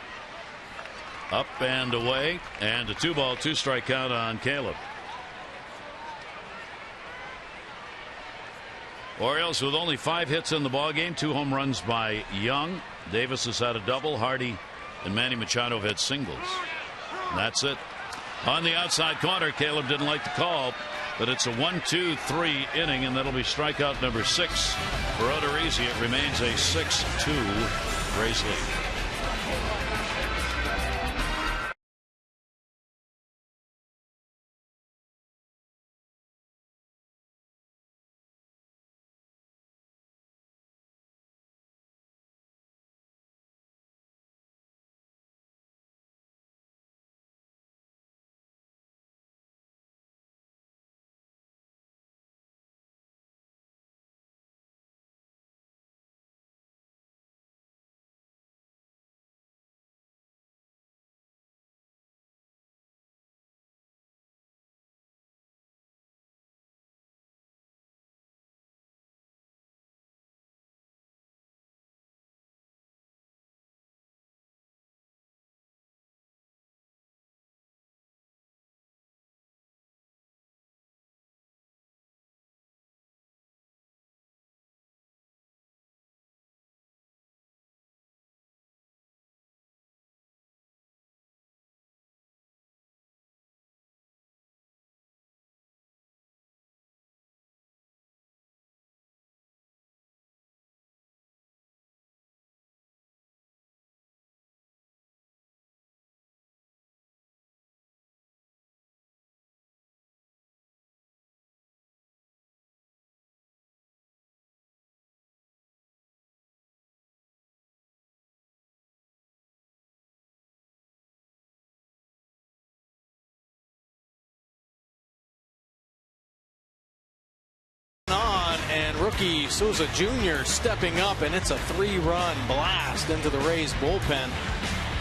Up and away, and a 2-ball, 2-strike count on Caleb. Orioles with only 5 hits in the ballgame, 2 home runs by Young. Davis has had a double. Hardy and Manny Machado have had singles. And that's it. on the outside corner. Caleb didn't like the call, but it's a 1-2-3 inning, and that'll be strikeout number 6 for Odorizzi. It remains a 6-2 Rays lead. And rookie Souza Jr. stepping up, and it's a 3-run blast into the Rays bullpen.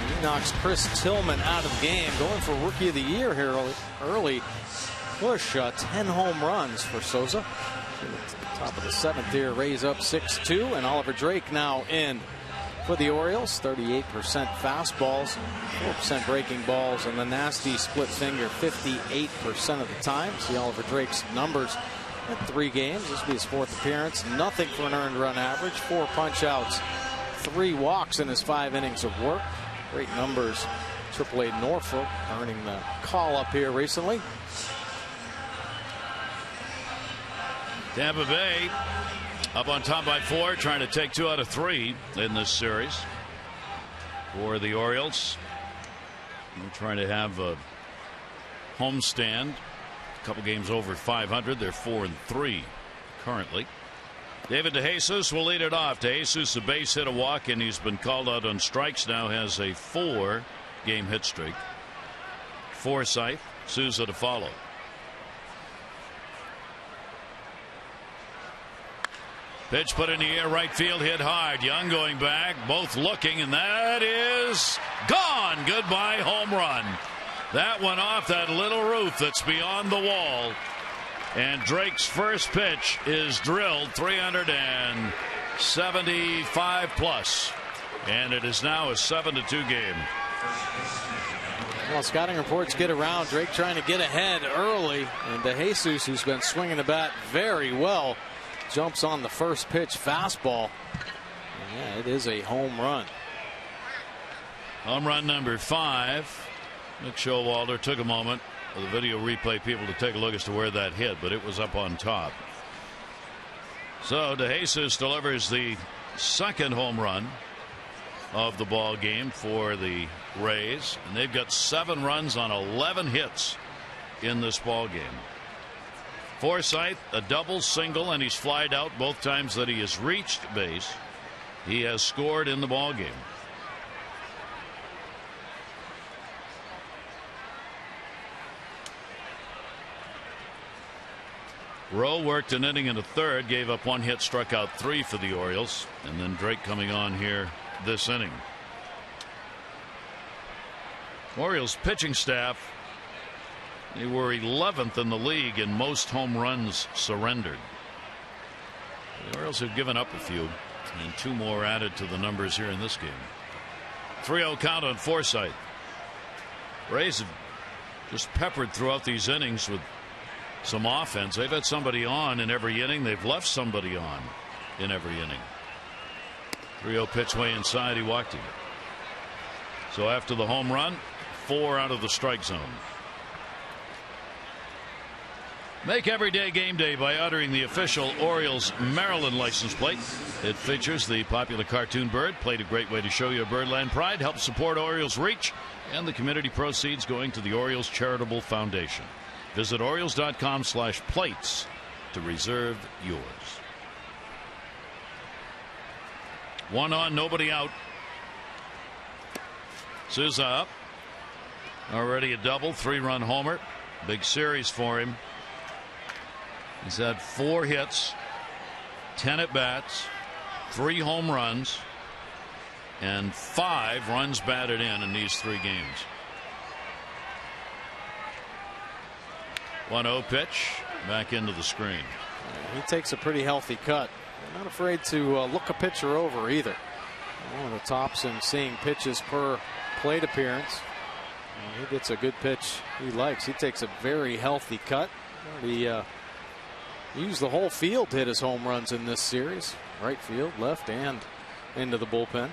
He knocks Chris Tillman out of the game, going for Rookie of the Year here early. Push 10 home runs for Souza. Top of the 7th here, Rays up 6-2, and Oliver Drake now in for the Orioles. 38% fastballs, 4% breaking balls, and the nasty split finger 58% of the time. See Oliver Drake's numbers. 3 games. This will be his 4th appearance. Nothing for an earned run average. 4 punch outs. 3 walks in his 5 innings of work. Great numbers. AAA Norfolk earning the call up here recently. Tampa Bay up on top by 4, trying to take 2 out of 3 in this series. For the Orioles, they're trying to have a homestand. Couple games over 500. They're 4-3 currently. David DeJesus will lead it off. DeJesus, a base hit, a walk, and he's been called out on strikes. Now has a 4-game hit streak. Forsythe, Souza to follow. Pitch put in the air, right field, hit hard. Young going back, both looking, and that is gone. Goodbye home run. That went off that little roof that's beyond the wall. And Drake's first pitch is drilled 375 plus. And it is now a 7-2 game. Well, scouting reports get around. Drake trying to get ahead early. And DeJesus, who's been swinging the bat very well, jumps on the first pitch fastball. And yeah, it is a home run. Home run number 5. Nick Showalter took a moment for the video replay people to take a look as to where that hit, but it was up on top. So DeJesus delivers the 2nd home run of the ball game for the Rays, and they've got 7 runs on 11 hits in this ball game. Forsythe, a double, single, and he's flied out both times that he has reached base. He has scored in the ball game. Rowe worked an inning and a third, gave up 1 hit, struck out 3 for the Orioles, and then Drake coming on here this inning. Orioles pitching staff, they were 11th in the league in most home runs surrendered. The Orioles have given up a few, and 2 more added to the numbers here in this game. 3-0 count on Forsythe. Rays have just peppered throughout these innings with some offense. They've had somebody on in every inning. They've left somebody on in every inning. 3-0 pitch way inside. He walked him. So after the home run, 4 out of the strike zone. Make every day game day by uttering the official Orioles Maryland license plate. It features the popular cartoon bird. Played a great way to show your birdland pride, help support Orioles reach, and the community proceeds going to the Orioles Charitable Foundation. Visit Orioles.com/plates to reserve yours. 1 on, nobody out. Souza up. Already a double, 3-run homer. Big series for him. He's had 4 hits, 10 at bats, 3 home runs, and 5 runs batted in these 3 games. 1-0 pitch back into the screen. He takes a pretty healthy cut. Not afraid to look a pitcher over either. One of the tops in seeing pitches per plate appearance. He gets a good pitch he likes. He takes a very healthy cut. He used the whole field to hit his home runs in this series. Right field, left, and into the bullpen.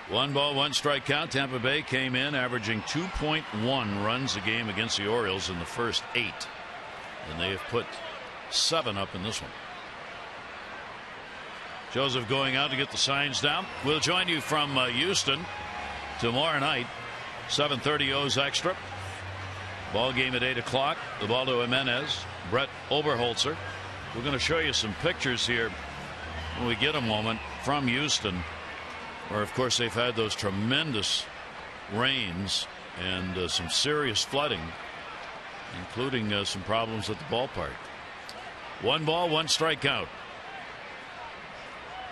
1 ball, 1 strike count. Tampa Bay came in averaging 2.1 runs a game against the Orioles in the first 8. And they have put 7 up in this one. Joseph going out to get the signs down. We'll join you from Houston tomorrow night, 7:30 O's Extra. Ball game at 8 o'clock. Ubaldo Jimenez, Brett Oberholzer. We're going to show you some pictures here when we get a moment from Houston, where of course they've had those tremendous rains and some serious flooding, including some problems at the ballpark. 1 ball, 1 strikeout.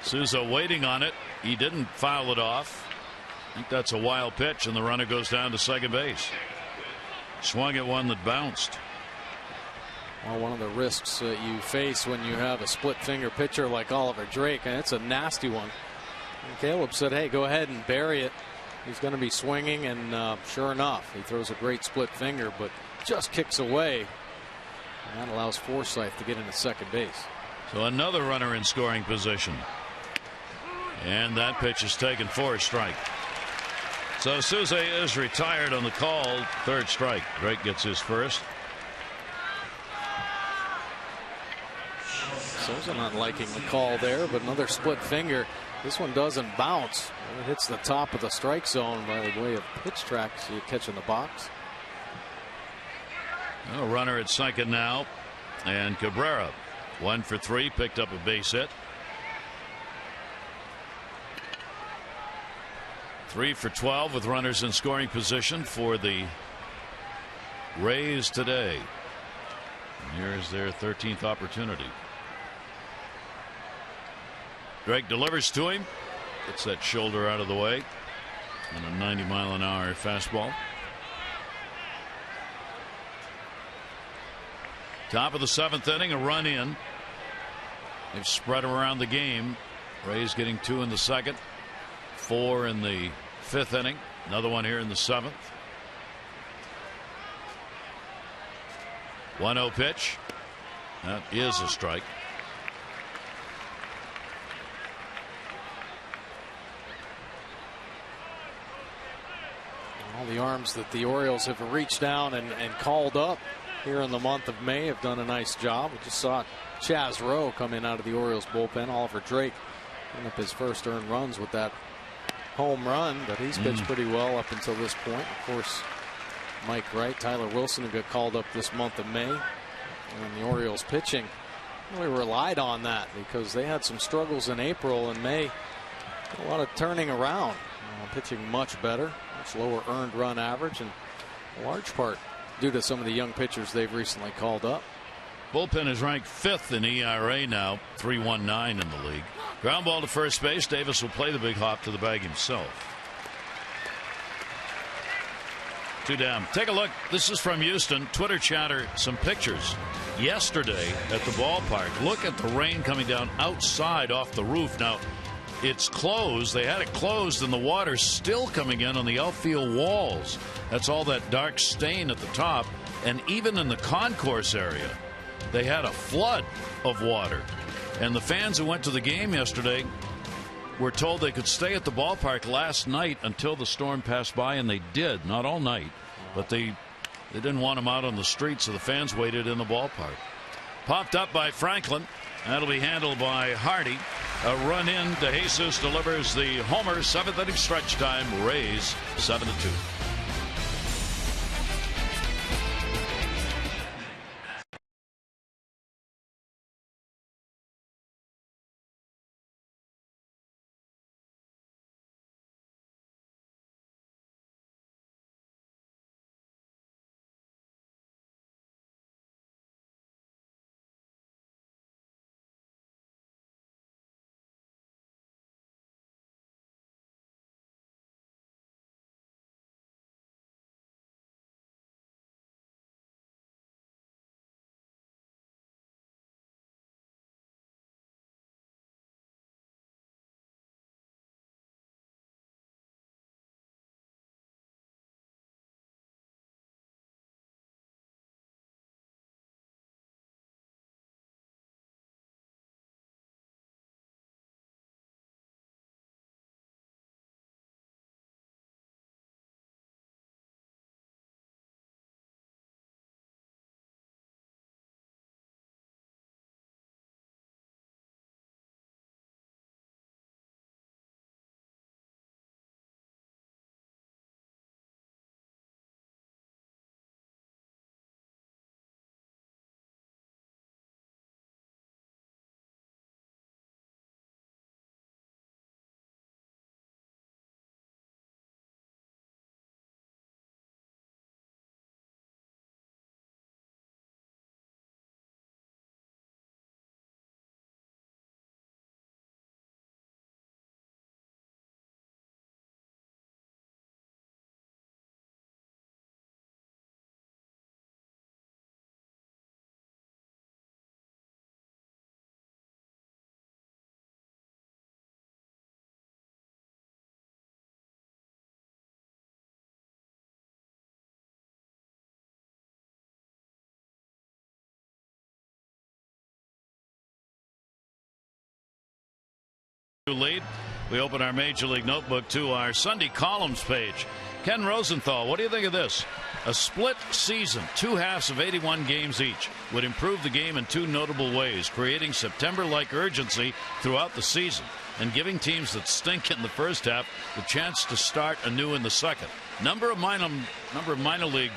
Souza waiting on it. He didn't foul it off. I think that's a wild pitch, and the runner goes down to second base. Swung at one that bounced. Well, one of the risks that you face when you have a split finger pitcher like Oliver Drake, and it's a nasty one. And Caleb said, hey, go ahead and bury it. He's going to be swinging, and sure enough, he throws a great split finger, but just kicks away. And that allows Forsythe to get into second base. So another runner in scoring position. And that pitch is taken for a strike. So Souza is retired on the call. 3rd strike. Drake gets his first. Souza not liking the call there, but another split finger. This one doesn't bounce. It hits the top of the strike zone by the way of pitch tracks you catch in the box. A runner at second now. And Cabrera, 1 for 3, picked up a base hit. 3 for 12 with runners in scoring position for the Rays today. And here's their 13th opportunity. Drake delivers to him. Gets that shoulder out of the way. And a 90-mile-an-hour fastball. Top of the 7th inning, a run in. They've spread around the game. Rays getting 2 in the 2nd. 4 in the 5th inning. Another one here in the 7th. 1-0 pitch. That is a strike. All the arms that the Orioles have reached down and called up here in the month of May have done a nice job. We just saw Chaz Rowe come in out of the Orioles bullpen. Oliver Drake putting up his first earned runs with that home run, but he's pitched pretty well up until this point. Of course, Mike Wright, Tyler Wilson, who got called up this month of May, and the Orioles pitching really relied on that because they had some struggles in April and May. A lot of turning around, pitching much better, much lower earned run average, and a large part due to some of the young pitchers they've recently called up. Bullpen is ranked 5th in ERA now, 3.19 in the league. Ground ball to first base. Davis will play the big hop to the bag himself. 2 down. Take a look. This is from Houston. Twitter chatter, some pictures yesterday at the ballpark. Look at the rain coming down outside off the roof. Now, it's closed. They had it closed, and the water's still coming in on the outfield walls. That's all that dark stain at the top. And even in the concourse area, they had a flood of water. And the fans who went to the game yesterday were told they could stay at the ballpark last night until the storm passed by, and they did. Not all night, but they They didn't want him out on the street, so the fans waited in the ballpark. Popped up by Franklin. That'll be handled by Hardy. A run in to Jesus delivers the homer. 7th inning stretch time. Rays 7-2. Lead. We open our Major League Notebook to our Sunday columns page. Ken Rosenthal, what do you think of this? A split season, 2 halves of 81 games each, would improve the game in 2 notable ways, creating September-like urgency throughout the season and giving teams that stink in the first half the chance to start anew in the second. Number of minor league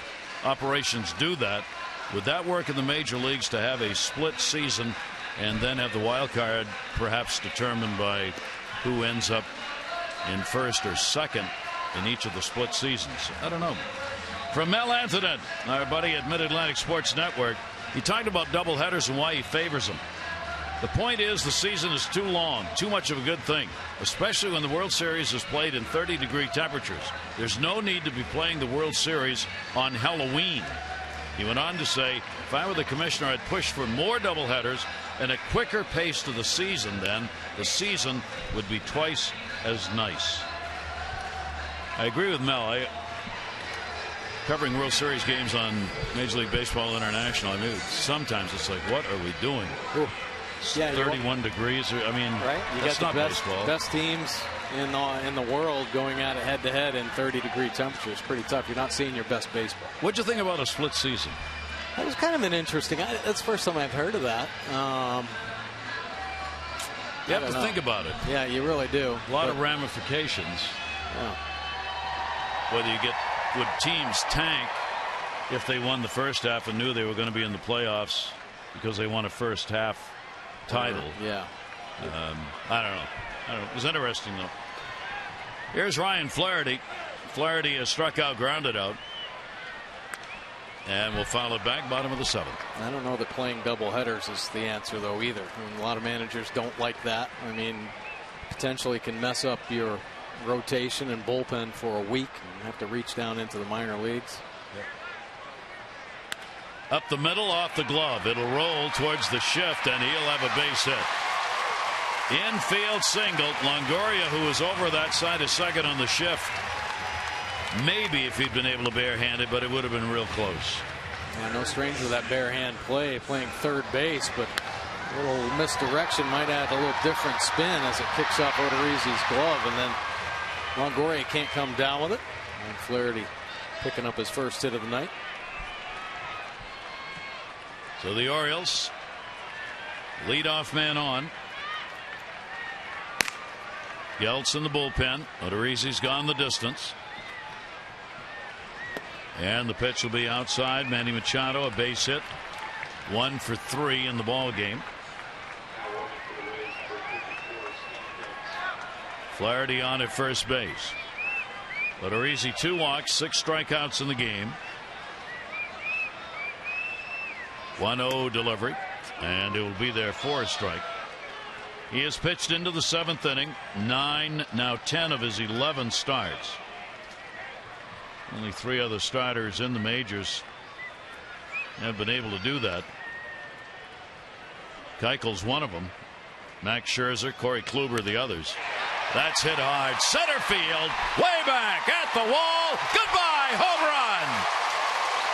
operations do that. Would that work in the major leagues to have a split season and then have the wild card perhaps determined by who ends up in first or second in each of the split seasons? I don't know. From Mel Anthony, our buddy at Mid-Atlantic Sports Network, he talked about doubleheaders and why he favors them. The point is the season is too long, too much of a good thing, especially when the World Series is played in 30-degree temperatures. There's no need to be playing the World Series on Halloween. He went on to say, if I were the commissioner, I'd push for more doubleheaders and a quicker pace to the season. Then the season would be twice as nice. I agree with Mel. Covering World Series games on Major League Baseball International, I mean, sometimes it's like, what are we doing? Ooh. Yeah, 31 degrees. I mean, right? You that's got not the best teams in the world going at it head-to-head in 30-degree temperatures. Pretty tough. You're not seeing your best baseball. What'd you think about a split season? That was kind of an interesting. That's the first time I've heard of that. You have to think about it. Yeah, you really do. A lot of ramifications. Yeah. Whether you get, would teams tank if they won the first half and knew they were going to be in the playoffs because they won a first half title? Yeah. I don't know. It was interesting, though. Here's Ryan Flaherty. Flaherty has struck out, grounded out. And we'll foul it back, bottom of the 7th. I don't know that playing double headers is the answer, though, either. I mean, a lot of managers don't like that. I mean, potentially can mess up your rotation and bullpen for a week and have to reach down into the minor leagues. Up the middle, off the glove. It'll roll towards the shift, and he'll have a base hit. Infield single. Longoria, who was over that side of second on the shift. Maybe if he'd been able to barehand it, but it would have been real close. Yeah, no stranger to that barehand play, playing third base, but a little misdirection might add a little different spin as it kicks off Odorizzi's glove, and then Longoria can't come down with it. And Flaherty picking up his first hit of the night. So the Orioles, leadoff man on. Geltz in the bullpen. Odorizzi's gone the distance. And the pitch will be outside. Manny Machado, a base hit. 1 for 3 in the ball game. Flaherty on at first base. Odorizzi 2 walks, 6 strikeouts in the game. 1-0 delivery, and it will be there for a strike. He has pitched into the 7th inning. 9, now 10 of his 11 starts. Only 3 other starters in the majors have been able to do that. Keuchel's one of them. Max Scherzer, Corey Kluber the others. That's hit hard. Center field. Way back at the wall. Goodbye. Home run.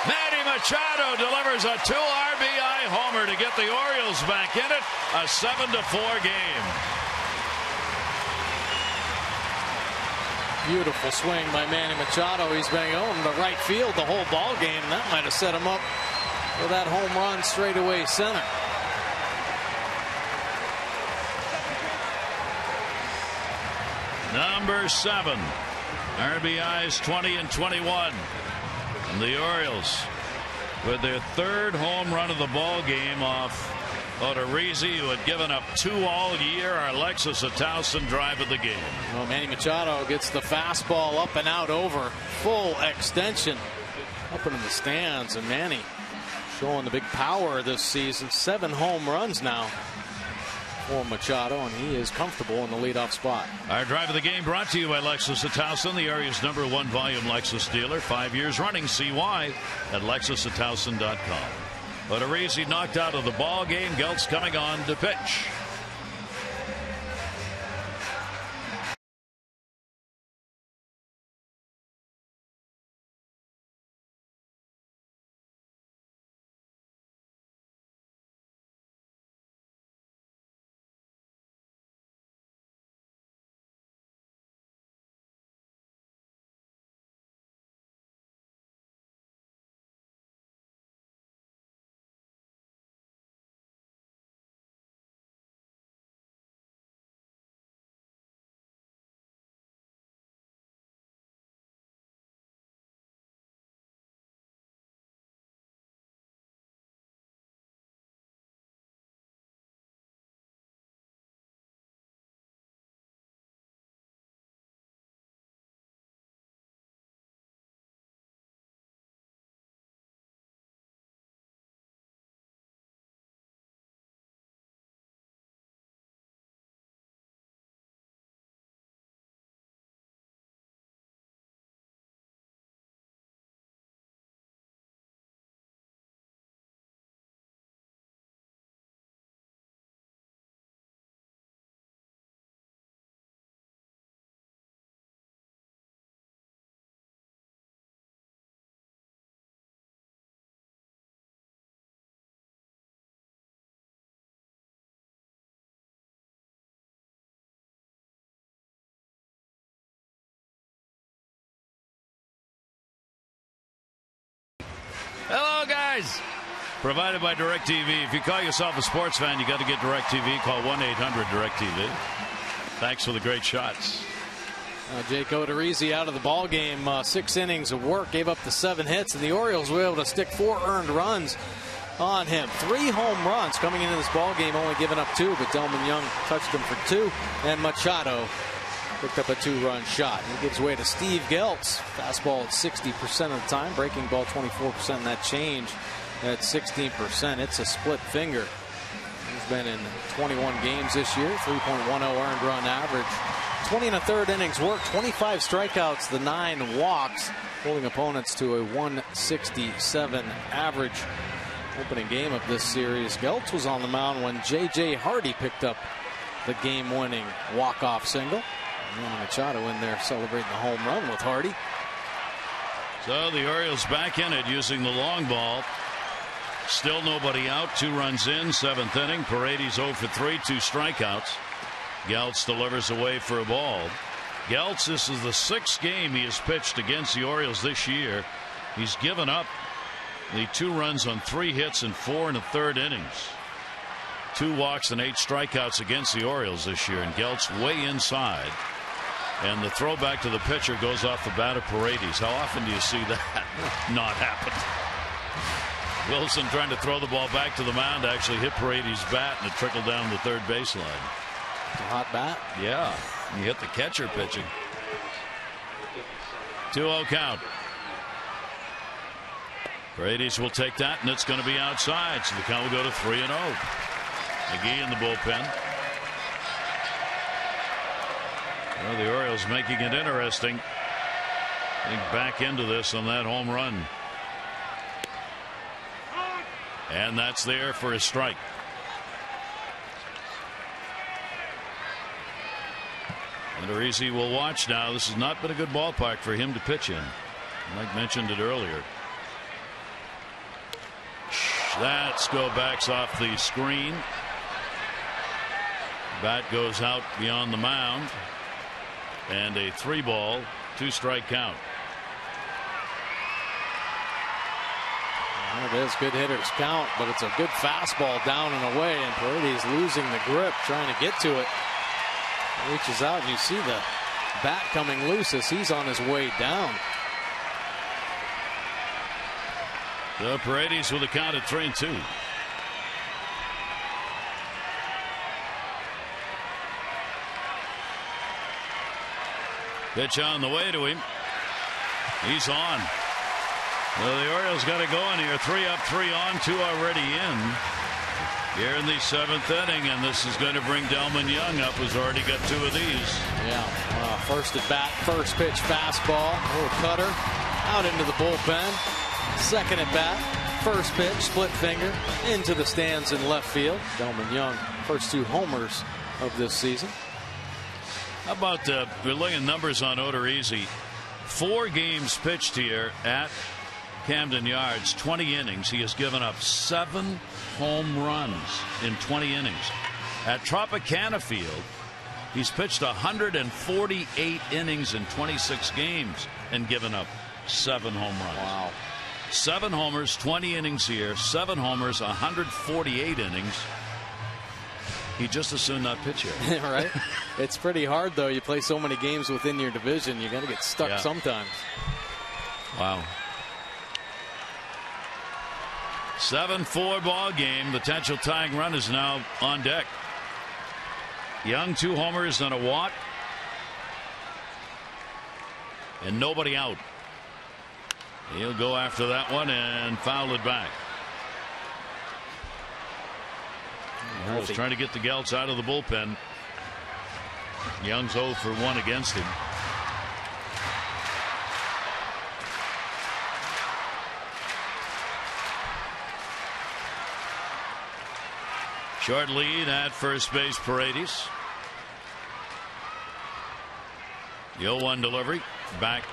Manny Machado delivers a 2 RBI homer to get the Orioles back in it. A 7-4 game. Beautiful swing by Manny Machado. He's been going to right field the whole ball game. That might have set him up for that home run straightaway center. Number 7. RBIs 20 and 21. And the Orioles with their 3rd home run of the ball game off Odorizzi, who had given up 2 all year. Our Alexis Atausen drive of the game. Well, Manny Machado gets the fastball up and out over full extension up into the stands, and Manny showing the big power this season. 7 home runs now for Machado, and he is comfortable in the leadoff spot. Our drive of the game brought to you by Lexus Atausen, the area's #1 volume Lexus dealer. 5 years running. See why at LexusAtausen.com. Odorizzi knocked out of the ball game. Geltz coming on to pitch. Hello, guys. Provided by DirecTV. If you call yourself a sports fan, you got to get DirecTV. Call 1-800-DirecTV. Thanks for the great shots. Jake Odorizzi out of the ball game. 6 innings of work, gave up the 7 hits, and the Orioles were able to stick 4 earned runs on him. 3 home runs coming into this ball game, only giving up 2, but Delman Young touched him for 2, and Machado picked up a 2-run shot. He gives way to Steve Geltz. Fastball at 60% of the time, breaking ball 24%, and that change at 16%. It's a split finger. He's been in 21 games this year, 3.10 earned run average. 20 1/3 innings work, 25 strikeouts, the 9 walks, holding opponents to a 167 average. Opening game of this series, Geltz was on the mound when J.J. Hardy picked up the game-winning walk-off single. And Machado in there celebrating the home run with Hardy. So the Orioles back in it using the long ball. Still nobody out. 2 runs in, 7th inning. Paredes 0 for 3, 2 strikeouts. Geltz delivers away for a ball. Geltz, this is the 6th game he has pitched against the Orioles this year. He's given up The 2 runs on 3 hits in 4 1/3 innings. 2 walks and 8 strikeouts against the Orioles this year, and Gelt's way inside. And the throwback to the pitcher goes off the bat of Paredes. How often do you see that not happen? Wilson trying to throw the ball back to the mound actually hit Paredes' bat, and it trickled down the third baseline. It's a hot bat. Yeah, he hit the catcher pitching. 2-0 count. Paredes will take that, and it's going to be outside, so the count will go to 3-0. McGee in the bullpen. Well, the Orioles making it interesting. Getting back into this on that home run. And that's there for a strike. And Odorizzi will watch now. This has not been a good ballpark for him to pitch in. Mike mentioned it earlier. That go backs off the screen. Bat goes out beyond the mound. And a 3-ball, 2-strike count. Well, it is good hitters count, but it's a good fastball down and away, and Paredes losing the grip, trying to get to it. Reaches out, and you see the bat coming loose as he's on his way down. So Paredes with a count at 3-2. Pitch on the way to him. He's on. Well, the Orioles got to go in here. 3 up, 3 on, 2 already in. Here in the 7th inning, and this is going to bring Delmon Young up, who's already got 2 of these. Yeah, first at bat, first pitch fastball, little cutter, out into the bullpen. Second at bat, first pitch, split finger, into the stands in left field. Delmon Young, first 2 homers of this season. How about we're looking at numbers on Odorizzi. 4 games pitched here at Camden Yards, 20 innings. He has given up 7 home runs in 20 innings. At Tropicana Field, he's pitched 148 innings in 26 games and given up 7 home runs. Wow. 7 homers, 20 innings here, 7 homers, 148 innings. He just as soon not pitch here. Right? It's pretty hard, though. You play so many games within your division, you got to get stuck sometimes. Wow. 7-4 ball game. The potential tying run is now on deck. Young, 2 homers and a walk. And nobody out. He'll go after that one and foul it back. He's trying to get the Gelts out of the bullpen. Young's 0 for 1 against him. Short lead at first base, Paredes. The 0-1 delivery back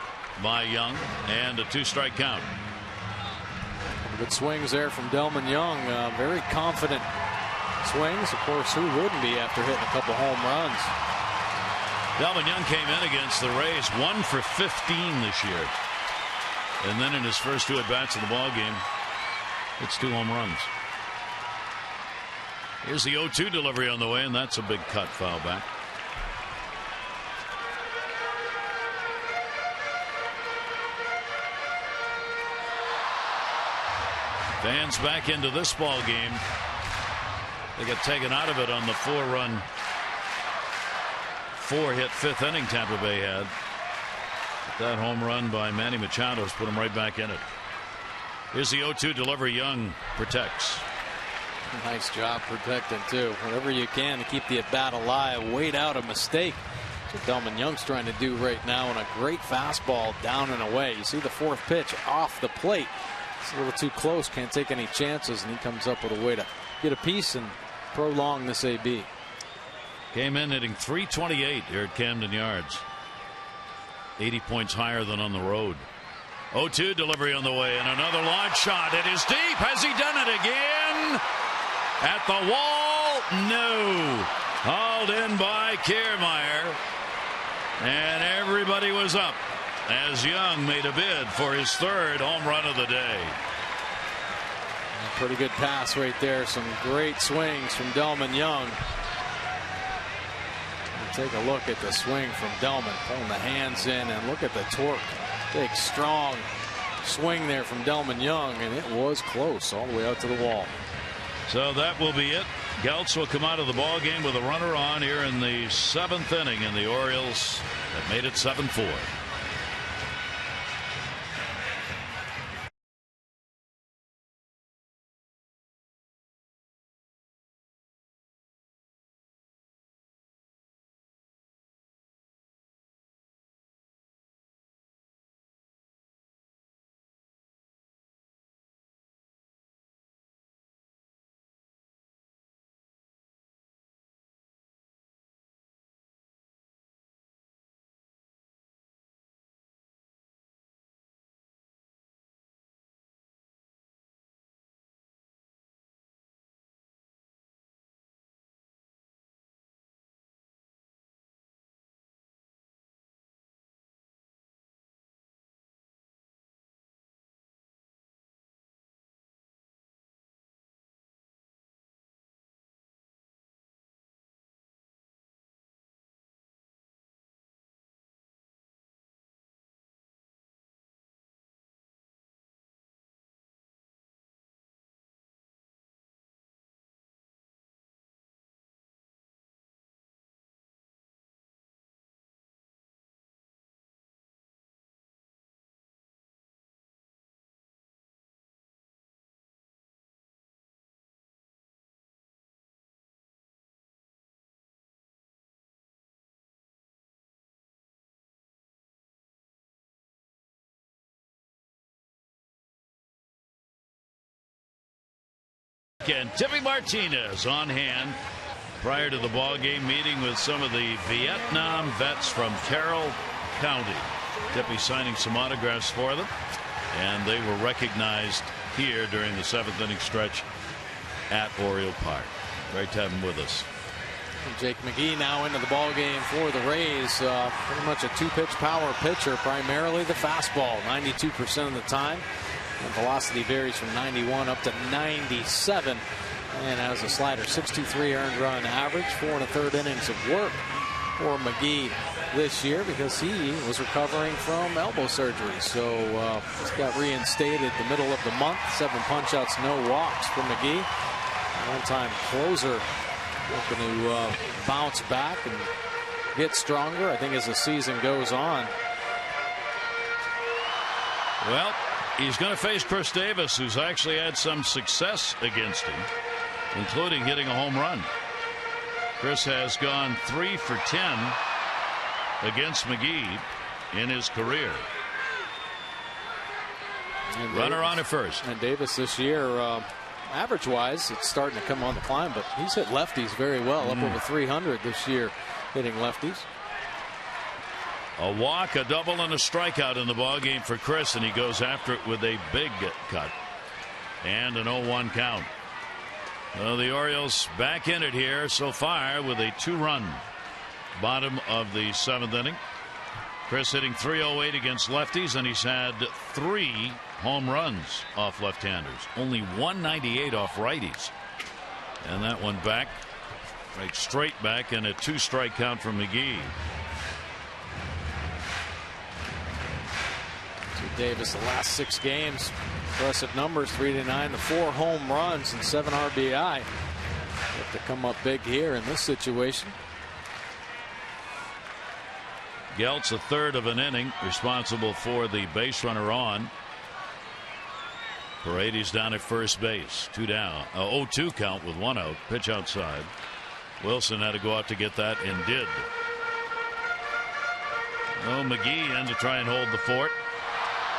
by Young, and a 2-strike count. Good swings there from Delmon Young. Very confident swings. Of course, who wouldn't be after hitting a couple home runs? Delmon Young came in against the Rays 1 for 15 this year. And then in his first 2 at-bats in the ball game, it's 2 home runs. Here's the 0-2 delivery on the way, and that's a big cut, foul back. Fans back into this ball game. They got taken out of it on the 4-run, 4-hit 5th inning Tampa Bay had. But that home run by Manny Machado's put them right back in it. Here's the 0-2 delivery. Young protects. Nice job protecting, too. Whatever you can to keep the at-bat alive. Wait out a mistake. That's what Delmon Young's trying to do right now, and a great fastball down and away. You see the 4th pitch off the plate. It's a little too close. Can't take any chances, and he comes up with a way to get a piece and prolong this AB. Came in hitting .328 here at Camden Yards. 80 points higher than on the road. 0-2 delivery on the way, and another launch shot. It is deep. Has he done it again? At the wall, no. Hauled in by Kiermaier, and everybody was up as Young made a bid for his 3rd home run of the day. Pretty good pass right there. Some great swings from Delman Young. And take a look at the swing from Delman, pulling the hands in, and look at the torque. Big, strong swing there from Delman Young, and it was close all the way out to the wall. So that will be it. Geltz will come out of the ball game with a runner on here in the 7th inning, and the Orioles have made it 7-4. And Tippy Martinez on hand prior to the ball game, meeting with some of the Vietnam vets from Carroll County. Tippy signing some autographs for them, and they were recognized here during the 7th inning stretch at Oriole Park. Great to have him with us. And Jake McGee now into the ball game for the Rays. Pretty much a 2-pitch power pitcher, primarily the fastball 92% of the time. And velocity varies from 91 up to 97, and has a slider. 6.23 earned run average. 4 1/3 innings of work for McGee this year because he was recovering from elbow surgery. So just got reinstated the middle of the month. 7 punchouts, no walks for McGee. One-time closer looking to bounce back and get stronger, I think, as the season goes on. Well, he's going to face Chris Davis, who's actually had some success against him, including hitting a home run. Chris has gone 3 for 10 against McGee in his career. Runner on at first. And Davis this year, average-wise, it's starting to come on the climb, but he's hit lefties very well, up over 300 this year, hitting lefties. A walk, a double, and a strikeout in the ballgame for Chris, and he goes after it with a big cut. And an 0-1 count. Well, the Orioles back in it here so far with a 2-run bottom of the 7th inning. Chris hitting .308 against lefties, and he's had 3 home runs off left-handers. Only 198 off righties. And that one back, right straight back, and a 2-strike count from McGee. Davis, the last 6 games, impressive numbers, 3-9 to 4 home runs and 7 RBI. Have to come up big here in this situation. Geltz, a third of an inning, responsible for the base runner on. Paredes down at first base, 2 down, 0-2 count with 1 out, pitch outside. Wilson had to go out to get that and did. Well, McGee in to try and hold the fort.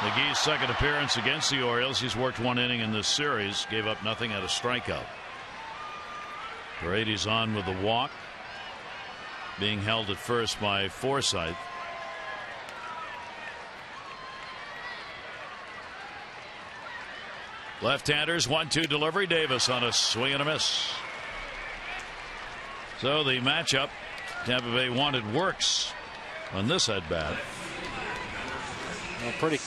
McGee's second appearance against the Orioles. He's worked 1 inning in this series, gave up nothing, at a strikeout. Paredes on with the walk, being held at first by Forsythe. Left-handers, 1-2 delivery. Davis on a swing and a miss. So the matchup, Tampa Bay wanted works on this at bat. Well, pretty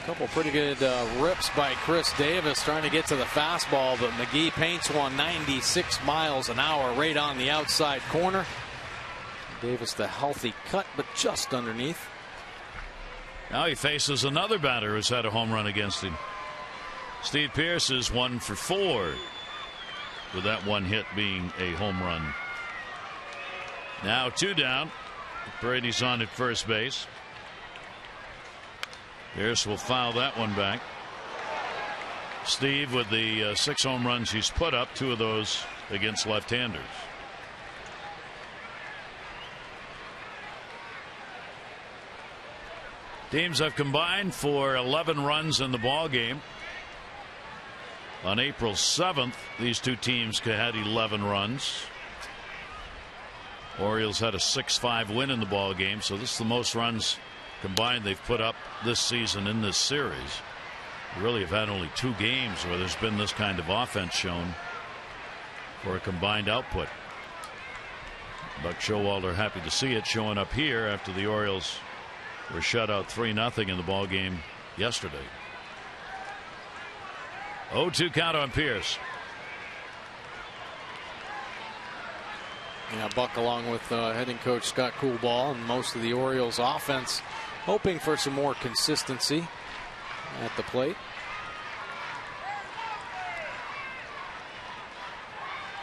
A couple pretty good rips by Chris Davis trying to get to the fastball, but McGee paints one 96 miles an hour right on the outside corner. Davis the healthy cut, but just underneath. Now he faces another batter who's had a home run against him. Steve Pearce is 1 for 4, with that one hit being a home run. Now 2 down. Brady's on at first base. Pierce will foul that one back. Steve with the 6 home runs he's put up, 2 of those against left-handers. Teams have combined for 11 runs in the ball game. On April 7th, these two teams had 11 runs. Orioles had a 6-5 win in the ball game, so this is the most runs combined they've put up this season in this series. We really have had only 2 games where there's been this kind of offense shown for a combined output. Buck Showalter happy to see it showing up here after the Orioles were shut out 3-0 in the ball game yesterday. 0-2 count on Pierce. Yeah, Buck along with hitting coach Scott Coolball and most of the Orioles offense hoping for some more consistency at the plate.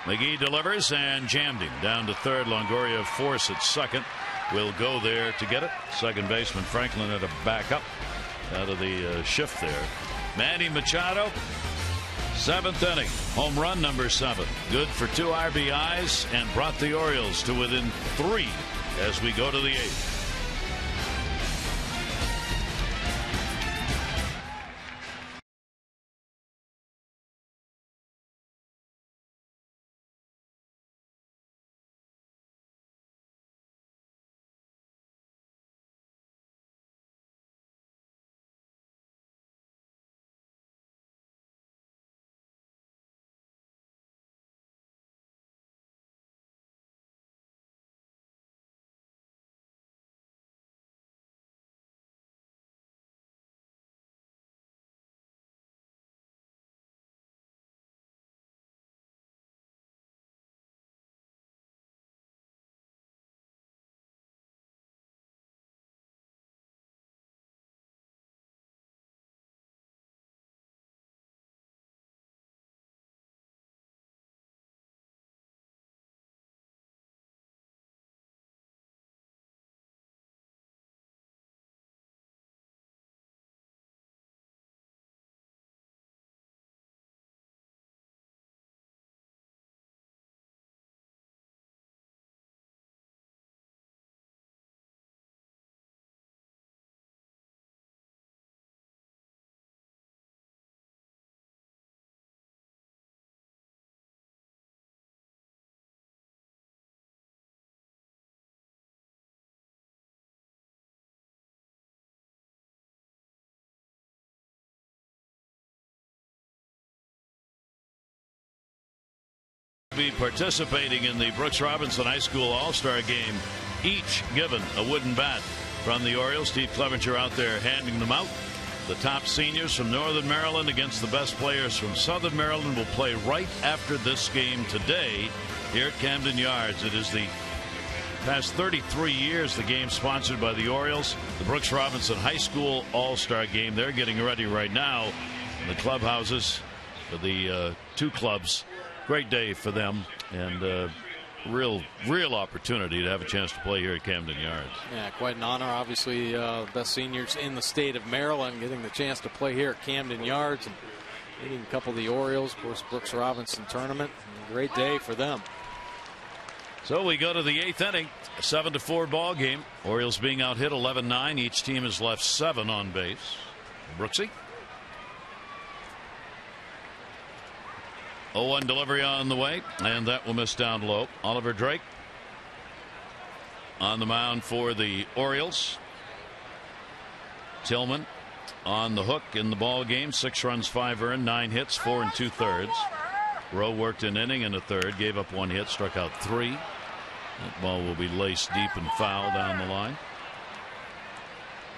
McGee delivers and jammed him down to third. Longoria force at second. Will go there to get it. Second baseman Franklin had to back up out of the shift there. Manny Machado, 7th inning, home run number 7. Good for 2 RBIs and brought the Orioles to within 3 as we go to the 8th. Be participating in the Brooks Robinson High School All-Star Game, each given a wooden bat from the Orioles. Steve Clevenger out there handing them out. The top seniors from Northern Maryland against the best players from Southern Maryland will play right after this game today here at Camden Yards. It is the past 33 years the game sponsored by the Orioles. The Brooks Robinson High School All-Star Game. They're getting ready right now in the clubhouses for the 2 clubs. Great day for them, and real opportunity to have a chance to play here at Camden Yards. Yeah, quite an honor. Obviously, best seniors in the state of Maryland getting the chance to play here at Camden Yards and meeting a couple of the Orioles. Of course, Brooks Robinson tournament. Great day for them. So we go to the 8th inning, a 7-4 ball game. Orioles being out hit 11-9. Each team has left 7 on base. Brooksy. 0-1 delivery on the way, and that will miss down low. Oliver Drake on the mound for the Orioles. Tillman on the hook in the ball game. 6 runs, 5 earned, 9 hits, 4 2/3. Rowe worked an inning and a third, gave up 1 hit, struck out 3. That ball will be laced deep and foul down the line.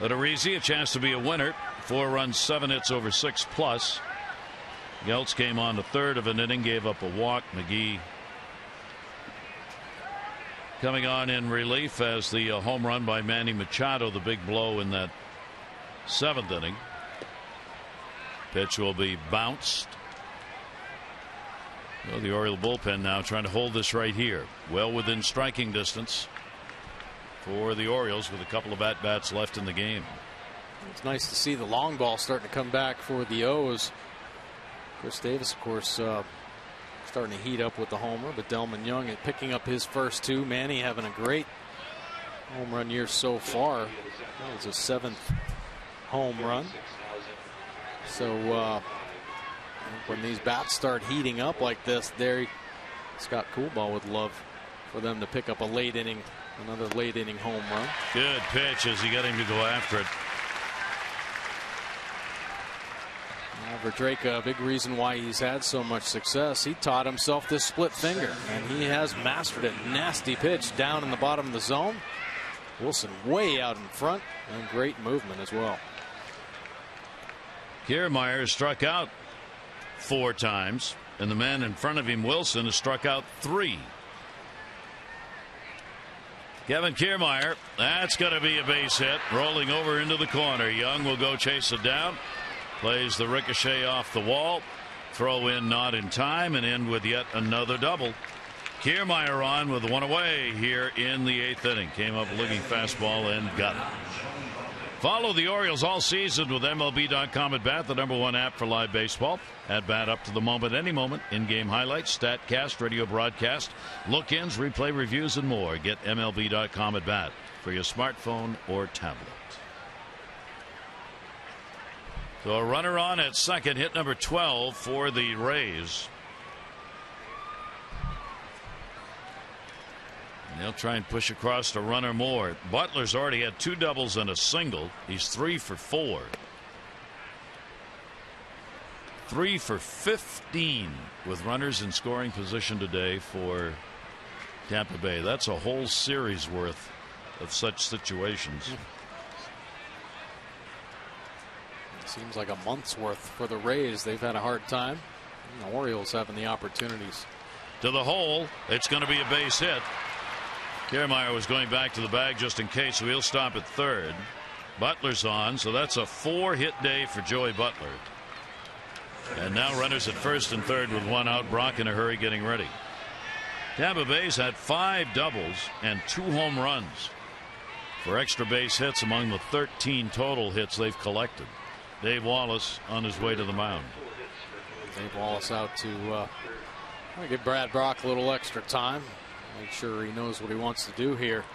Odorizzi, a chance to be a winner 4 runs, 7 hits over 6+. Geltz came on the third of an inning, gave up a walk. McGee coming on in relief as the home run by Manny Machado, the big blow in that 7th inning. Pitch will be bounced. Well, the Oriole bullpen now trying to hold this right here, well within striking distance for the Orioles, with a couple of at-bats left in the game. It's nice to see the long ball starting to come back for the O's. Chris Davis, of course, starting to heat up with the homer, but Delman Young picking up his first 2. Manny having a great home run year so far. That was his 7th home run. So when these bats start heating up like this, Scott Coolbaugh would love for them to pick up another late inning home run. Good pitch as he got him to go after it. Drake, a big reason why he's had so much success. He taught himself this split finger, and he has mastered it. Nasty pitch down in the bottom of the zone. Wilson way out in front, and great movement as well. Kiermaier struck out 4 times, and the man in front of him, Wilson, has struck out 3. Kevin Kiermaier, that's going to be a base hit, rolling over into the corner. Young will go chase it down. Plays the ricochet off the wall. Throw in not in time, and end with yet another double. Kiermaier on with 1 away here in the 8th inning. Came up looking fastball and got it. Follow the Orioles all season with MLB.com at Bat, the #1 app for live baseball. At Bat up to the moment, any moment. In-game highlights, StatCast, radio broadcast, look-ins, replay reviews, and more. Get MLB.com at Bat for your smartphone or tablet. So a runner on at second, hit number 12 for the Rays. And they'll try and push across to runner more. Butler's already had 2 doubles and a single. He's 3 for 4. 3 for 15 with runners in scoring position today for Tampa Bay. That's a whole series worth of such situations. Seems like a month's worth for the Rays. They've had a hard time. And the Orioles having the opportunities. To the hole. It's going to be a base hit. Kiermaier was going back to the bag just in case, so he'll stop at third. Butler's on, so that's a 4-hit day for Joey Butler. And now runners at first and third with 1 out. Brock in a hurry getting ready. Tampa Bay's had 5 doubles and 2 home runs for extra base hits among the 13 total hits they've collected. Dave Wallace on his way to the mound. Dave Wallace out to give Brad Brock a little extra time. Make sure he knows what he wants to do here.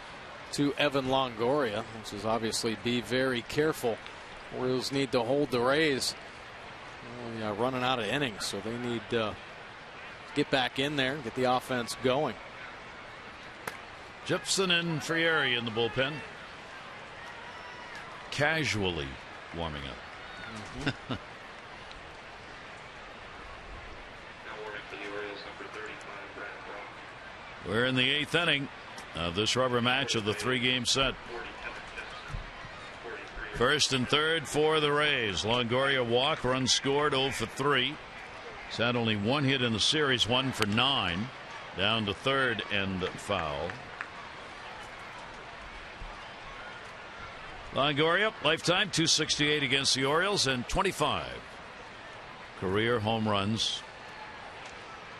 To Evan Longoria, which is obviously be very careful. Orioles need to hold the Rays. Running out of innings, so they need to get back in there, get the offense going. Gibson and Frieri in the bullpen. Casually warming up. We're in the 8th inning of this rubber match of the 3-game set. First and third for the Rays. Longoria walk, run scored, 0 for 3. He's had only 1 hit in the series, 1 for 9. Down to third and foul. Longoria, lifetime .268 against the Orioles and 25 career home runs.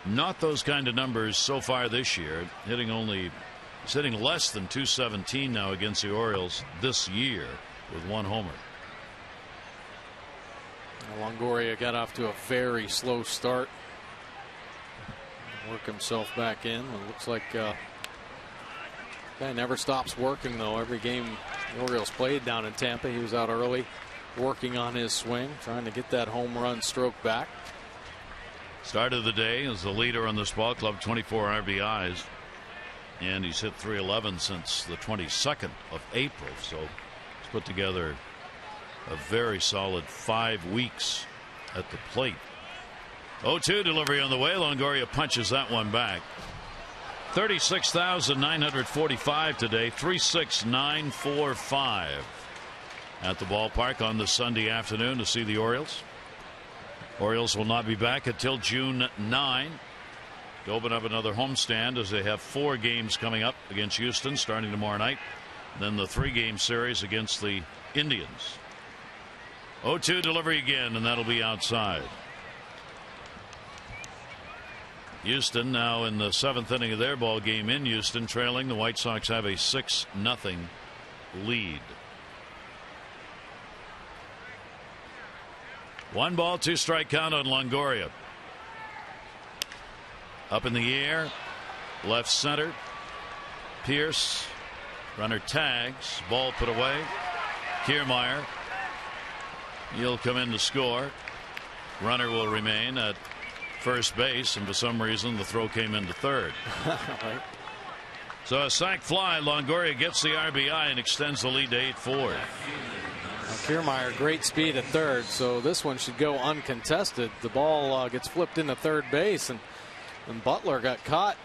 Not those kind of numbers so far this year. He's hitting less than .217 now against the Orioles this year with 1 homer. Longoria got off to a very slow start. Work himself back in. It looks like guy never stops working, though. Every game the Orioles played down in Tampa, he was out early working on his swing, trying to get that home run stroke back. Start of the day as the leader on this ball club, 24 RBIs, and he's hit .311 since the 22nd of April. So he's put together a very solid 5 weeks at the plate. 0-2 delivery on the way. Longoria punches that one back. 36,945 today, 36945. at the ballpark on this Sunday afternoon to see the Orioles. Orioles will not be back until June 9 to open up another homestand, as they have 4 games coming up against Houston starting tomorrow night. Then the 3-game series against the Indians. 0-2 delivery again, and that'll be outside. Houston now in the 7th inning of their ball game in Houston, trailing. The White Sox have a 6-0 lead. 1 ball, 2 strike count on Longoria. Up in the air, left center. Pierce, runner tags, ball put away. Kiermaier, he'll come in to score. Runner will remain at first base, and for some reason the throw came into third. Right. So a sac fly, Longoria gets the RBI and extends the lead to 8-4. Kiermaier, great speed at third, so this one should go uncontested. The ball gets flipped into third base, and Butler got caught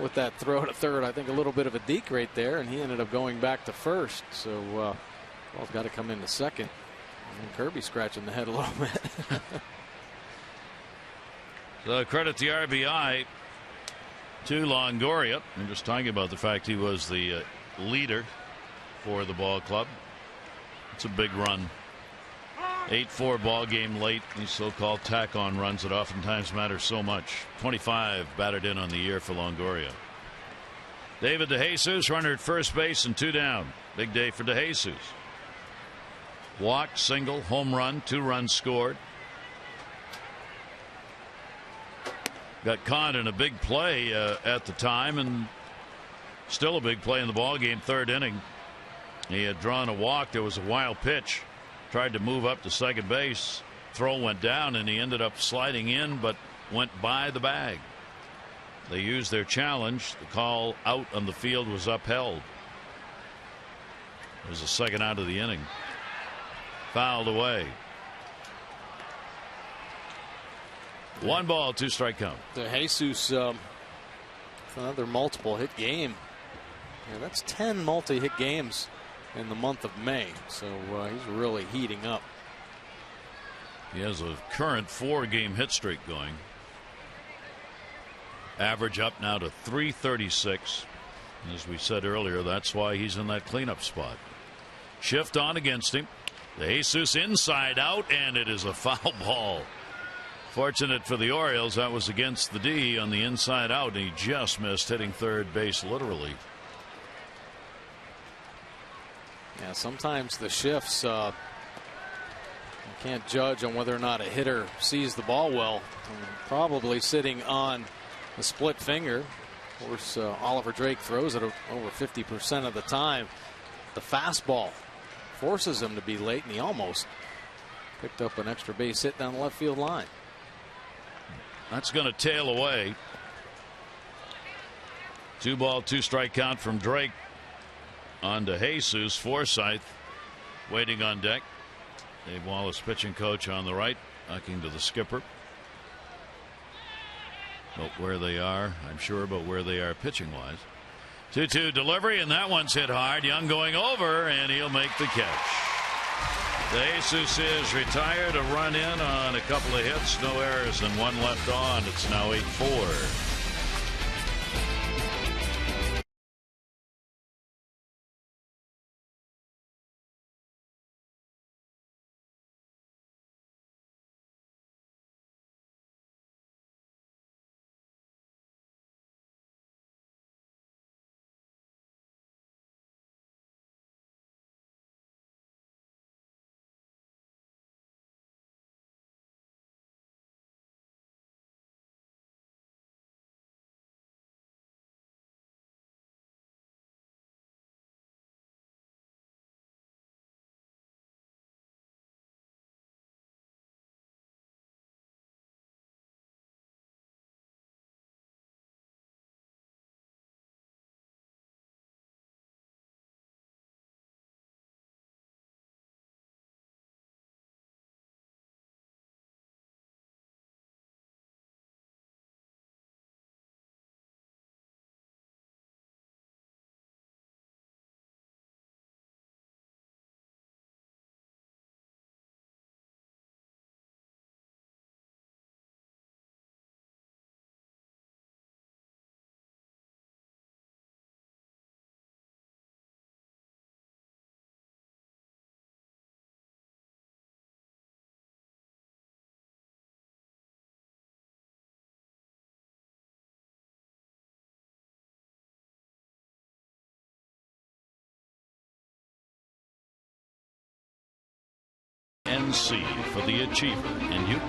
with that throw to third. I think a little bit of a deke right there, and he ended up going back to first. So ball's got to come into second. And Kirby scratching the head a little bit. So credit the RBI to Longoria. I'm just talking about the fact he was the leader for the ball club. It's a big run. 8-4 ball game late. These so-called tack-on runs that oftentimes matter so much. 25 batted in on the year for Longoria. David DeJesus, runner at first base and 2 down. Big day for DeJesus. Walk, single, home run, 2 runs scored. Got caught in a big play at the time, and still a big play in the ball game. 3rd inning. He had drawn a walk. There was a wild pitch. Tried to move up to second base. Throw went down, and he ended up sliding in, but went by the bag. They used their challenge. The call out on the field was upheld. It was the 2nd out of the inning. Fouled away. 1 ball, 2 strike count. DeJesus, another multiple hit game. Yeah, that's 10 multi-hit games in the month of May, so he's really heating up. He has a current 4-game hit streak going. Average up now to 336. As we said earlier, that's why he's in that cleanup spot. Shift on against him. DeJesus inside out, and it is a foul ball. Fortunate for the Orioles, that was against the D on the inside out, and he just missed hitting third base literally. Yeah, sometimes the shifts, you can't judge on whether or not a hitter sees the ball well. Probably sitting on a split finger. Of course, Oliver Drake throws it over 50% of the time. The fastball forces him to be late, and he almost picked up an extra base hit down the left field line. That's going to tail away. 2 ball, 2 strike count from Drake. On to Jesus. Forsythe waiting on deck. Dave Wallace, pitching coach, on the right, talking to the skipper. But where they are, I'm sure, but where they are pitching wise. 2-2 delivery, and that one's hit hard. Young going over, and he'll make the catch. Jesus is retired. A run in on a couple of hits, no errors, and 1 left on. It's now 8-4. C for the Achiever. And you?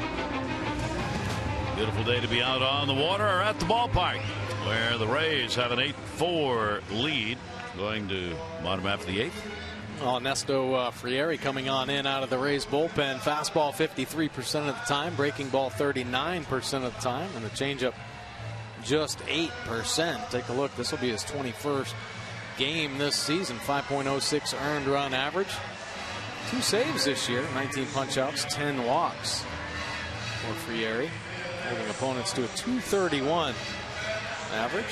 Beautiful day to be out on the water or at the ballpark, where the Rays have an 8-4 lead going to bottom half of the 8th. Ernesto Frieri coming on in out of the Rays bullpen. Fastball 53% of the time, breaking ball 39% of the time, and the changeup just 8%. Take a look. This will be his 21st game this season. 5.06 earned run average. 2 saves this year. 19 punch-outs, 10 walks for Frieri, holding opponents to a 231 average.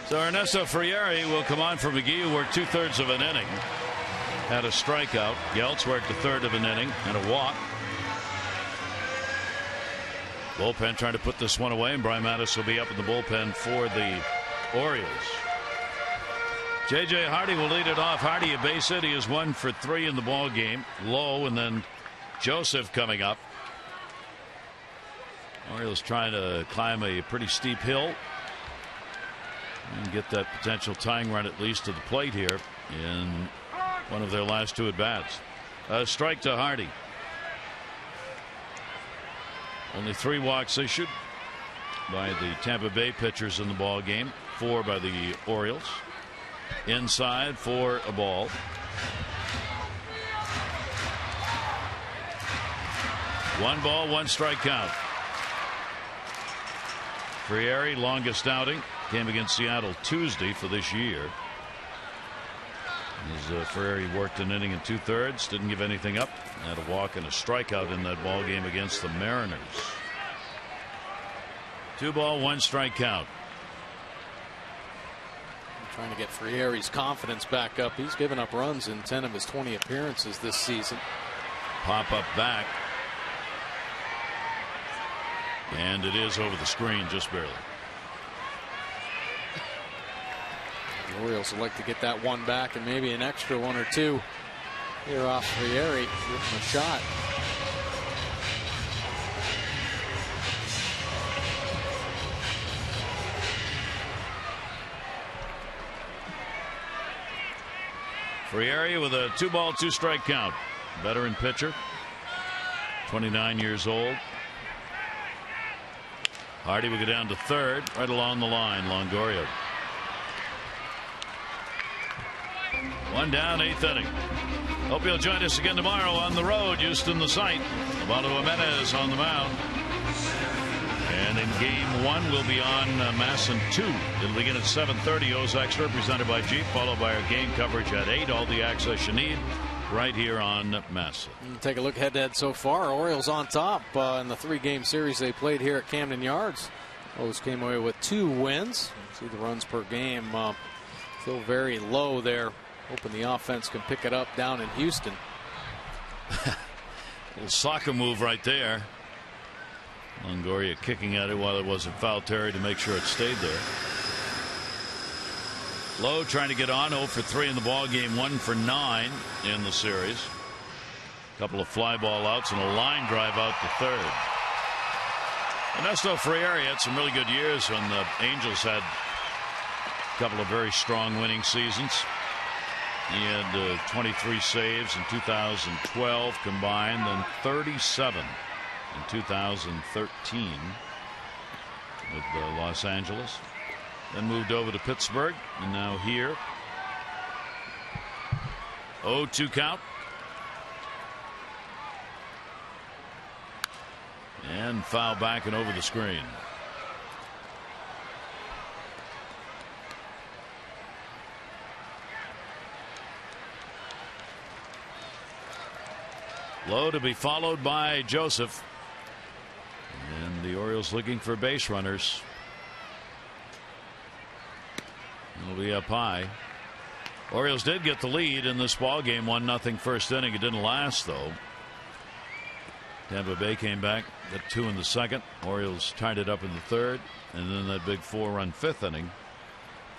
So Ernesto Frieri will come on for McGee, who worked 2/3 of an inning. Had a strikeout. Geltz worked 1/3 of an inning and a walk. Bullpen trying to put this one away, and Brian Mattis will be up in the bullpen for the Orioles. J.J. Hardy will lead it off. Hardy, a base hit. He is 1 for 3 in the ball game. Low, and then Joseph coming up. Orioles trying to climb a pretty steep hill and get that potential tying run at least to the plate here in one of their last 2 at-bats. A strike to Hardy. Only 3 walks issued by the Tampa Bay pitchers in the ball game. 4 by the Orioles. Inside for a ball. One ball, 1 strike count. Frieri, longest outing, came against Seattle Tuesday for this year. As Frieri worked an inning and 2/3, didn't give anything up. Had a walk and a strikeout in that ball game against the Mariners. 2 ball, 1 strike count. Trying to get Frieri's confidence back up. He's given up runs in 10 of his 20 appearances this season. Pop up back. And it is over the screen just barely. The Orioles would like to get that one back and maybe an extra 1 or 2 here off Frieri. Give him a shot. Frieri with a 2 ball, 2 strike count. Veteran pitcher, 29 years old. Hardy will go down to 3rd, right along the line. Longoria. 1 down, 8th inning. Hope you'll join us again tomorrow on the road. Houston, the site. Osvaldo Jimenez on the mound. And in game 1, we'll be on Masson 2. It'll begin at 7:30. O's Extra, presented by Jeep, followed by our game coverage at 8. All the access you need right here on Masson. Take a look head-to-head so far. Orioles on top in the 3-game series they played here at Camden Yards. O's came away with 2 wins. See the runs per game still very low there. Hoping the offense can pick it up down in Houston. Little soccer move right there. Longoria kicking at it while it was in foul territory to make sure it stayed there. Lowe trying to get on. 0 for 3 in the ball game. 1 for 9 in the series. A couple of fly ball outs and a line drive out to 3rd. Ernesto Frieri had some really good years when the Angels had a couple of very strong winning seasons. He had 23 saves in 2012 combined, then 37 in 2013 with Los Angeles. Then moved over to Pittsburgh, and now here. 0-2 count. And foul back and over the screen. Low to be followed by Joseph. And the Orioles looking for base runners. Will be up high. Orioles did get the lead in this ball game, 1-0 first inning. It didn't last though. Tampa Bay came back, got 2 in the second. Orioles tied it up in the 3rd, and then that big 4-run 5th inning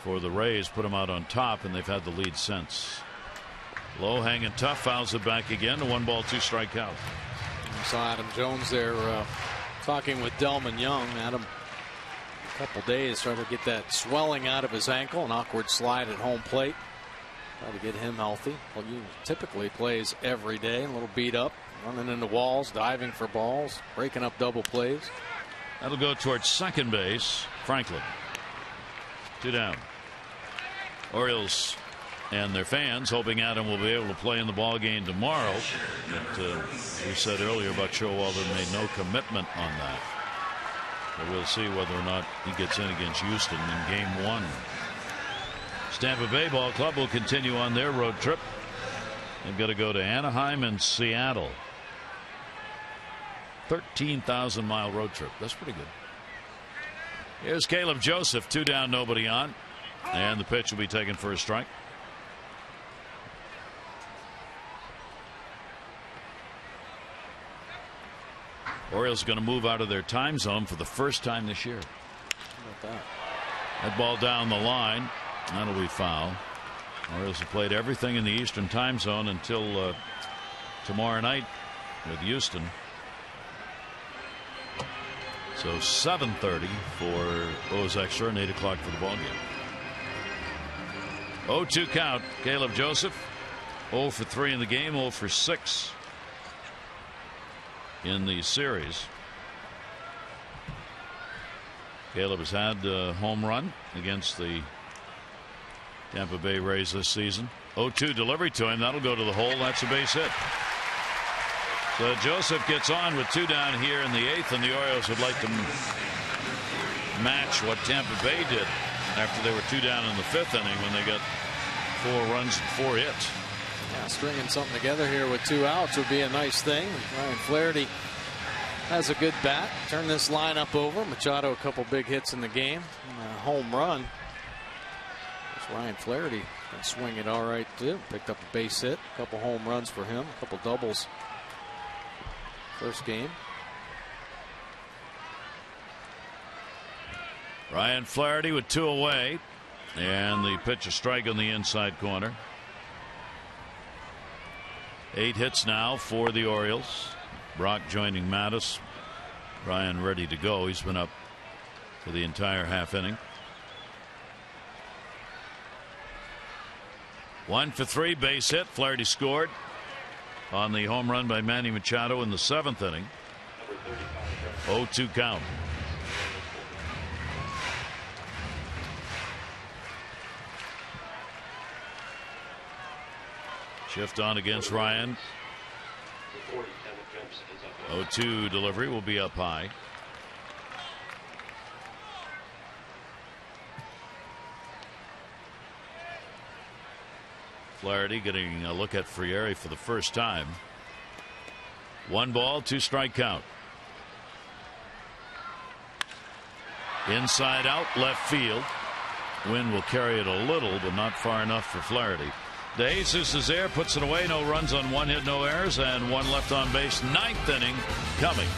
for the Rays put them out on top, and they've had the lead since. Low hanging tough, fouls it back again. A 1 ball, 2 strike count. You saw Adam Jones there talking with Delman Young. Adam, a couple days trying to get that swelling out of his ankle. An awkward slide at home plate. Try to get him healthy. Well, he typically plays every day. A little beat up, running into walls, diving for balls, breaking up double plays. That'll go towards second base. Franklin. 2 down. Orioles and their fans hoping Adam will be able to play in the ball game tomorrow. But we said earlier about Showalter made no commitment on that. But we'll see whether or not he gets in against Houston in game 1. Tampa Bay Ball Club will continue on their road trip. They've got to go to Anaheim and Seattle. 13,000-mile road trip. That's pretty good. Here's Caleb Joseph. 2 down, nobody on. And the pitch will be taken for a strike. Orioles are going to move out of their time zone for the first time this year. How about that? That ball down the line. That'll be foul. Orioles have played everything in the Eastern time zone until tomorrow night with Houston. So 7:30 for O's Extra and 8 o'clock for the ball game. 0-2 count. Caleb Joseph 0 for 3 in the game, 0 for 6 in the series. Caleb has had a home run against the Tampa Bay Rays this season. 0-2 delivery to him. That'll go to the hole. That's a base hit. So Joseph gets on with 2 down here in the 8th, and the Orioles would like to match what Tampa Bay did after they were 2 down in the 5th inning when they got 4 runs and 4 hits. Yeah, stringing something together here with 2 outs would be a nice thing. Ryan Flaherty has a good bat. Turn this lineup over. Machado a couple big hits in the game. A home run. Ryan Flaherty can swing it all right too. Picked up a base hit, a couple home runs for him, a couple doubles first game. Ryan Flaherty with 2 away, and the pitch a strike on the inside corner. 8 hits now for the Orioles. Brock joining Mattis. Ryan ready to go. He's been up for the entire half inning. 1 for 3, base hit. Flaherty scored on the home run by Manny Machado in the 7th inning. 0-2 count. Shift on against Ryan. 0-2 delivery will be up high. Flaherty getting a look at Frieri for the first time. 1 ball, 2 strike count. Inside out, left field. Wind will carry it a little, but not far enough for Flaherty. De Jesus is there, puts it away. No runs on 1 hit, no errors, and 1 left on base. 9th inning coming.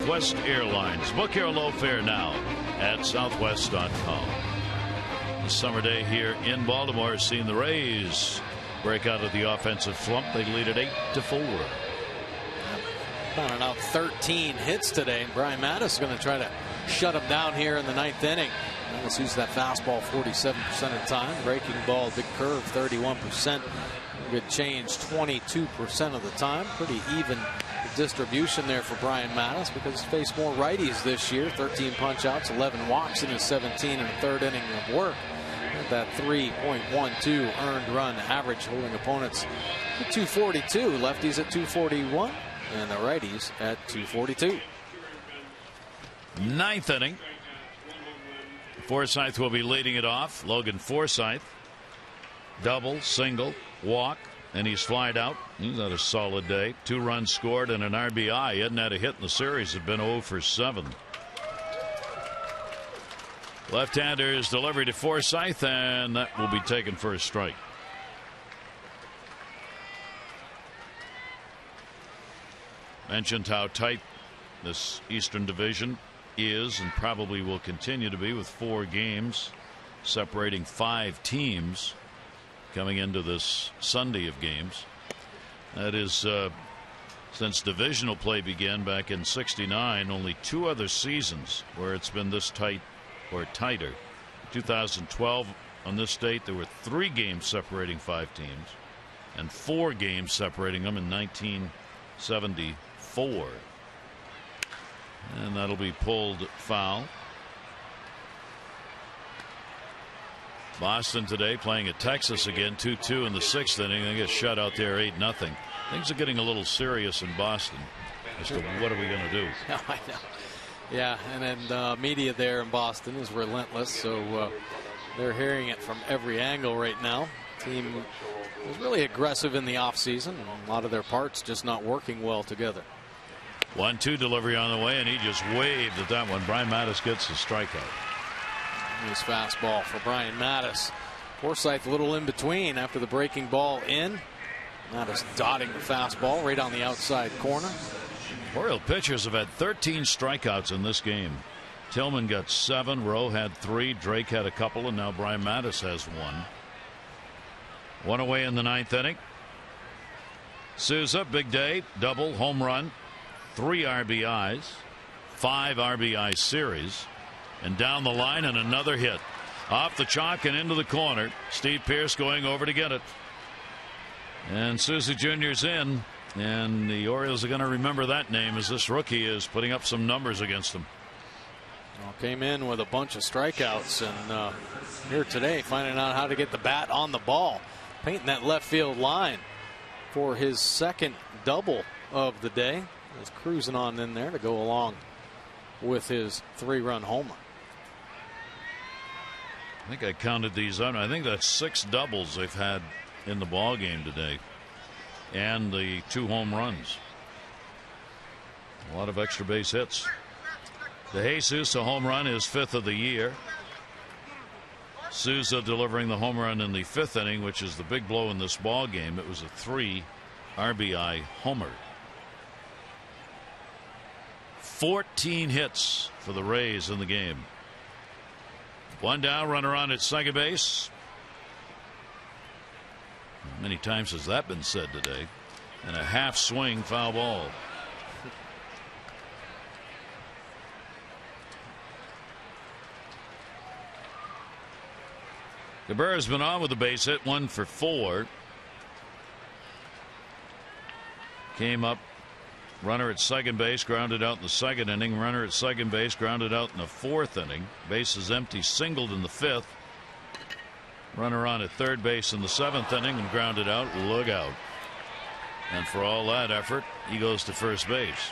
Southwest Airlines. Book your low fare now at southwest.com. The summer day here in Baltimore has seen the Rays break out of the offensive slump. They lead at 8-4. Pounding out 13 hits today. Brian Mattis is going to try to shut him down here in the ninth inning. Mattis uses that fastball 47% of the time. Breaking ball, big curve 31%. Good change 22% of the time. Pretty even distribution there for Brian Mattis because he's faced more righties this year. 13 punch outs, 11 walks in his 17 and a third inning of work. At that 3.12 earned run average, holding opponents at 242, lefties at 241, and the righties at 242. Ninth inning. Forsythe will be leading it off. Logan Forsythe. Double, single, walk, and he's flied out. He's had a solid day. 2 runs scored and an RBI. He hadn't had a hit in the series. Has been 0 for 7. Left-hander's delivery to Forsythe, and that will be taken for a strike. Mentioned how tight this Eastern Division is and probably will continue to be, with 4 games separating 5 teams coming into this Sunday of games. That is since divisional play began back in '69, only 2 other seasons where it's been this tight or tighter. 2012, on this date, there were 3 games separating 5 teams and 4 games separating them in 1974. And that'll be pulled foul. Boston today playing at Texas again, 2-2 in the 6th inning. They get shut out there 8-0. Things are getting a little serious in Boston as to what are we going to do. I know. Yeah, and then the media there in Boston is relentless, so they're hearing it from every angle right now. Team was really aggressive in the offseason. A lot of their parts just not working well together. 1-2 delivery on the way, and he just waved at that one. Brian Mattis gets the strikeout. Nice fastball for Brian Mattis. Forsythe a little in between after the breaking ball in. Mattis dotting the fastball right on the outside corner. Oriole pitchers have had 13 strikeouts in this game. Tillman got 7, Rowe had 3, Drake had a couple, and now Brian Mattis has 1. 1 away in the 9th inning. Souza, big day, double, home run, 3 RBIs, 5 RBI series, and down the line and another hit. Off the chalk and into the corner. Steve Pearce going over to get it. And Souza Jr.'s in. And the Orioles are going to remember that name as this rookie is putting up some numbers against them. Well, came in with a bunch of strikeouts, and here today finding out how to get the bat on the ball, painting that left field line for his 2nd double of the day. He's cruising on in there to go along with his 3-run homer. I think I counted these out. I think that's 6 doubles they've had in the ball game today. And the 2 home runs. A lot of extra base hits. De Jesus, a home run, his 5th of the year. Souza delivering the home run in the 5th inning, which is the big blow in this ball game. It was a 3 RBI homer. 14 hits for the Rays in the game. 1 down, runner on at second base. How many times has that been said today? And a half swing foul ball. Cabrera's been on with a base hit, 1 for 4. Came up, runner at second base, grounded out in the 2nd inning. Runner at second base, grounded out in the 4th inning. Base is empty, singled in the 5th. Runner on at third base in the 7th inning and grounded out. Look out. And for all that effort, he goes to first base.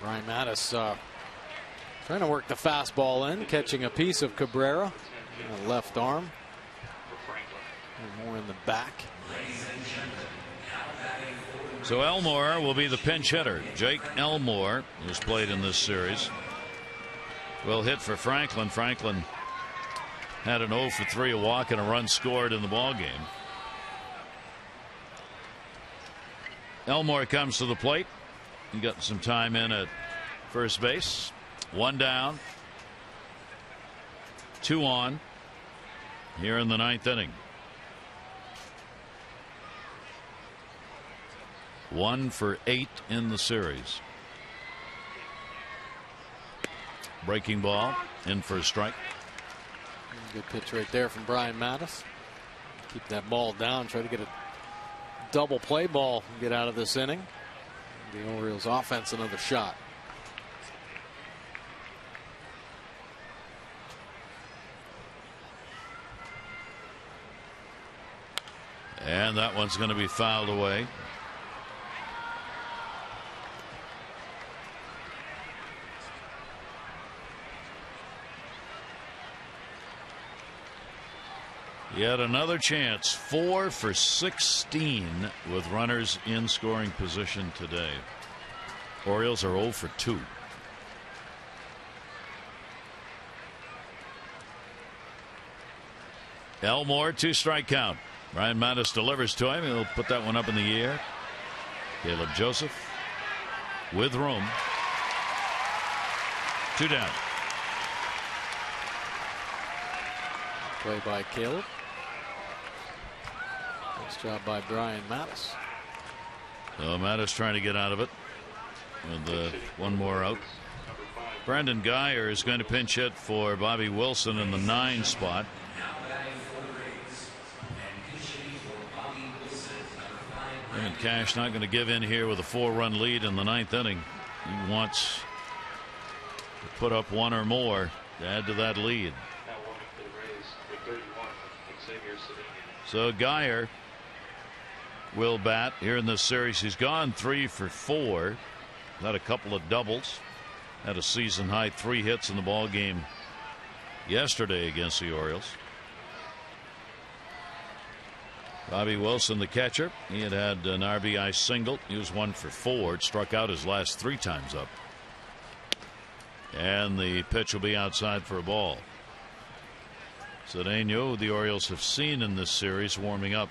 Brian Mattis trying to work the fastball in, catching a piece of Cabrera. Left arm. And more in the back. So Elmore will be the pinch hitter. Jake Elmore, who's played in this series, will hit for Franklin. Franklin had an 0 for 3, a walk and a run scored in the ball game. Elmore comes to the plate. He got some time in at first base. 1 down, 2 on here in the 9th inning. 1 for 8 in the series. Breaking ball in for a strike. Good pitch right there from Brian Mattis. Keep that ball down. Try to get a double play ball. Get out of this inning. The Orioles offense another shot. And that one's going to be fouled away. Yet another chance. 4 for 16 with runners in scoring position today. Orioles are 0 for 2. Elmore, 2-strike count. Brian Mattis delivers to him. He'll put that one up in the air. Caleb Joseph with room. 2 down. Play by Caleb. Nice job by Brian Mattis. So Mattis trying to get out of it with 1 more out. Brandon Guyer is going to pinch hit for Bobby Wilson in the 9 spot. And Cash not going to give in here with a 4-run lead in the 9th inning. He wants to put up 1 or more to add to that lead. So Guyer will bat here in this series. He's gone 3 for 4. Had a couple of doubles. Had a season high 3 hits in the ball game yesterday against the Orioles. Bobby Wilson, the catcher, he had an RBI single. He was 1 for 4. It struck out his last 3 times up. And the pitch will be outside for a ball. Cedeno, the Orioles have seen in this series, warming up.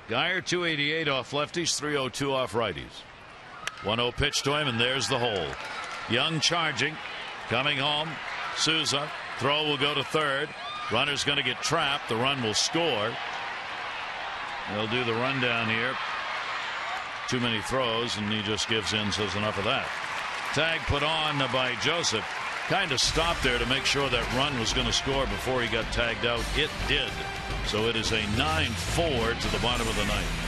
Guyer 288 off lefties, 302 off righties. 1-0 pitch to him, and there's the hole. Young charging, coming home. Souza, throw will go to third. Runner's going to get trapped. The run will score. They'll do the rundown here. Too many throws, and he just gives in, says enough of that. Tag put on by Joseph. Kind of stopped there to make sure that run was going to score before he got tagged out. It did. So it is a 9-4 to the bottom of the 9th.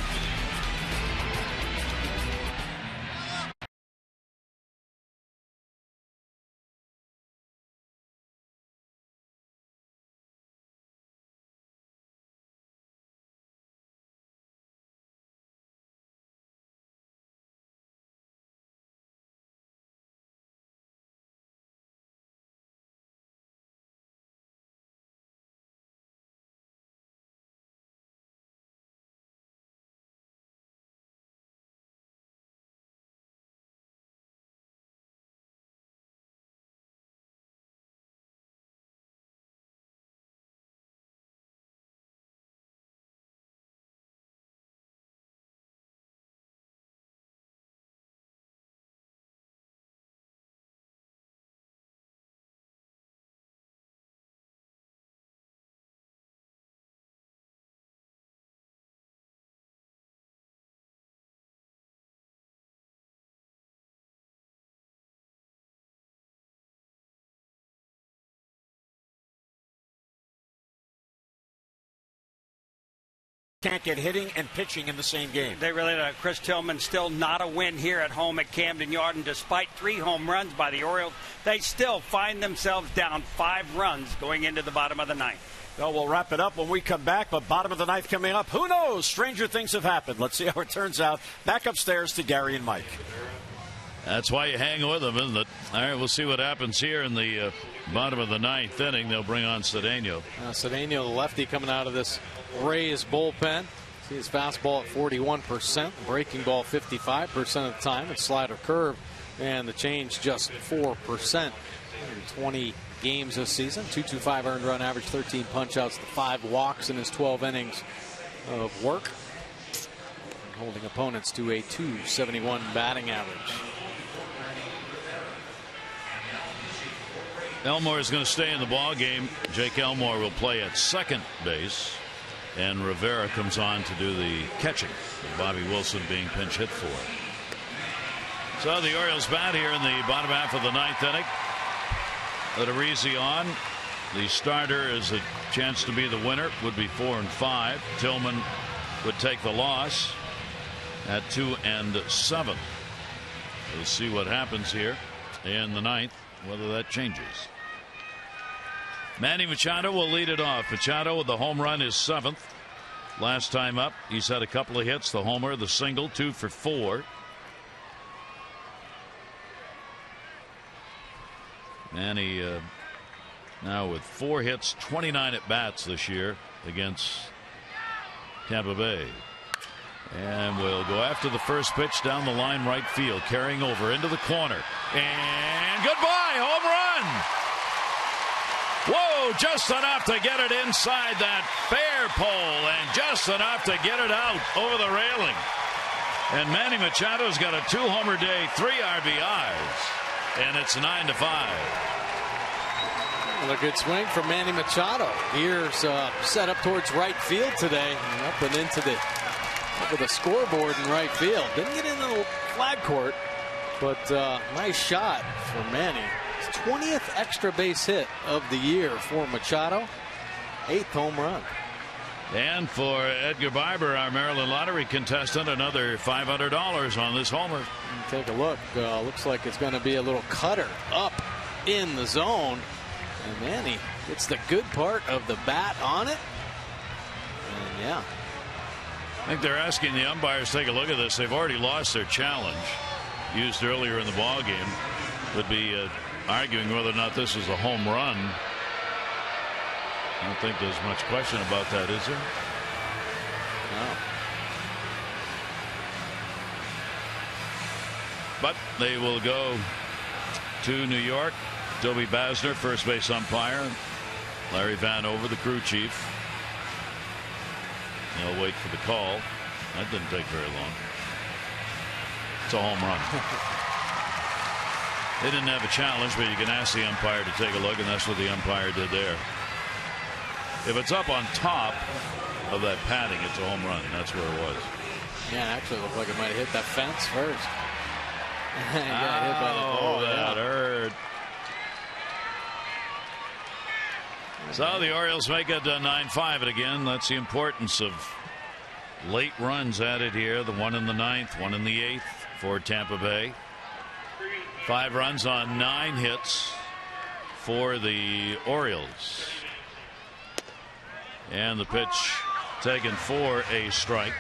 Can't get hitting and pitching in the same game. They really don't. Chris Tillman still not a win here at home at Camden Yarden. Despite 3 home runs by the Orioles, they still find themselves down 5 runs going into the bottom of the 9th. Well, we'll wrap it up when we come back, but bottom of the 9th coming up. Who knows? Stranger things have happened. Let's see how it turns out. Back upstairs to Gary and Mike. That's why you hang with them, isn't it? All right, we'll see what happens here in the bottom of the 9th inning. They'll bring on Cedeno. Cedeno, the lefty, coming out of this Rays bullpen. See his fastball at 41%, breaking ball 55% of the time, and slider curve, and the change just 4%. 20 games this season, 225 earned run average, 13 punch-outs, 5 walks in his 12 innings of work, holding opponents to a .271 batting average. Elmore is going to stay in the ball game. Jake Elmore will play at second base, and Rivera comes on to do the catching, with Bobby Wilson being pinch hit for. So the Orioles bat here in the bottom half of the 9th inning. Odorizzi on. The starter is a chance to be the winner. Would be 4-5. Tillman would take the loss at 2-7. We'll see what happens here in the 9th, whether that changes. Manny Machado will lead it off. Machado with the home run, is 7th. Last time up, he's had a couple of hits. The homer, the single, 2 for 4. Manny now with 4 hits, 29 at bats this year against Tampa Bay. And we'll go after the first pitch down the line, right field, carrying over into the corner. And goodbye, home run! Whoa, just enough to get it inside that fair pole, and just enough to get it out over the railing. And Manny Machado's got a 2-homer day, 3 RBIs. And it's 9-5. Well, a good swing from Manny Machado. Here's set up towards right field today, and up and into the scoreboard in right field. Didn't get into the flag court, but nice shot for Manny. His 20th extra base hit of the year for Machado. 8th home run. And for Edgar Barber, our Maryland Lottery contestant, another $500 on this homer. Take a look. Looks like it's going to be a little cutter up in the zone. And Manny gets the good part of the bat on it. And yeah. I think they're asking the umpires to take a look at this. They've already lost their challenge used earlier in the ball game. Would be arguing whether or not this is a home run. I don't think there's much question about that, is there? No. But they will go to New York. Toby Basner, first base umpire. Larry Vanover, the crew chief. They'll wait for the call. That didn't take very long. It's a home run. They didn't have a challenge, but you can ask the umpire to take a look, and that's what the umpire did there. If it's up on top of that padding, it's a home run. That's where it was. Yeah, it actually looked like it might have hit that fence first. Hit by the ball. That hurt. So the Orioles make it 9-5. And again, that's the importance of late runs added here. The one in the 9th, one in the 8th for Tampa Bay. 5 runs on 9 hits for the Orioles. And the pitch taken for a strike.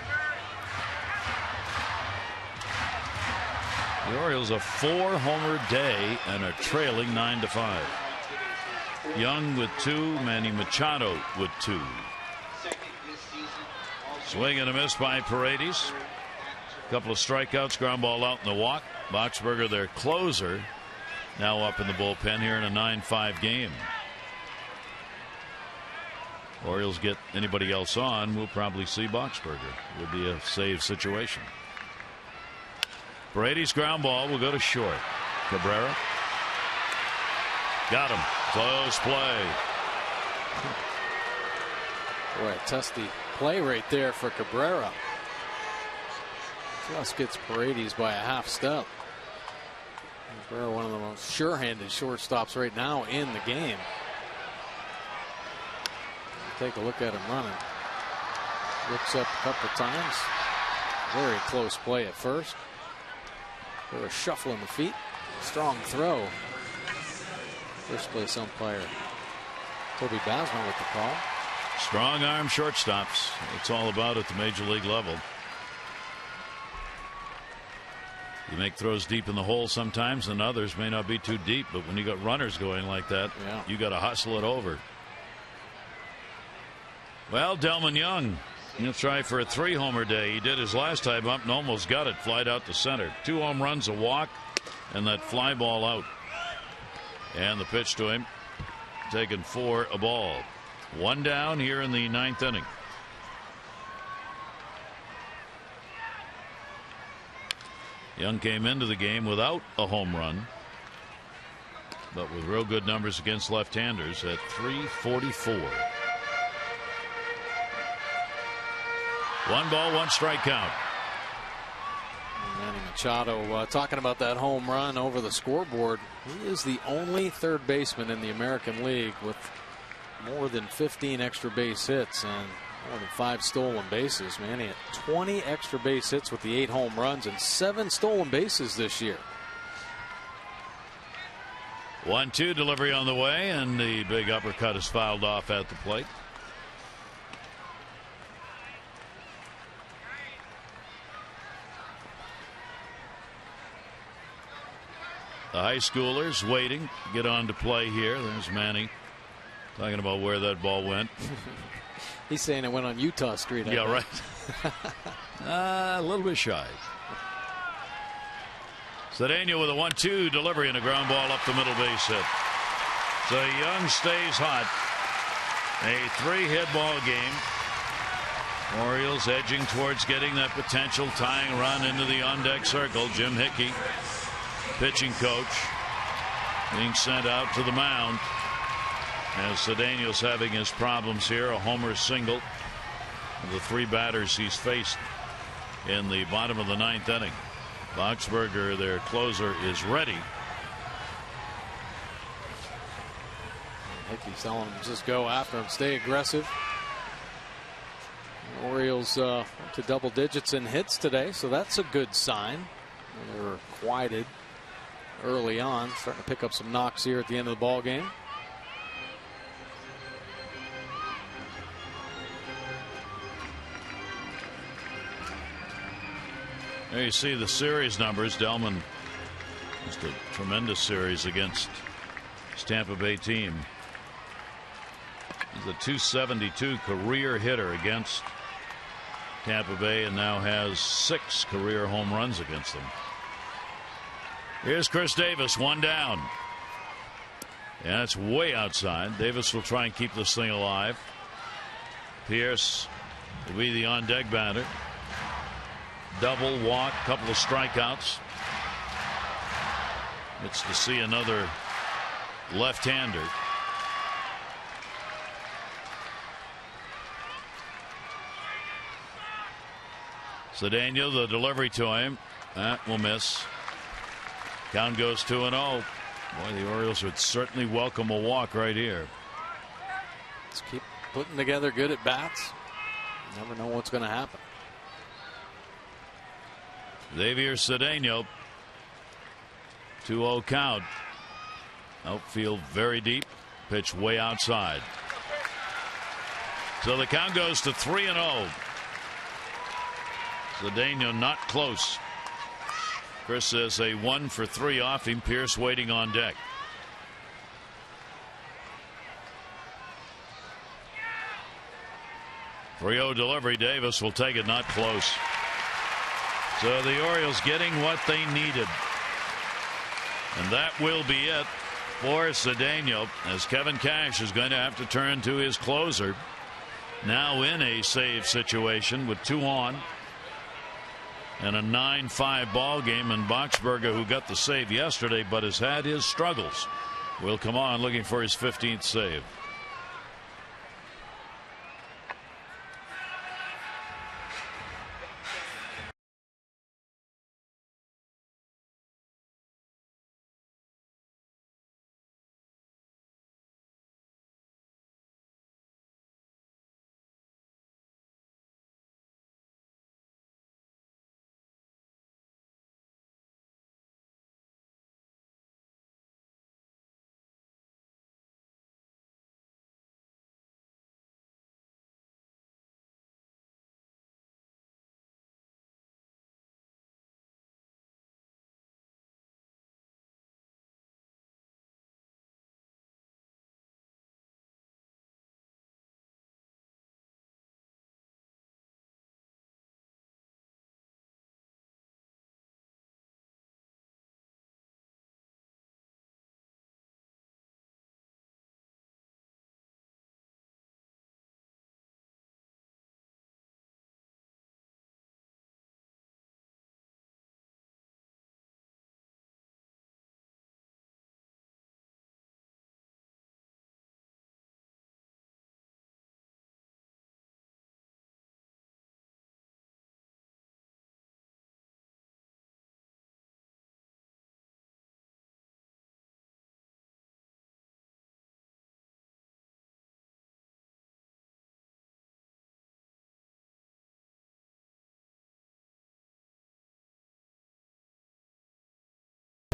The Orioles a 4-homer day and are trailing 9-5. Young with 2, Manny Machado with 2. Swing and a miss by Paredes. A couple of strikeouts, ground ball out in the walk. Boxberger, their closer, now up in the bullpen here in a 9-5 game. Orioles get anybody else on, we'll probably see Boxberger. Would be a save situation. Brady's ground ball will go to short. Cabrera got him. Close play. Boy, a testy play right there for Cabrera. Just gets Paredes by a half step. Cabrera, one of the most sure-handed shortstops right now in the game. Take a look at him running. Looks up a couple times. Very close play at first. They were shuffling the feet. Strong throw. First place umpire Toby Basner with the call. Strong arm shortstops. It's all about at the major league level. You make throws deep in the hole sometimes, and others may not be too deep. But when you got runners going like that, you got to hustle it over. Well, Delman Young, he'll try for a 3-homer day. He did his last time up and almost got it. Flied out to center. 2 home runs, a walk, and that fly ball out. And the pitch to him, taken for a ball. One down here in the ninth inning. Young came into the game without a home run, but with real good numbers against left-handers at .344. 1 ball, 1 strike count. Manny Machado talking about that home run over the scoreboard. He is the only third baseman in the American League with more than 15 extra base hits and more than 5 stolen bases. Manny had 20 extra base hits with the 8 home runs and 7 stolen bases this year. 1-2 delivery on the way, and the big uppercut is fouled off at the plate. The high schoolers waiting to get on to play here. There's Manny talking about where that ball went. He's saying it went on Utah Street. Yeah, right. A little bit shy. Cedeno with a 1-2 delivery and a ground ball up the middle base hit. So Young stays hot. A 3-hit ball game. Orioles edging towards getting that potential tying run into the on-deck circle. Jim Hickey, pitching coach, being sent out to the mound as Cedeno's having his problems here. A homer single of the 3 batters he's faced in the bottom of the 9th inning. Boxberger, their closer, is ready. Hickey's telling him just go after him, stay aggressive. The Orioles to double digits in hits today, so that's a good sign. They were quieted early on, starting to pick up some knocks here at the end of the ball game. There you see the series numbers. Delman, just a tremendous series against his Tampa Bay team. He's a .272 career hitter against Tampa Bay and now has 6 career home runs against them. Here's Chris Davis, 1 down. And it's way outside. Davis will try and keep this thing alive. Pierce will be the on-deck batter. Double, walk, couple of strikeouts. It's to see another left-hander. Cedeno, the delivery to him. That will miss. Count goes 2-0. Boy, the Orioles would certainly welcome a walk right here. Let's keep putting together good at bats. You never know what's going to happen. Xavier Cedeno, 2-0 count. Outfield very deep. Pitch way outside. So the count goes to 3-0. Cedeno not close. Chris says a 1 for 3 off him. Pierce waiting on deck. .3-0 delivery. Davis will take it, not close. So the Orioles getting what they needed. And that will be it for Cedeno, as Kevin Cash is going to have to turn to his closer. Now in a save situation with 2 on. And a 9-5 ball game, and Boxberger, who got the save yesterday but has had his struggles, will come on looking for his 15th save.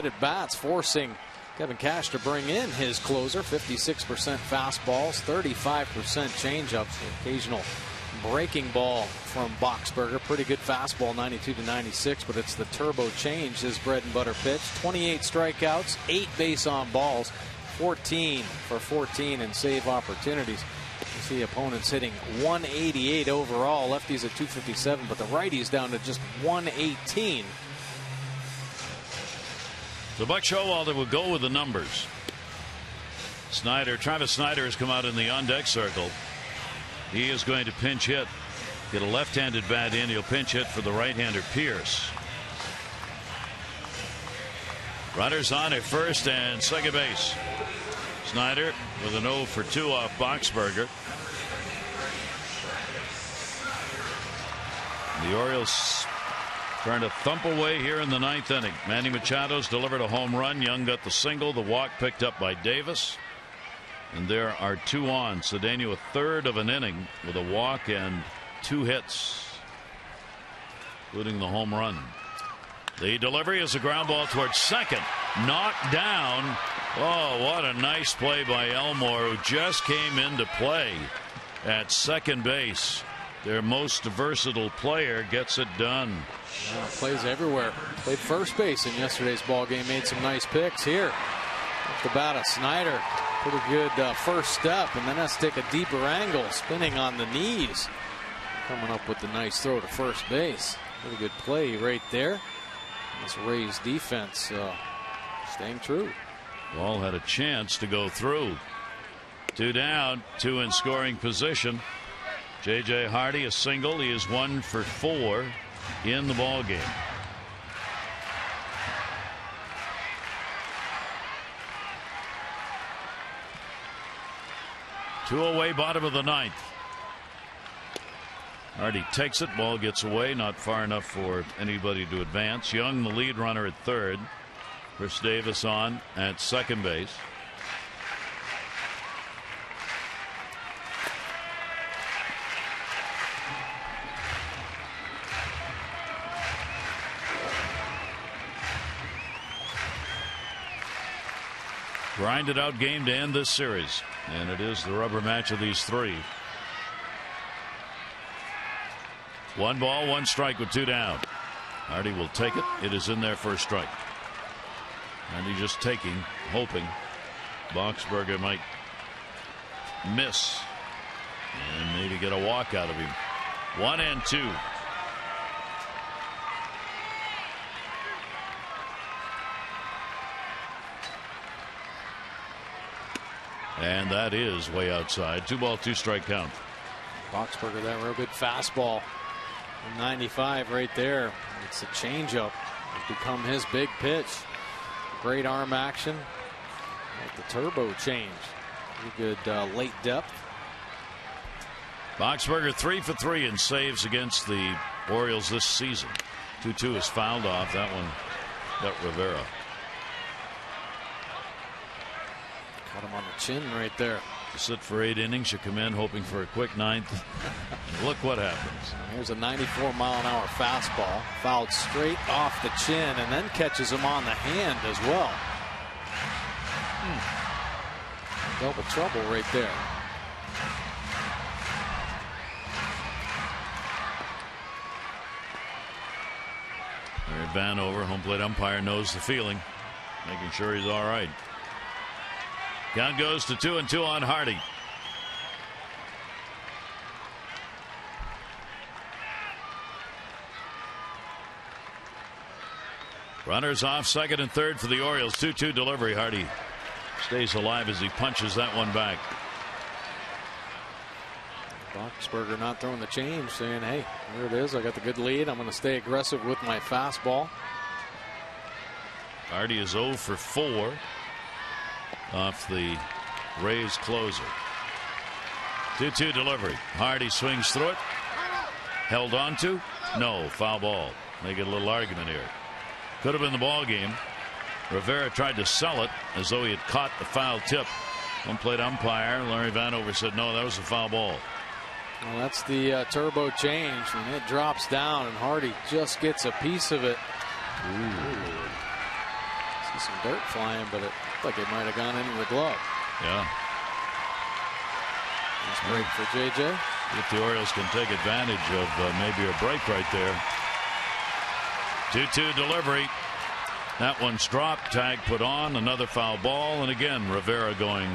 late at bats, forcing Kevin Cash to bring in his closer. 56% fastballs, 35% changeups, occasional breaking ball from Boxberger. Pretty good fastball, 92 to 96, but it's the turbo change, his bread and butter pitch. 28 strikeouts, 8 base on balls, 14 for 14 in save opportunities. You see opponents hitting 188 overall. Lefties at 257, but the righties down to just 118. So Buck Showalter will go with the numbers. Travis Snyder has come out in the on-deck circle. He is going to pinch hit. Get a left-handed bat in. He'll pinch hit for the right-hander Pierce. Runners on at first and second base. Snyder with an 0 for 2 off Boxberger. The Orioles trying to thump away here in the 9th inning. Manny Machado's delivered a home run. Young got the single. The walk picked up by Davis. And there are 2 on. Cedeno a third of an inning with a walk and 2 hits, including the home run. The delivery is a ground ball towards second. Knocked down. Oh, what a nice play by Elmore, who just came into play at second base. Their most versatile player gets it done. Plays everywhere. Played first base in yesterday's ball game. Made some nice picks here. Off the bat of Snyder. Pretty good first step, and then has to take a deeper angle, spinning on the knees. Coming up with the nice throw to first base. Pretty good play right there. This Rays defense staying true. Ball had a chance to go through. 2 down, 2 in scoring position. J.J. Hardy a single. He is 1 for 4 in the ball game. Two away, bottom of the 9th. Hardy takes it. Ball gets away. Not far enough for anybody to advance. Young, the lead runner at third. Chris Davis on at second base. Grinded out game to end this series, and it is the rubber match of these 3. 1 ball, 1 strike with 2 down. Hardy will take it. It is in there for a strike. And he's just taking, hoping Boxberger might miss and maybe get a walk out of him. 1 and 2. And that is way outside. 2 ball, 2 strike count. Boxberger, that real good fastball. 95 right there. It's a changeup. It's become his big pitch. Great arm action. Like the turbo change. Pretty good late depth. Boxberger 3 for 3 in saves against the Orioles this season. 2-2 is fouled off. That one got Rivera. Got him on the chin right there. To sit for 8 innings. You come in hoping for a quick 9th. Look what happens. Here's a 94-mile-an-hour fastball. Fouled straight off the chin and then catches him on the hand as well. Dealt with trouble right there. Larry Vanover, home plate umpire, knows the feeling. Making sure he's all right. Count goes to 2-2 on Hardy. Runners off, second and third for the Orioles. 2-2 delivery. Hardy stays alive as he punches that one back. Boxberger not throwing the change, saying, hey, here it is. I got the good lead. I'm going to stay aggressive with my fastball. Hardy is 0 for 4 off the Rays closer. 2-2 delivery. Hardy swings through it. Held on to? No. Foul ball. They get a little argument here. Could have been the ball game. Rivera tried to sell it as though he had caught the foul tip. Home plate umpire Larry Vanover said no, that was a foul ball. Well, that's the turbo change, and it drops down, and Hardy just gets a piece of it. Ooh. See some dirt flying, but it looked like it might have gone into the glove. Yeah. Nice break for JJ. If the Orioles can take advantage of maybe a break right there. 2-2 delivery. That one's dropped. Tag put on. Another foul ball. And again, Rivera going.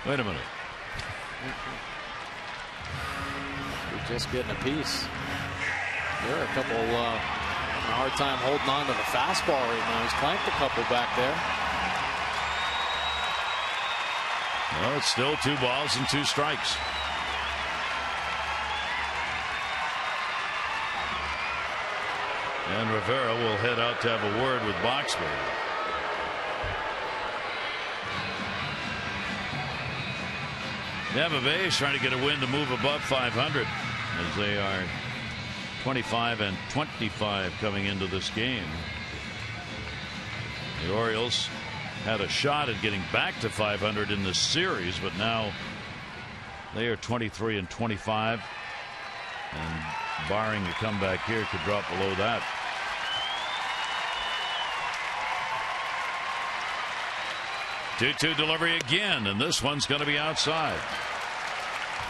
Wait a minute. We're just getting a piece. There are a couple having a hard time holding on to the fastball right now. He's clanked a couple back there. Well, it's still 2 balls and 2 strikes. And Rivera will head out to have a word with Boxberg. Tampa Bay is trying to get a win to move above 500 as they are 25 and 25 coming into this game. The Orioles had a shot at getting back to 500 in this series, but now they are 23 and 25, and barring a comeback here could drop below that. Two delivery again, and this one's going to be outside.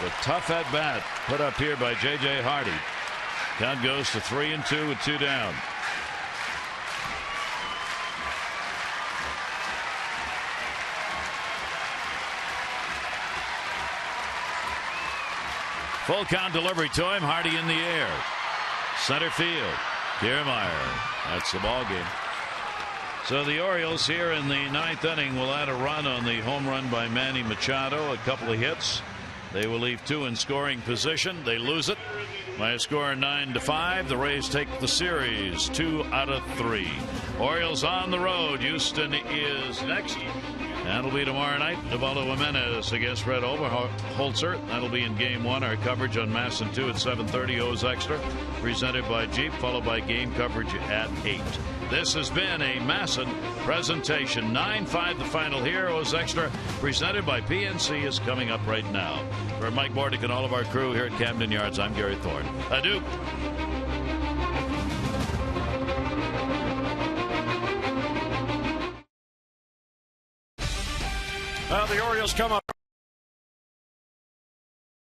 The tough at bat put up here by J.J. Hardy. Count goes to 3-2 with 2 down. Full count delivery to him. Hardy in the air. Center field. Kiermaier. That's the ball game. So the Orioles here in the 9th inning will add a run on the home run by Manny Machado. A couple of hits. They will leave 2 in scoring position. They lose it by a score of 9-5. The Rays take the series 2 out of 3. Orioles on the road. Houston is next. That'll be tomorrow night. Ubaldo Jimenez against Red Overholzer. That'll be in Game 1. Our coverage on Masson 2 at 7:30. O's Extra, presented by Jeep, followed by game coverage at 8. This has been a Masson presentation. 9-5 the final here. O's Extra, presented by PNC, is coming up right now. For Mike Bordick and all of our crew here at Camden Yards, I'm Gary Thorne. Adieu. Well, the Orioles come up.